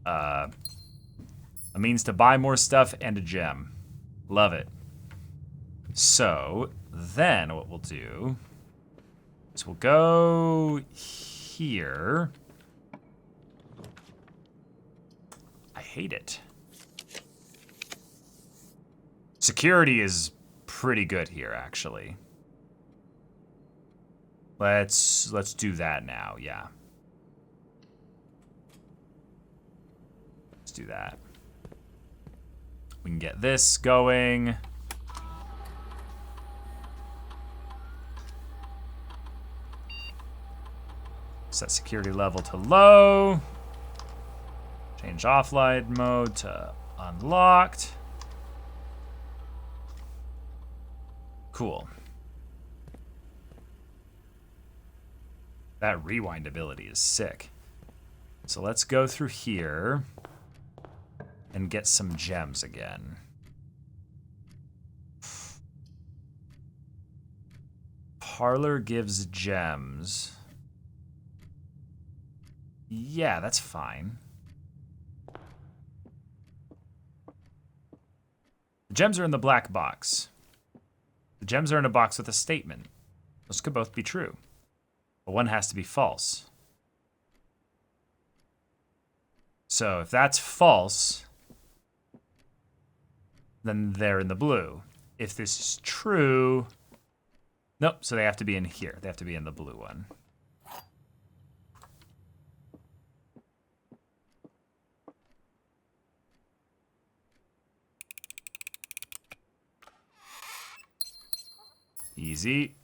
Speaker 1: A means to buy more stuff and a gem. Love it. So then what we'll do is we'll go here. I hate it. Security is pretty good here, actually. Let's do that now, yeah. Let's do that. We can get this going. Set security level to low. Change offline mode to unlocked. Cool. That rewind ability is sick. So let's go through here and get some gems again. Parlor gives gems. Yeah, that's fine. The gems are in the black box. The gems are in a box with a statement. Those could both be true, but one has to be false. So if that's false, then they're in the blue. If this is true, nope, so they have to be in here. They have to be in the blue one. Easy.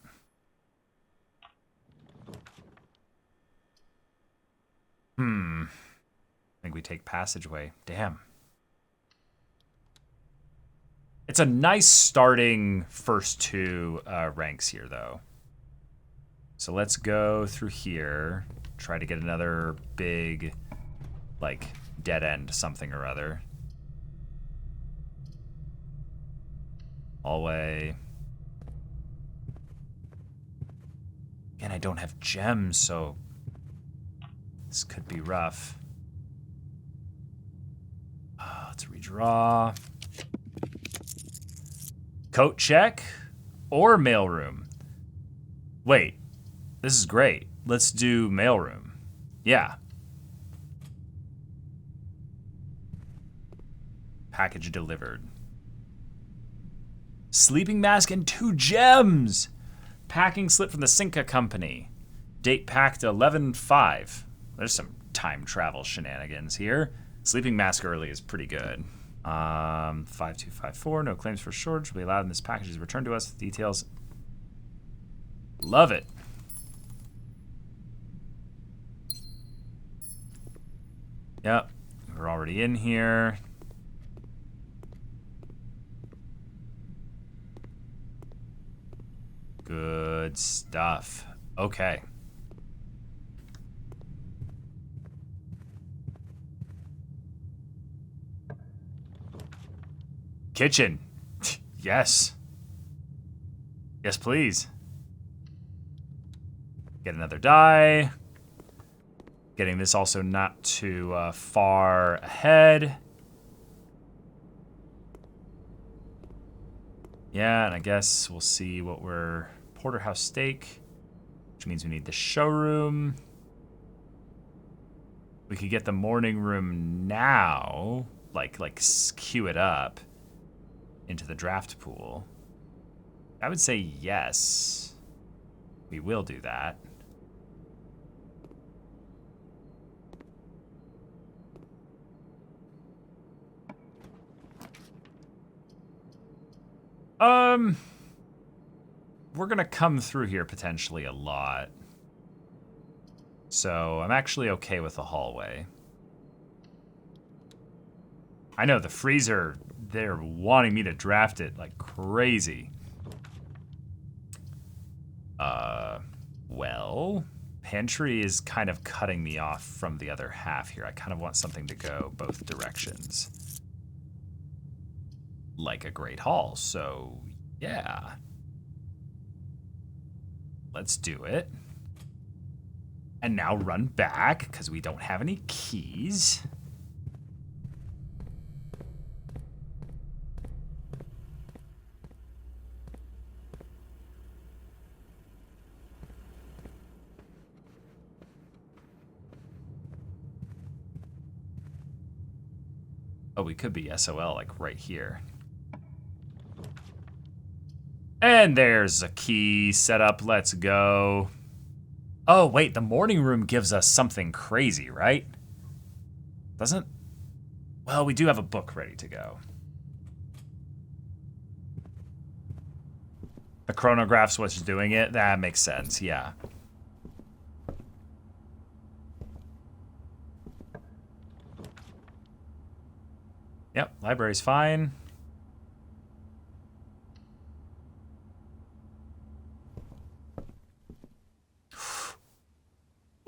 Speaker 1: I think we take passageway. Damn. It's a nice starting first 2 ranks here, though. So let's go through here. Try to get another big, like, dead end something or other. Hallway. Again, I don't have gems, so this could be rough. Let's redraw. Coat check or mailroom? Wait, this is great. Let's do mailroom. Yeah. Package delivered. Sleeping mask and 2 gems. Packing slip from the Cinca Company. Date packed 11/5. There's some time travel shenanigans here. Sleeping mask early is pretty good. 5254. No claims for shortage will be allowed in this package is returned to us. Details. Love it. Yep. We're already in here. Good stuff. Okay. Kitchen. Yes. Yes, please. Get another die. Getting this also not too far ahead. Yeah, and I guess we'll see what we're... Porterhouse steak, which means we need the showroom. We could get the morning room now, like queue it up into the draft pool. I would say yes. We will do that. We're gonna come through here potentially a lot. So I'm actually okay with the hallway. I know the freezer, they're wanting me to draft it like crazy. Well, pantry is kind of cutting me off from the other half here. I kind of want something to go both directions. Like a great hall, so yeah. Let's do it. And now run back, because we don't have any keys. Oh, we could be SOL, like right here. And there's a key set up. Let's go. Oh, wait, the morning room gives us something crazy, right? Doesn't? Well, we do have a book ready to go. The chronograph's what's doing it? That makes sense, yeah. Yep, library's fine.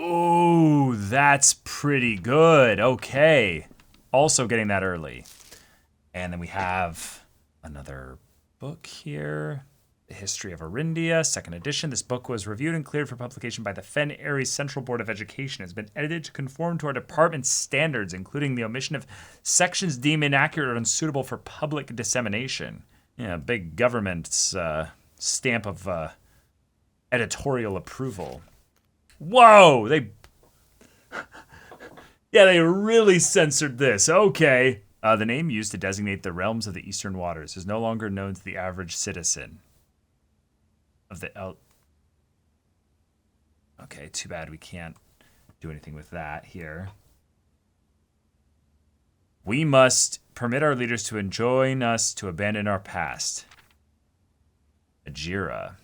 Speaker 1: Ooh, that's pretty good. Okay. Also getting that early. And then we have another book here. The History of Arindia, 2nd edition. This book was reviewed and cleared for publication by the Fen Ares Central Board of Education. It has been edited to conform to our department's standards, including the omission of sections deemed inaccurate or unsuitable for public dissemination. Yeah, big government's stamp of editorial approval. Whoa! They really censored this. Okay. The name used to designate the realms of the Eastern Waters is no longer known to the average citizen of the Okay, too bad we can't do anything with that here. We must permit our leaders to enjoin us to abandon our past. Ajira.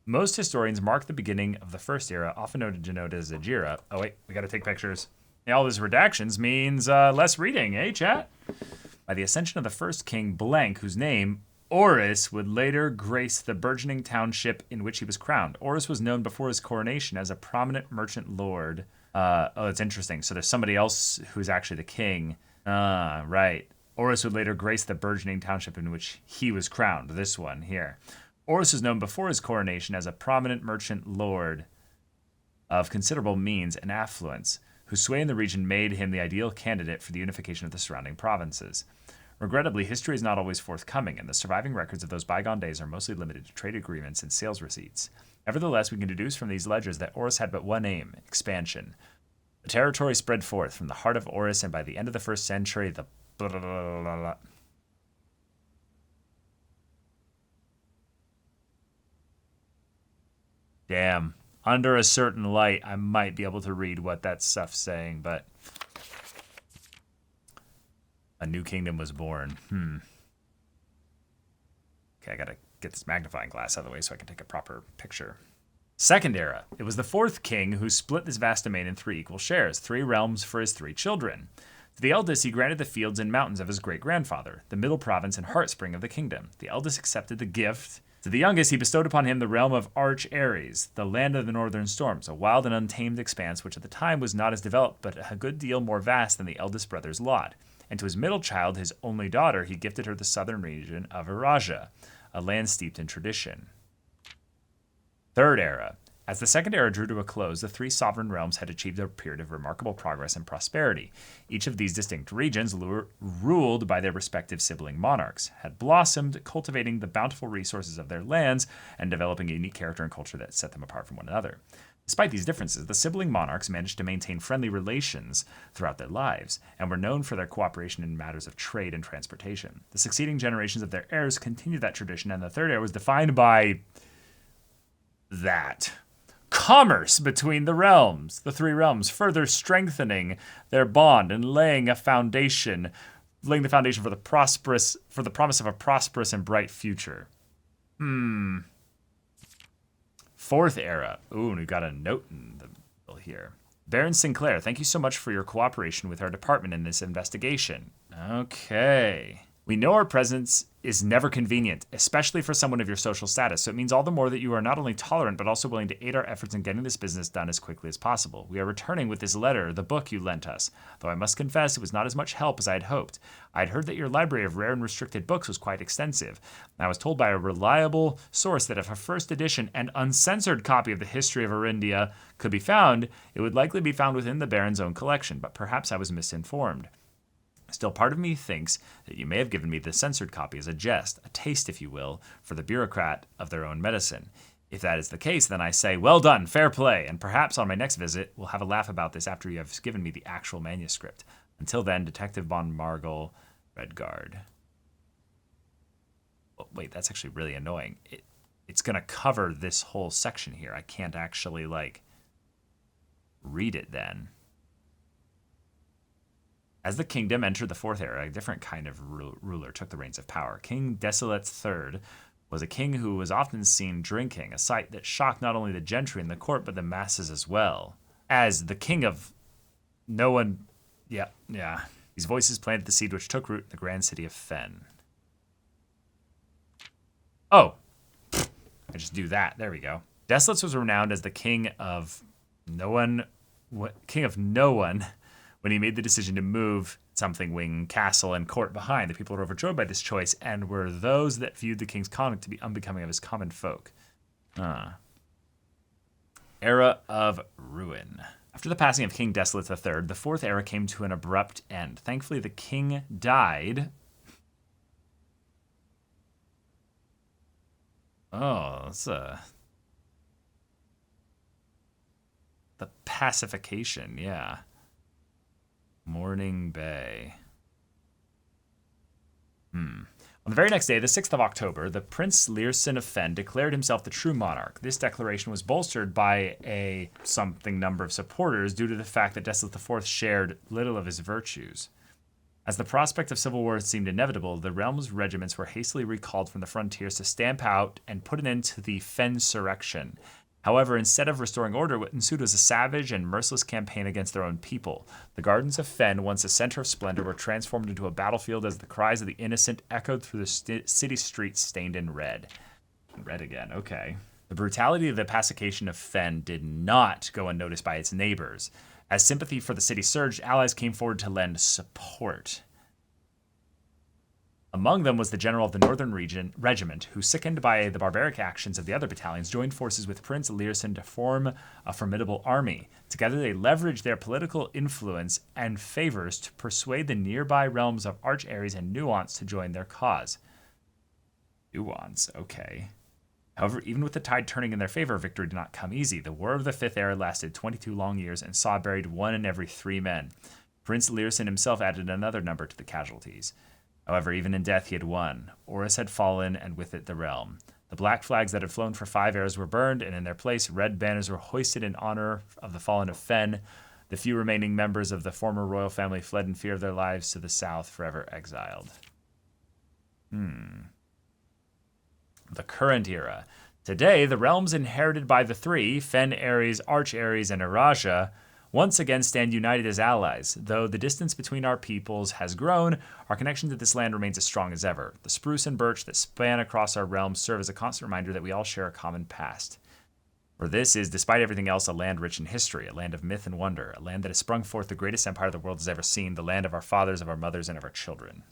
Speaker 1: Most historians mark the beginning of the first era, often denoted as Ajira. Oh wait, we gotta take pictures. Yeah, all these redactions means less reading, eh, chat? By the ascension of the first king, Blank, whose name, Orus, would later grace the burgeoning township in which he was crowned. Orus was known before his coronation as a prominent merchant lord. Oh, that's interesting. So there's somebody else who's actually the king. Right. Orus would later grace the burgeoning township in which he was crowned. This one here. Orus was known before his coronation as a prominent merchant lord of considerable means and affluence, whose sway in the region made him the ideal candidate for the unification of the surrounding provinces. Regrettably, history is not always forthcoming, and the surviving records of those bygone days are mostly limited to trade agreements and sales receipts. Nevertheless, we can deduce from these ledgers that Orus had but one aim: expansion. The territory spread forth from the heart of Orus, and by the end of the 1st century, the blah, blah, blah, blah, blah. Damn. Under a certain light, I might be able to read what that stuff's saying, but a new kingdom was born. Okay, I gotta get this magnifying glass out of the way so I can take a proper picture. Second era. It was the fourth king who split this vast domain in 3 equal shares, 3 realms for his 3 children. To the eldest, he granted the fields and mountains of his great-grandfather, the middle province and heartspring of the kingdom. The eldest accepted the gift. To the youngest, he bestowed upon him the realm of Arch Ares, the land of the northern storms, a wild and untamed expanse which at the time was not as developed, but a good deal more vast than the eldest brother's lot. And to his middle child, his only daughter, he gifted her the southern region of Eurasia, a land steeped in tradition. Third era. As the second era drew to a close, the 3 sovereign realms had achieved a period of remarkable progress and prosperity. Each of these distinct regions, ruled by their respective sibling monarchs, had blossomed, cultivating the bountiful resources of their lands and developing a unique character and culture that set them apart from one another. Despite these differences, the sibling monarchs managed to maintain friendly relations throughout their lives and were known for their cooperation in matters of trade and transportation. The succeeding generations of their heirs continued that tradition, and the third era was defined by that. Commerce between the realms, the 3 realms, further strengthening their bond and laying the foundation for the promise of a prosperous and bright future. Fourth era. Ooh, and we've got a note in the middle here. Baron Sinclair, thank you so much for your cooperation with our department in this investigation. Okay. We know our presence is never convenient, especially for someone of your social status, so it means all the more that you are not only tolerant, but also willing to aid our efforts in getting this business done as quickly as possible. We are returning with this letter, the book you lent us, though I must confess it was not as much help as I had hoped. I had heard that your library of rare and restricted books was quite extensive. I was told by a reliable source that if a first edition and uncensored copy of the history of Arindia could be found, it would likely be found within the Baron's own collection, but perhaps I was misinformed. Still, part of me thinks that you may have given me the censored copy as a jest, a taste, if you will, for the bureaucrat of their own medicine. If that is the case, then I say, well done, fair play, and perhaps on my next visit, we'll have a laugh about this after you have given me the actual manuscript. Until then, Detective von Margel, Redguard. Oh, wait, that's actually really annoying. It's going to cover this whole section here. I can't actually, read it then. As the kingdom entered the fourth era, a different kind of ruler took the reins of power. King Desolate III was a king who was often seen drinking, a sight that shocked not only the gentry in the court, but the masses as well. As the king of no one... Yeah. These voices planted the seed which took root in the grand city of Fen. Oh. I just do that. There we go. Desolates was renowned as the king of no one... when he made the decision to move something wing, castle, and court behind. The people were overjoyed by this choice and were those that viewed the king's conduct to be unbecoming of his common folk. Era of Ruin. After the passing of King Desolate III, the fourth era came to an abrupt end. Thankfully, the king died. Oh, that's the pacification, yeah. Morning Bay. On the very next day, the 6th of October, the Prince Learson of Fen declared himself the true monarch. This declaration was bolstered by a something number of supporters due to the fact that Desolate IV shared little of his virtues. As the prospect of civil war seemed inevitable, the realm's regiments were hastily recalled from the frontiers to stamp out and put an end to the Fensurrection. However, instead of restoring order, what ensued was a savage and merciless campaign against their own people. The gardens of Fen, once a center of splendor, were transformed into a battlefield as the cries of the innocent echoed through the city streets stained in red. Red again, okay. The brutality of the pacification of Fen did not go unnoticed by its neighbors. As sympathy for the city surged, allies came forward to lend support. Among them was the general of the Northern Regiment, who, sickened by the barbaric actions of the other battalions, joined forces with Prince Learson to form a formidable army. Together they leveraged their political influence and favors to persuade the nearby realms of Arch Ares and Nuance to join their cause. Nuance, okay. However, even with the tide turning in their favor, victory did not come easy. The War of the Fifth Era lasted 22 long years and saw buried 1 in every 3 men. Prince Learson himself added another number to the casualties. However, even in death he had won. Oris had fallen, and with it the realm. The The black flags that had flown for 5 eras were burned, and in their place, red banners were hoisted in honor of the fallen of Fen. The few remaining members of the former royal family fled in fear of their lives to the south, forever exiled. The current era. Today, the realms inherited by the three, Fen, Ares, Arch-Ares, and Araja, once again stand united as allies. Though the distance between our peoples has grown, our connection to this land remains as strong as ever. The spruce and birch that span across our realms serve as a constant reminder that we all share a common past. For this is, despite everything else, a land rich in history, a land of myth and wonder, a land that has sprung forth the greatest empire the world has ever seen, the land of our fathers, of our mothers, and of our children.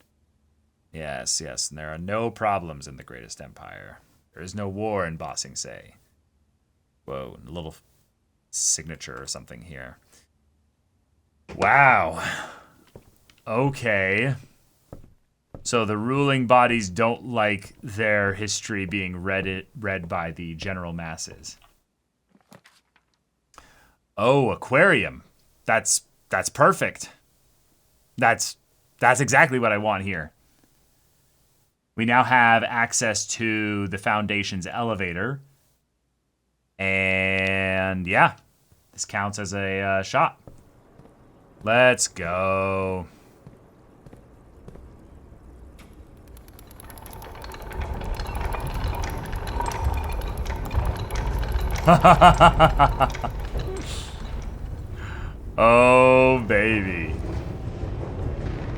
Speaker 1: Yes, yes, and there are no problems in the greatest empire. There is no war in Ba Sing Se. Whoa, a little signature or something here. Wow. Okay. So the ruling bodies don't like their history being read by the general masses. Oh, aquarium. That's perfect. That's exactly what I want here. We now have access to the Foundation's elevator. And yeah, this counts as a shot. Let's go. Oh, baby.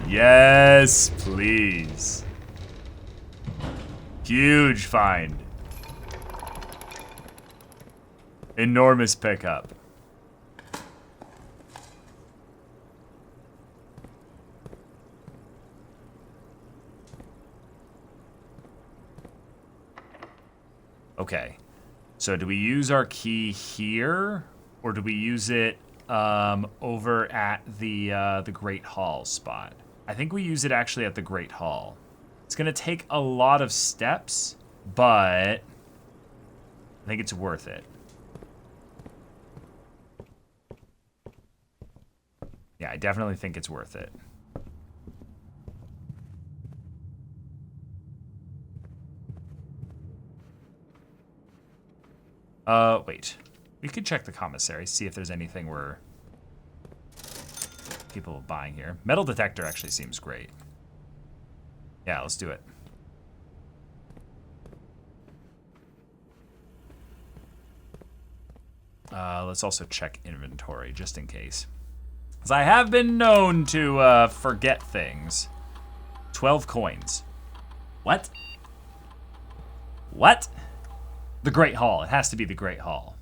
Speaker 1: Yes, please. Huge find. Enormous pickup. Okay. So do we use our key here, or do we use it over at the Great Hall spot? I think we use it actually at the Great Hall. It's gonna take a lot of steps, but I think it's worth it. Yeah, I definitely think it's worth it. Wait. We could check the commissary, see if there's anything we're people buying here. Metal detector actually seems great. Yeah, let's do it. Let's also check inventory, just in case. Because I have been known to forget things. 12 coins. What? What? The Great Hall. It has to be the Great Hall.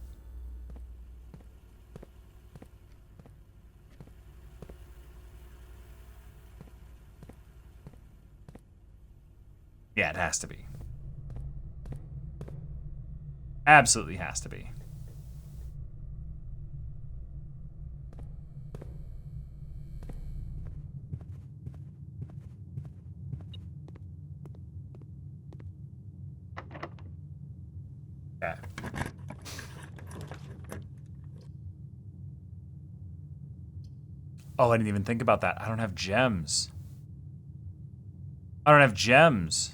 Speaker 1: Yeah, it has to be. Absolutely has to be. Okay. Oh, I didn't even think about that. I don't have gems. I don't have gems.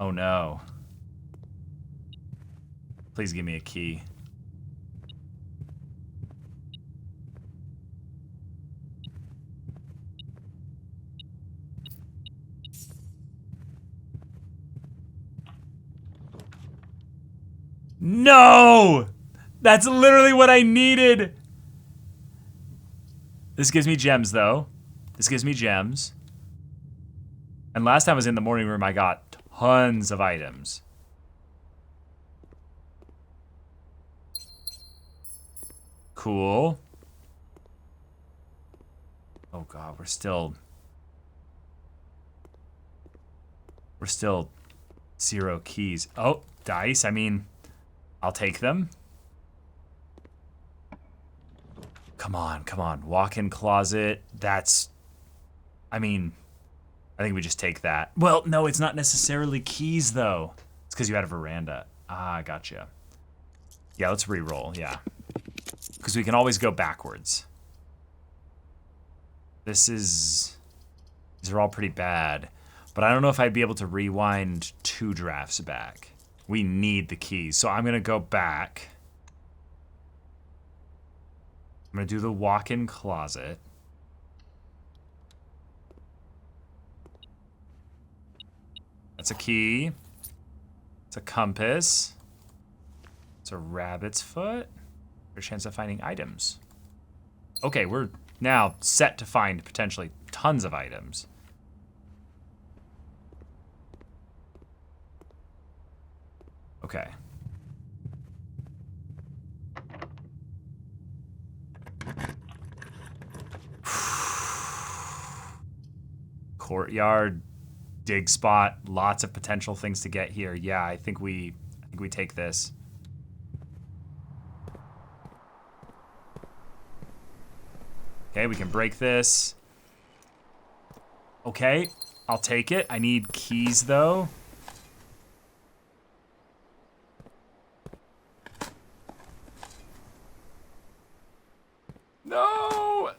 Speaker 1: Oh no. Please give me a key. No! That's literally what I needed! This gives me gems, though. This gives me gems. And last time I was in the morning room, I got tons of items. Cool. Oh god, we're still 0 keys. Oh, dice. I mean, I'll take them. Come on, come on. Walk-in closet. That's... I mean, I think we just take that. Well, no, it's not necessarily keys, though. It's because you had a veranda. Ah, gotcha. Yeah, let's re-roll, yeah. Because we can always go backwards. These are all pretty bad. But I don't know if I'd be able to rewind 2 drafts back. We need the keys. So I'm going to go back. I'm going to do the walk-in closet. That's a key. It's a compass. It's a rabbit's foot. For a chance of finding items. Okay, we're now set to find potentially tons of items. Okay. Courtyard, dig spot, lots of potential things to get here. Yeah, I think we take this. Okay, we can break this. Okay, I'll take it. I need keys though. No!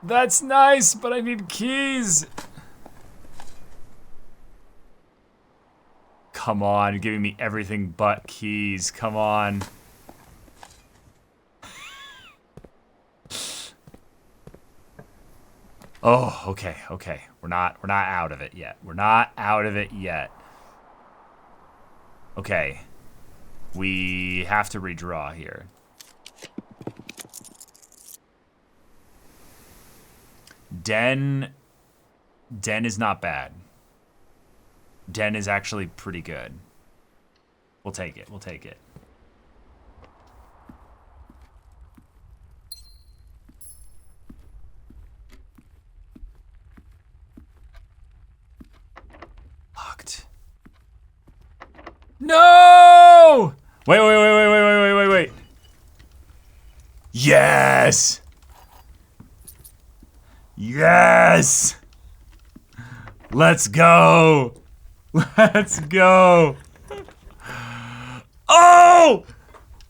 Speaker 1: That's nice, but I need keys. Come on, you're giving me everything but keys. Come on. Oh, okay, okay. We're not out of it yet. We're not out of it yet. Okay. We have to redraw here. Den is not bad. Den is actually pretty good. We'll take it. We'll take it. Locked. No! Wait. Yes! Yes! Let's go! Let's go! Oh!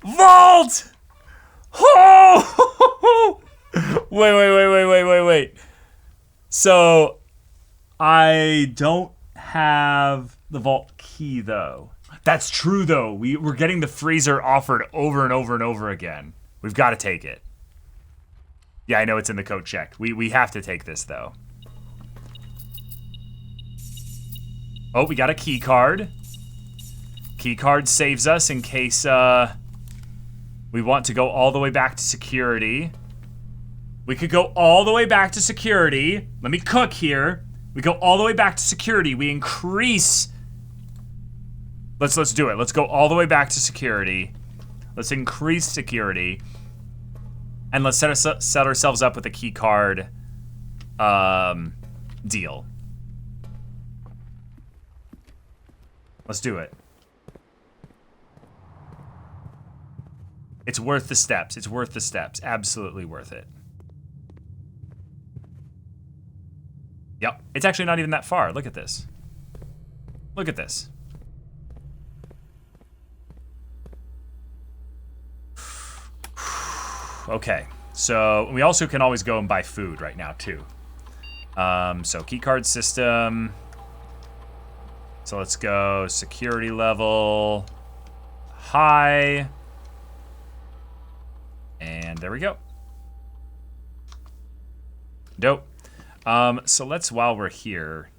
Speaker 1: Vault! Oh! Wait. So, I don't have the vault key, though. That's true, though. We're getting the freezer offered over and over and over again. We've got to take it. Yeah, I know it's in the code check. We have to take this, though. Oh, we got a key card. Key card saves us in case we want to go all the way back to security. We could go all the way back to security. Let me cook here. We go all the way back to security. We increase. Let's do it. Let's go all the way back to security. Let's increase security. And let's set ourselves up with a key card deal. Let's do it. It's worth the steps. It's worth the steps. Absolutely worth it. Yep. It's actually not even that far. Look at this. Look at this. Okay. So we also can always go and buy food right now too. So keycard system. So let's go security level high. And there we go. Dope. So let's, while we're here,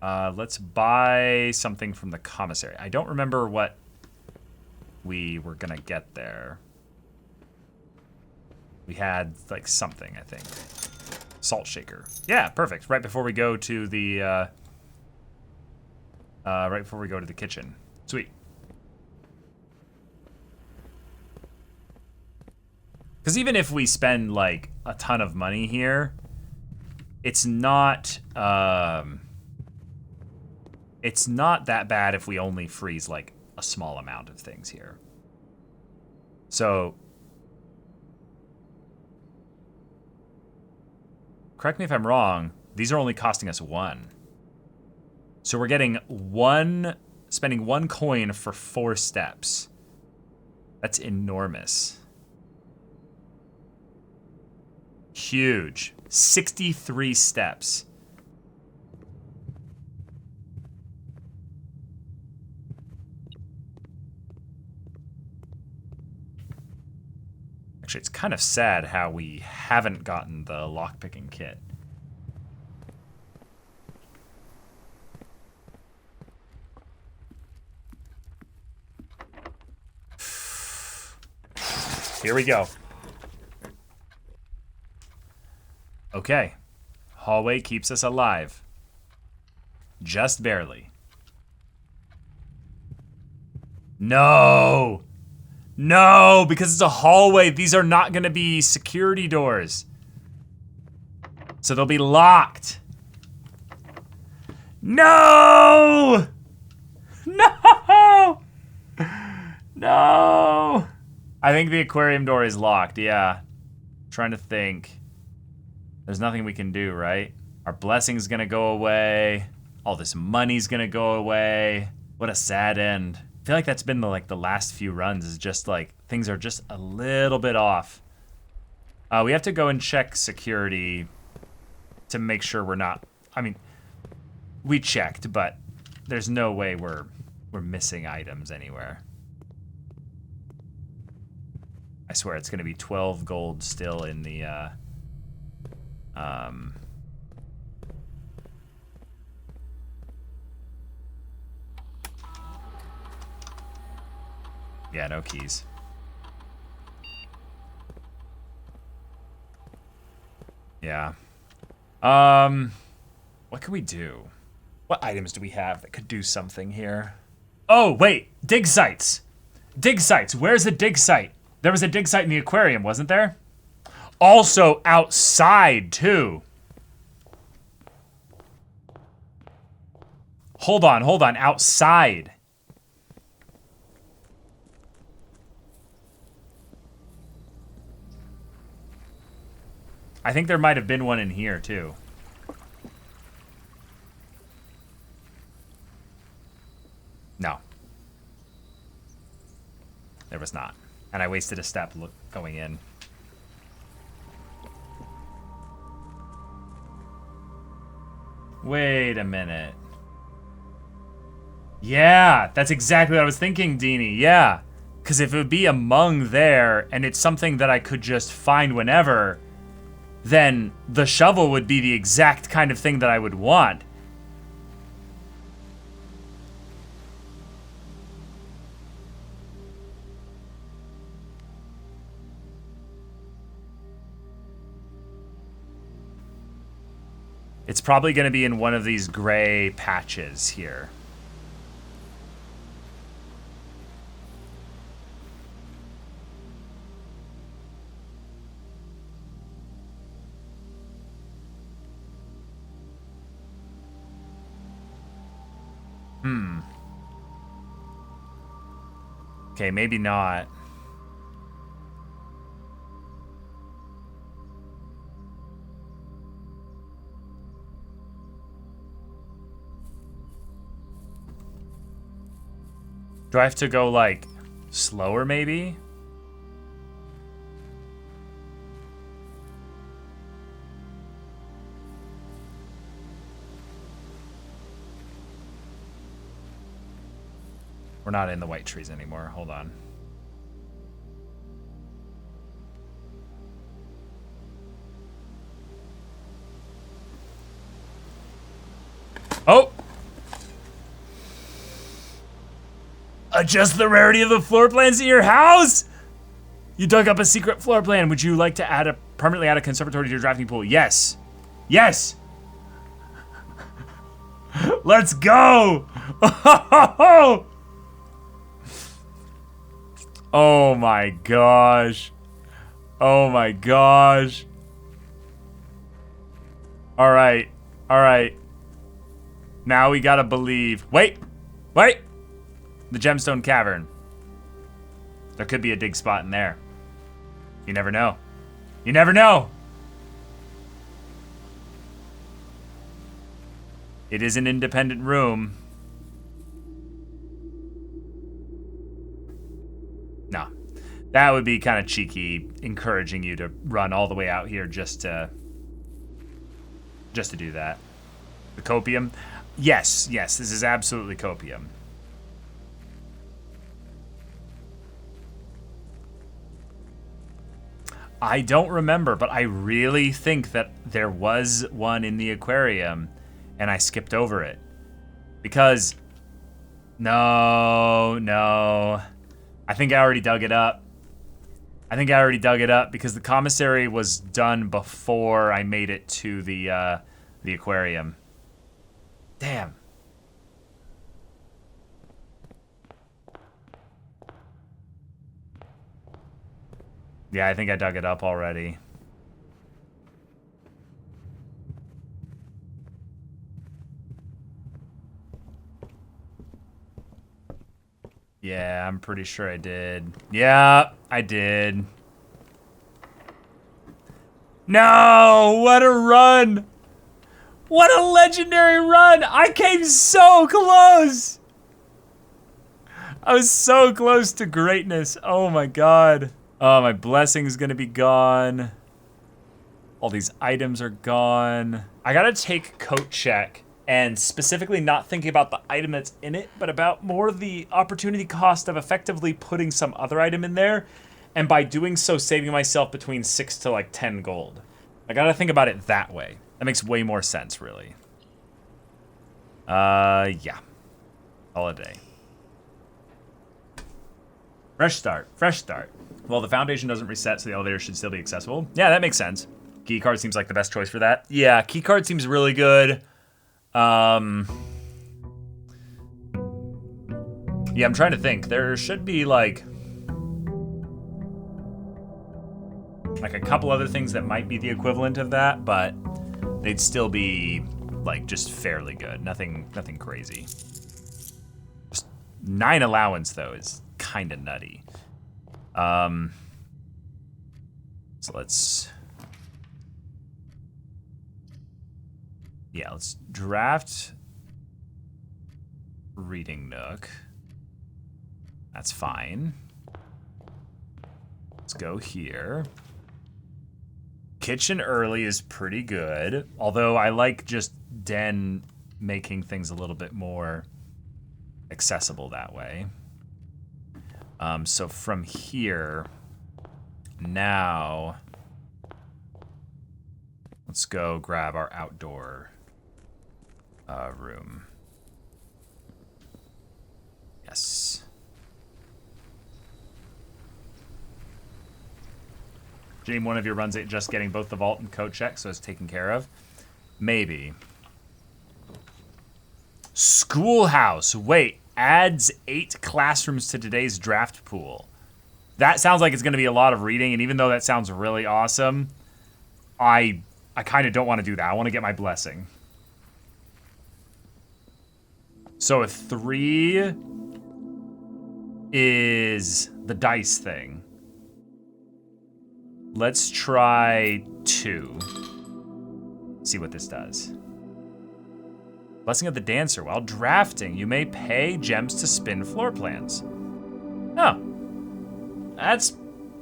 Speaker 1: let's buy something from the commissary. I don't remember what we were gonna get there. We had like something, I think. Salt shaker. Yeah, perfect. Right before we go to the kitchen. Sweet. Because even if we spend like a ton of money here, it's not that bad if we only freeze like a small amount of things here. So, correct me if I'm wrong, these are only costing us 1. So we're getting spending 1 coin for 4 steps. That's enormous. Huge. 63 steps. Actually, it's kind of sad how we haven't gotten the lockpicking kit. Here we go. Okay. Hallway keeps us alive. Just barely. No! No, because it's a hallway. These are not going to be security doors. So they'll be locked. No! No! No! I think the aquarium door is locked, yeah. Trying to think. There's nothing we can do, right? Our blessing's gonna go away. All this money's gonna go away. What a sad end. I feel like that's been the last few runs, is just like things are just a little bit off. We have to go and check security to make sure we're not, I mean, we checked, but there's no way we're missing items anywhere. I swear it's gonna be 12 gold still in the yeah, no keys. Yeah. What can we do? What items do we have that could do something here? Oh, wait, dig sites. Dig sites, where's the dig site? There was a dig site in the aquarium, wasn't there? Also outside, too. Hold on, outside. I think there might have been one in here, too. No. There was not. And I wasted a step going in. Wait a minute. Yeah, that's exactly what I was thinking, Deanie. Yeah. Because if it would be among there, and it's something that I could just find whenever, then the shovel would be the exact kind of thing that I would want. It's probably going to be in one of these gray patches here. Okay, maybe not. Do I have to go, like, slower, maybe? We're not in the white trees anymore. Hold on. Oh! Adjust the rarity of the floor plans in your house? You dug up a secret floor plan. Would you like to permanently add a conservatory to your drafting pool? Yes. Yes. Let's go. Oh my gosh. Oh my gosh. All right. All right. Now we gotta believe. Wait. Wait. The gemstone cavern. There could be a dig spot in there. You never know. You never know. It is an independent room. No. That would be kind of cheeky, encouraging you to run all the way out here just to do that. The copium? Yes, this is absolutely copium. I don't remember, but I really think that there was one in the aquarium and I skipped over it. Because, no. I think I already dug it up. Because the commissary was done before I made it to the aquarium. Damn. Yeah, I think I dug it up already. Yeah, I'm pretty sure I did. Yeah, I did. No, what a run! What a legendary run! I came so close! I was so close to greatness. Oh my god. Oh, my blessing is gonna be gone. All these items are gone. I gotta take coat check and specifically not thinking about the item that's in it, but about more the opportunity cost of effectively putting some other item in there, and by doing so, saving myself between 6 to like 10 gold. I gotta think about it that way. That makes way more sense, really. Yeah. Holiday. Fresh start. Well, the foundation doesn't reset, so the elevator should still be accessible. Yeah, that makes sense. Keycard seems like the best choice for that. Yeah, keycard seems really good. Yeah, I'm trying to think. There should be like a couple other things that might be the equivalent of that, but they'd still be like just fairly good. Nothing crazy. Just 9 allowance though is kind of nutty. So let's draft reading nook. That's fine. Let's go here. Kitchen early is pretty good, although I like just den making things a little bit more accessible that way. So from here, now, let's go grab our outdoor room. Yes. Dream one of your runs at just getting both the vault and coat check, so it's taken care of. Maybe. Schoolhouse. Wait, adds 8 classrooms to today's draft pool. That sounds like it's going to be a lot of reading, and even though that sounds really awesome, I kind of don't want to do that. I want to get my blessing. So a 3 is the dice thing. Let's try 2. See what this does. Blessing of the Dancer. While drafting, you may pay gems to spin floor plans. Oh. That's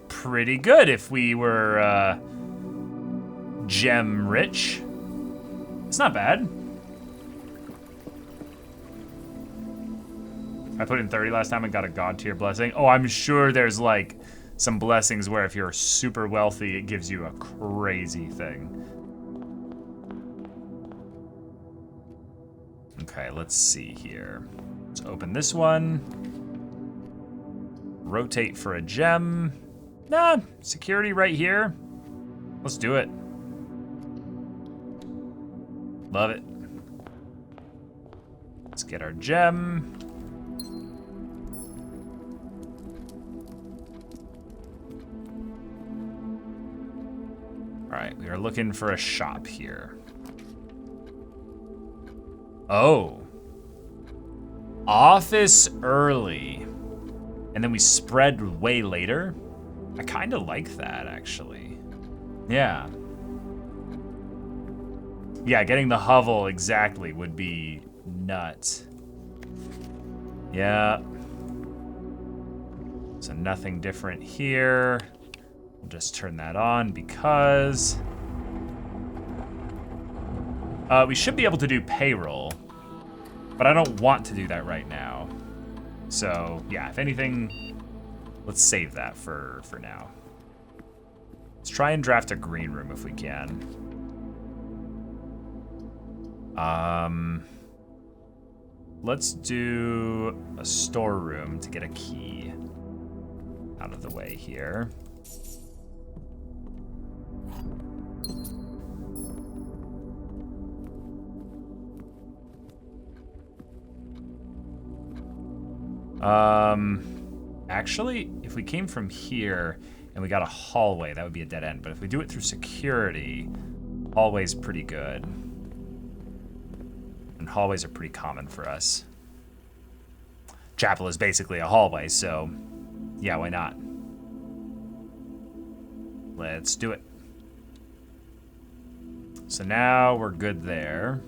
Speaker 1: pretty good if we were gem rich. It's not bad. I put in 30 last time and got a god tier blessing. Oh, I'm sure there's like some blessings where if you're super wealthy, it gives you a crazy thing. Okay, let's see here. Let's open this one. Rotate for a gem. Nah, security right here. Let's do it. Love it. Let's get our gem. All right, we are looking for a shop here. Oh. Office early. And then we spread way later. I kind of like that, actually. Yeah. Yeah, getting the hovel exactly would be nuts. Yeah. So nothing different here. We'll just turn that on because we should be able to do payroll, but I don't want to do that right now. So yeah, if anything, let's save that for now. Let's try and draft a green room if we can. Let's do a storeroom to get a key out of the way here. Actually, if we came from here and we got a hallway, that would be a dead end. But if we do it through security, hallway's pretty good. And hallways are pretty common for us. Chapel is basically a hallway, so yeah, why not? Let's do it. So now we're good there.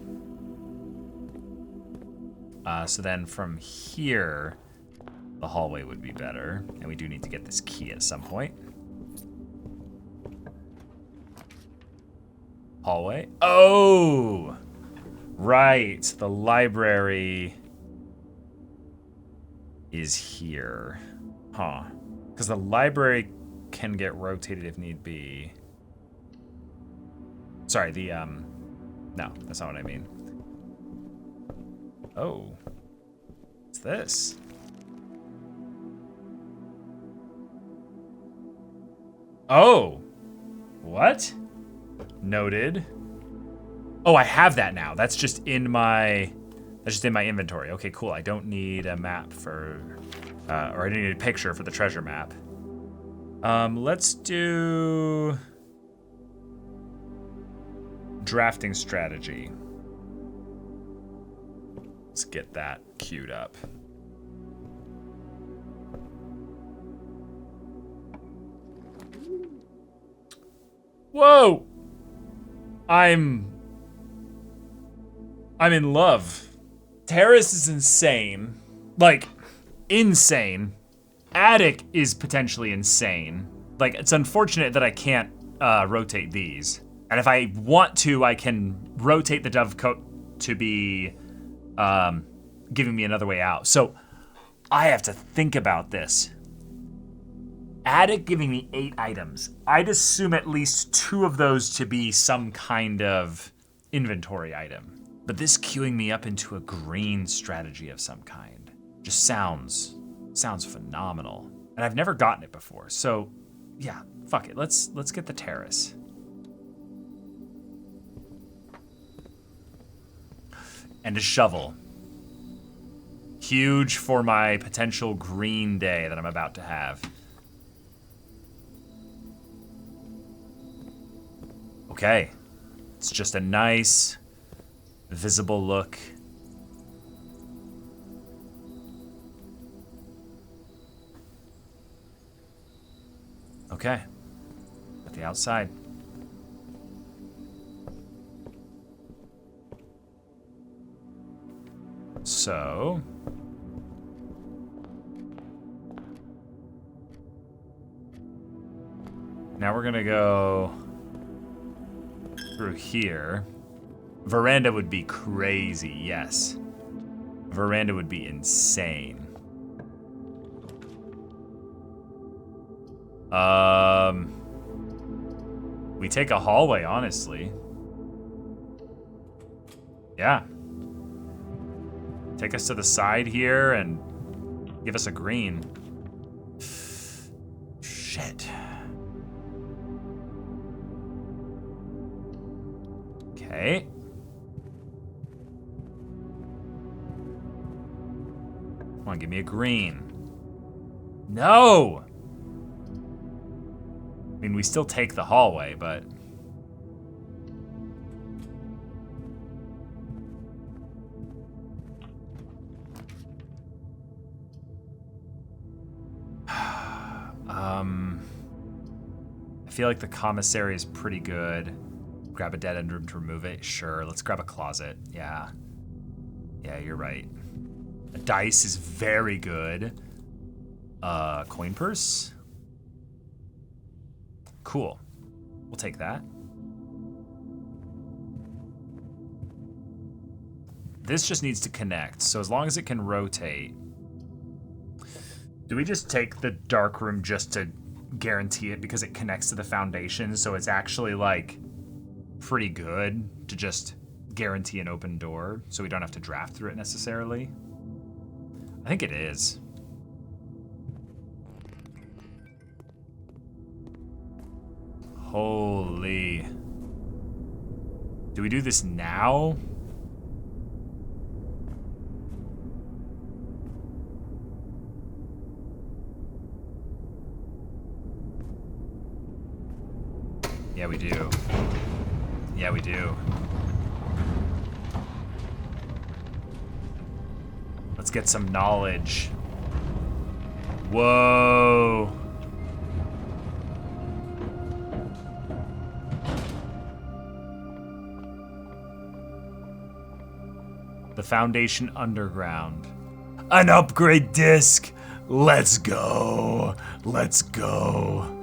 Speaker 1: So then from here, the hallway would be better. And we do need to get this key at some point. Hallway. Oh! Right, the library is here. Huh. Because the library can get rotated if need be. Sorry, the, no, that's not what I mean. Oh. What's this? Oh. What? Noted. Oh, I have that now. That's just in my inventory. Okay, cool. I don't need a map for, or I don't need a picture for the treasure map. Let's do drafting strategy. Let's get that queued up. Whoa! I'm in love. Terrace is insane. Like, insane. Attic is potentially insane. Like, it's unfortunate that I can't rotate these. And if I want to, I can rotate the dovecote to be giving me another way out. So I have to think about this. Attic giving me 8 items. I'd assume at least 2 of those to be some kind of inventory item. But this queuing me up into a green strategy of some kind just sounds phenomenal. And I've never gotten it before. So yeah, fuck it. Let's get the terrace. And a shovel. Huge for my potential green day that I'm about to have. Okay. It's just a nice, visible look. Okay. At the outside. So now we're gonna go through here. Veranda would be crazy, yes. Veranda would be insane. We take a hallway, honestly. Yeah. Take us to the side here and give us a green. Shit. Okay. Come on, give me a green. No! I mean, we still take the hallway, but... I feel like the commissary is pretty good. We're grab a dead end room to remove it. Sure, let's grab a closet. Yeah. Yeah, you're right. A dice is very good. Coin purse? Cool. We'll take that. This just needs to connect, so as long as it can rotate. Do we just take the dark room just to guarantee it because it connects to the foundation, so it's actually like pretty good to just guarantee an open door so we don't have to draft through it necessarily? I think it is. Holy. Do we do this now? Yeah, we do. Yeah, we do. Let's get some knowledge. Whoa. The Foundation Underground. An upgrade disc. Let's go. Let's go.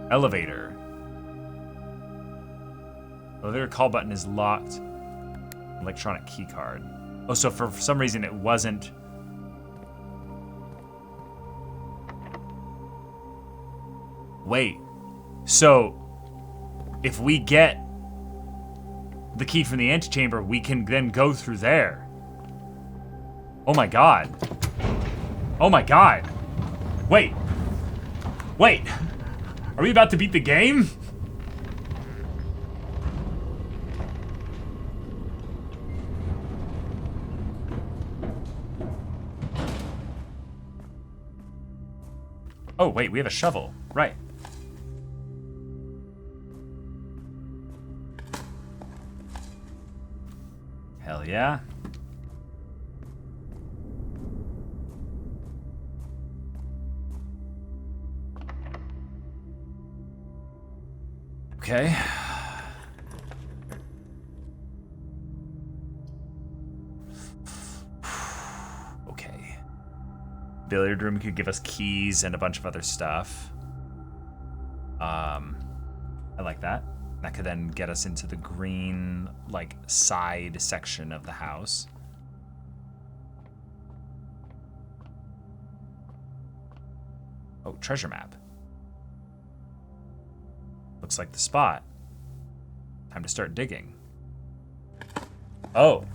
Speaker 1: Elevator. Elevator call button is locked. Electronic key card. Oh, so for some reason it wasn't. Wait. So if we get the key from the antechamber, we can then go through there. Oh my god. Oh my god. Wait. Wait. Are we about to beat the game? Oh, wait, we have a shovel. Right. Hell yeah. Okay. Okay. Billiard room could give us keys and a bunch of other stuff. I like that. That could then get us into the green, like, side section of the house. Oh, treasure map. Looks like the spot. Time to start digging. Oh.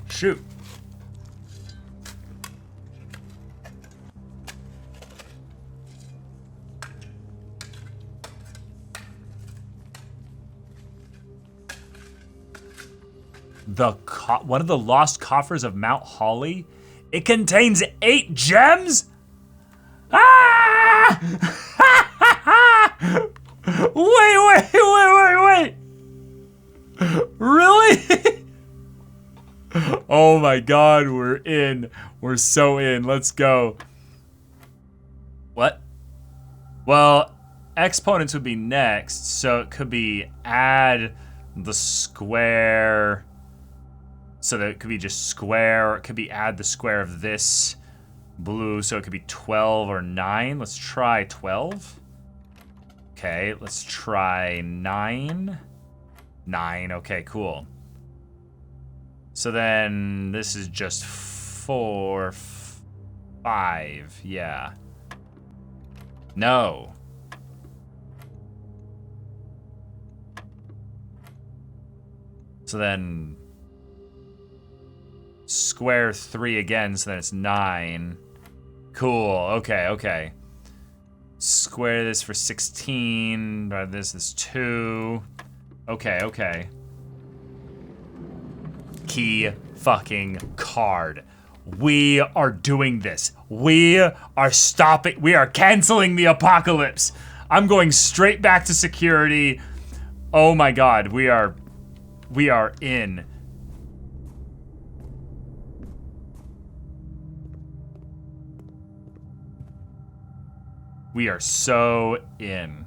Speaker 1: Shoot. One of the lost coffers of Mount Holly? It contains 8 gems? Ah! Wait. Really? Oh my god, we're in. We're so in. Let's go. What? Well, exponents would be next, so it could be add the square. So that it could be just square, or it could be add the square of this blue, so it could be 12 or 9. Let's try 12. Okay, let's try 9. 9, okay, cool. So then this is just 4, 5, yeah. No. So then square 3 again, so then it's 9. Cool, okay. Square this for 16, this is 2. Okay. Key fucking card. We are doing this. We are stopping, we are canceling the apocalypse. I'm going straight back to security. Oh my god, we are in. We are so in.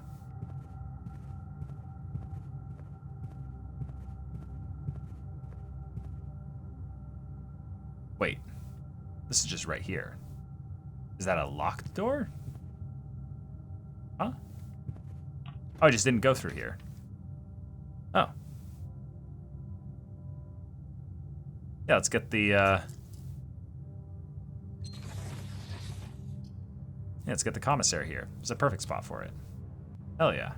Speaker 1: This is just right here. Is that a locked door? Huh? Oh, I just didn't go through here. Oh. Yeah, let's get the, yeah, let's get the commissary here. It's a perfect spot for it. Hell yeah.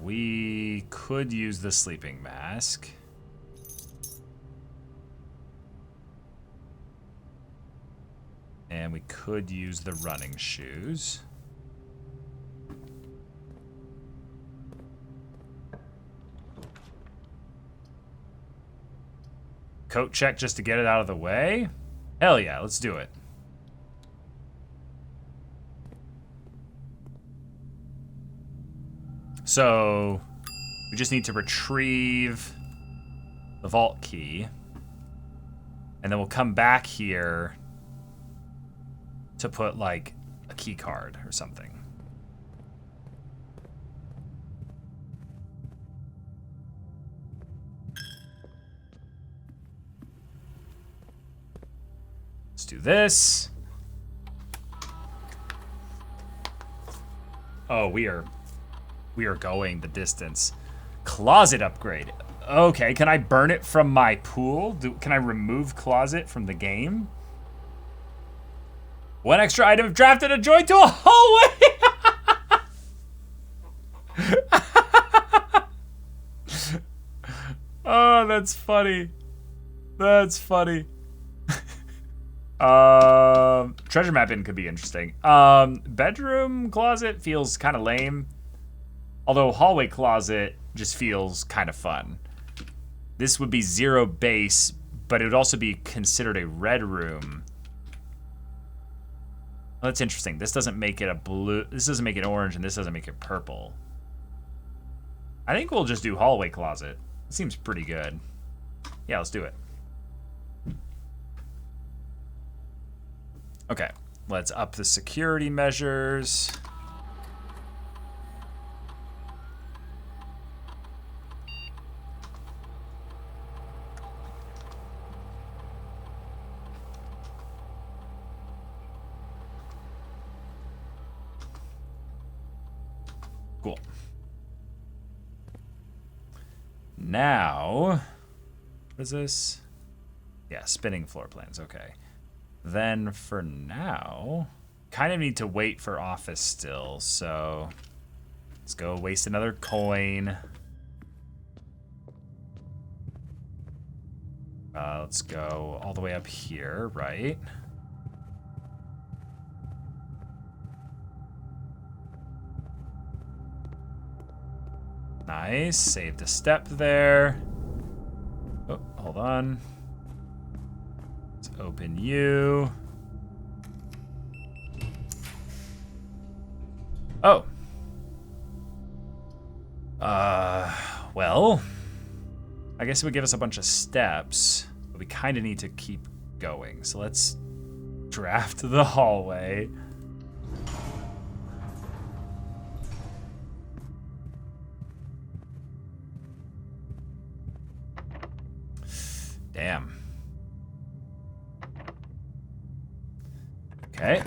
Speaker 1: We could use the sleeping mask. And we could use the running shoes. Coat check just to get it out of the way? Hell yeah, let's do it. So, we just need to retrieve the vault key. And then we'll come back here to put, like, a key card or something. Let's do this. Oh, we are going the distance. Closet upgrade. Okay, can I burn it from my pool? Can I remove closet from the game? One extra item drafted a joint to a hallway. Oh, that's funny. That's funny. Treasure map in could be interesting. Bedroom closet feels kind of lame. Although hallway closet just feels kind of fun. This would be 0 base, but it would also be considered a red room. Well, that's interesting. This doesn't make it a blue. This doesn't make it orange, and this doesn't make it purple. I think we'll just do hallway closet. It seems pretty good. Yeah, let's do it. Okay, let's up the security measures. Cool. Now, what is this? Yeah, spinning floor plans, okay. Then for now, kind of need to wait for office still, so let's go waste another coin. Let's go all the way up here, right? Nice, saved a step there. Oh, hold on. Let's open you. Oh. Well, I guess it would give us a bunch of steps, but we kind of need to keep going. So let's draft the hallway. Damn. Okay.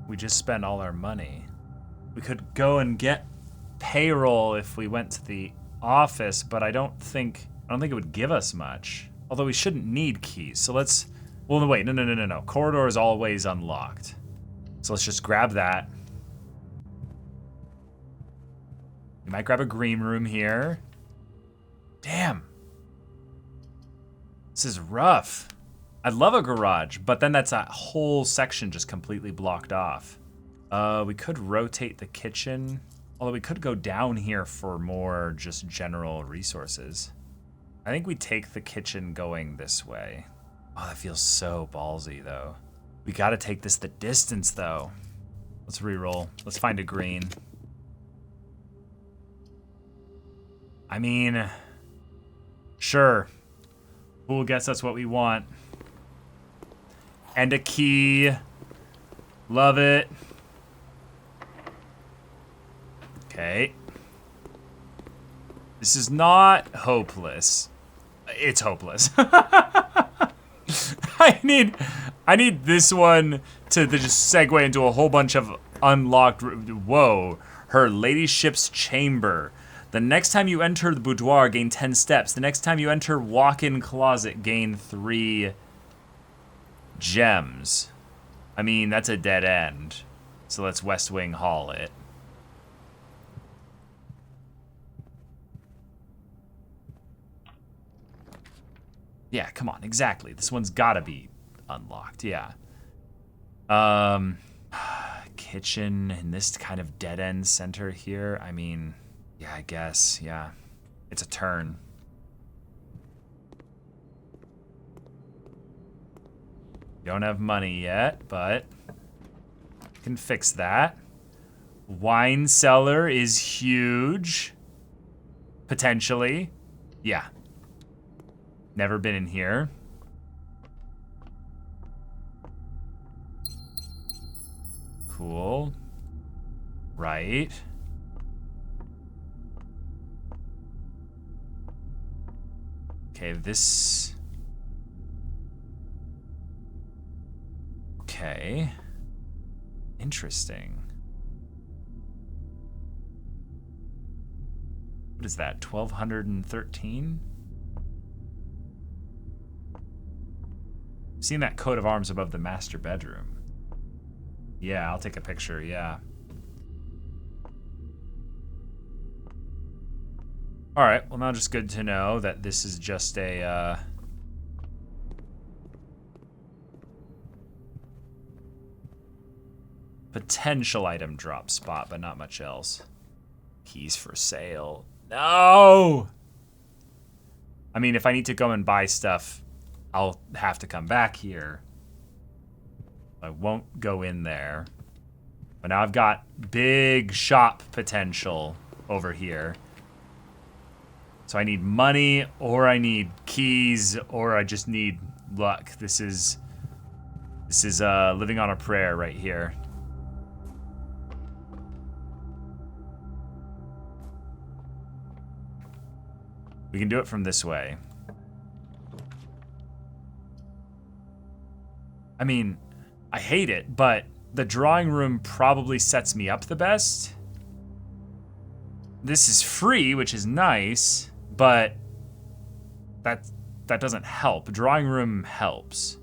Speaker 1: We just spent all our money. We could go and get payroll if we went to the office, but I don't think it would give us much. Although we shouldn't need keys. So let's, well, wait, no. Corridor is always unlocked. So let's just grab that. We might grab a green room here. Damn. This is rough. I'd love a garage, but then that's a whole section just completely blocked off. We could rotate the kitchen, although we could go down here for more just general resources. I think we take the kitchen going this way. Oh, that feels so ballsy, though. We gotta take this the distance, though. Let's re-roll. Let's find a green. I mean, sure. Pool gets us what we want. And a key. Love it. Okay. This is not hopeless. It's hopeless. I need this one to just segue into a whole bunch of unlocked. Whoa. Her ladyship's chamber. The next time you enter the boudoir, gain 10 steps. The next time you enter walk-in closet, gain 3 gems. I mean, that's a dead end. So let's West Wing haul it. Yeah, come on, exactly. This one's gotta be unlocked, yeah. Kitchen in this kind of dead-end center here. I mean, yeah, I guess, yeah. It's a turn. Don't have money yet, but can fix that. Wine cellar is huge. Potentially. Yeah. Never been in here. Cool. Right. Okay, this... Okay. Interesting. What is that, 1213? Seen that coat of arms above the master bedroom. Yeah, I'll take a picture, yeah. Alright, well now just good to know that this is just a, potential item drop spot, but not much else. Keys for sale. No! I mean, if I need to go and buy stuff, I'll have to come back here. I won't go in there. But now I've got big shop potential over here. So I need money, or I need keys, or I just need luck. This is living on a prayer right here. We can do it from this way. I mean, I hate it, but the drawing room probably sets me up the best. This is free, which is nice, but that doesn't help. Drawing room helps.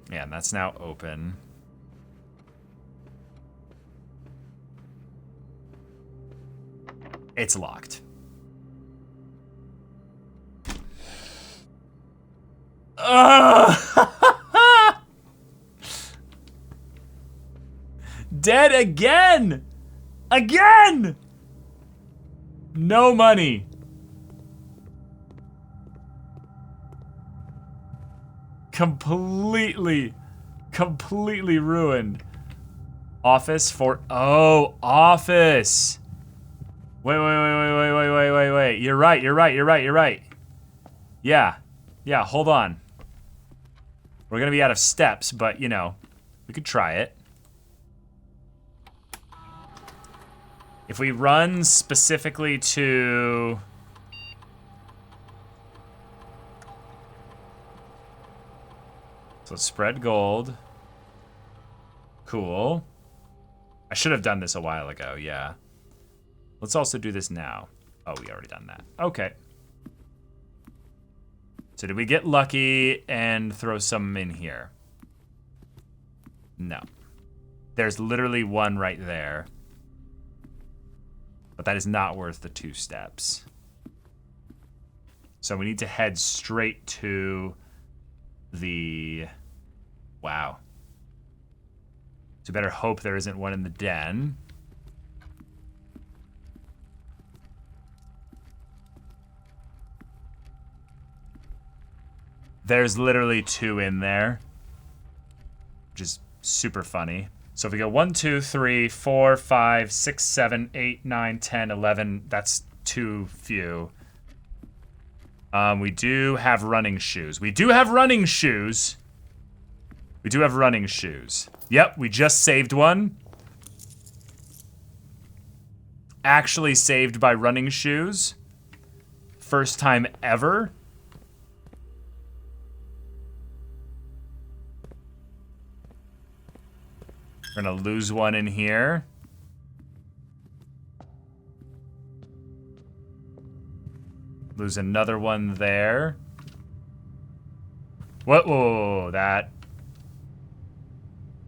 Speaker 1: Yeah, and that's now open. It's locked. Dead again! Again! No money. Completely ruined. Office for... Oh, office. Wait. You're right. Yeah, hold on. We're gonna be out of steps, but, you know, we could try it. If we run specifically to... So let's spread gold. Cool. I should have done this a while ago, yeah. Let's also do this now. Oh, we already done that. Okay. So did we get lucky and throw some in here? No. There's literally one right there. But that is not worth the 2 steps. So we need to head straight to the... Wow. So better hope there isn't one in the den. There's literally 2 in there, which is super funny. So if we go 1, 2, 3, 4, 5, 6, 7, 8, 9, 10, 11, that's too few. We do have running shoes. We do have running shoes. Yep, we just saved one. Actually saved by running shoes. First time ever. We're gonna lose one in here. Lose another one there. Whoa, whoa, whoa, that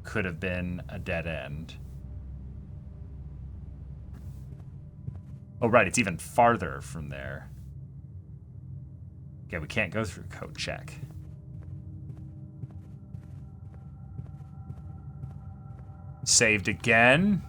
Speaker 1: could have been a dead end. Oh, right, it's even farther from there. Okay, we can't go through code check. Saved again.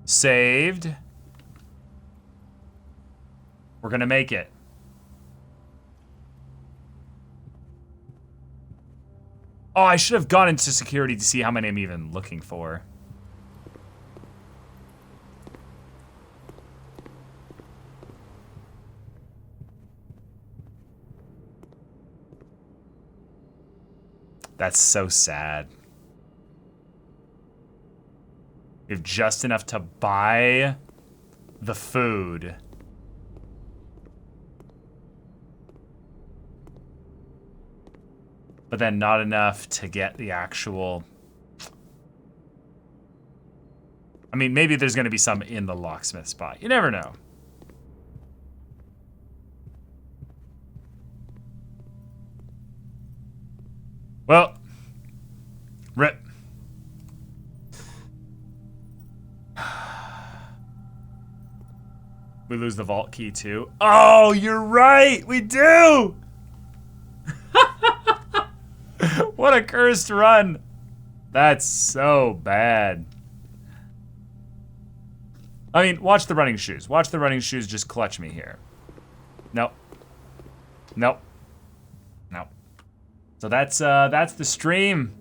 Speaker 1: Saved. We're gonna make it. Oh, I should have gone into security to see how many I'm even looking for. That's so sad. We have just enough to buy the food. But then not enough to get the actual... I mean, maybe there's going to be some in the locksmith spot. You never know. Well, rip. We lose the vault key too. Oh, you're right. We do. What a cursed run. That's so bad. I mean, watch the running shoes. Watch the running shoes just clutch me here. Nope. Nope. Nope. So that's the stream.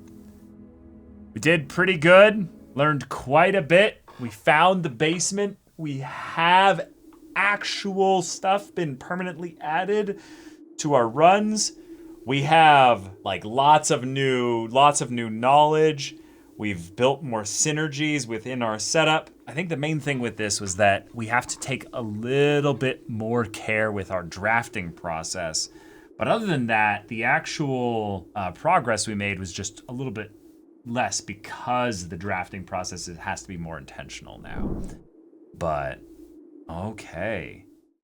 Speaker 1: We did pretty good. Learned quite a bit. We found the basement. We have actual stuff been permanently added to our runs. We have like lots of new knowledge. We've built more synergies within our setup. I think the main thing with this was that we have to take a little bit more care with our drafting process. But other than that, the actual progress we made was just a little bit less because the drafting process has to be more intentional now. But, okay.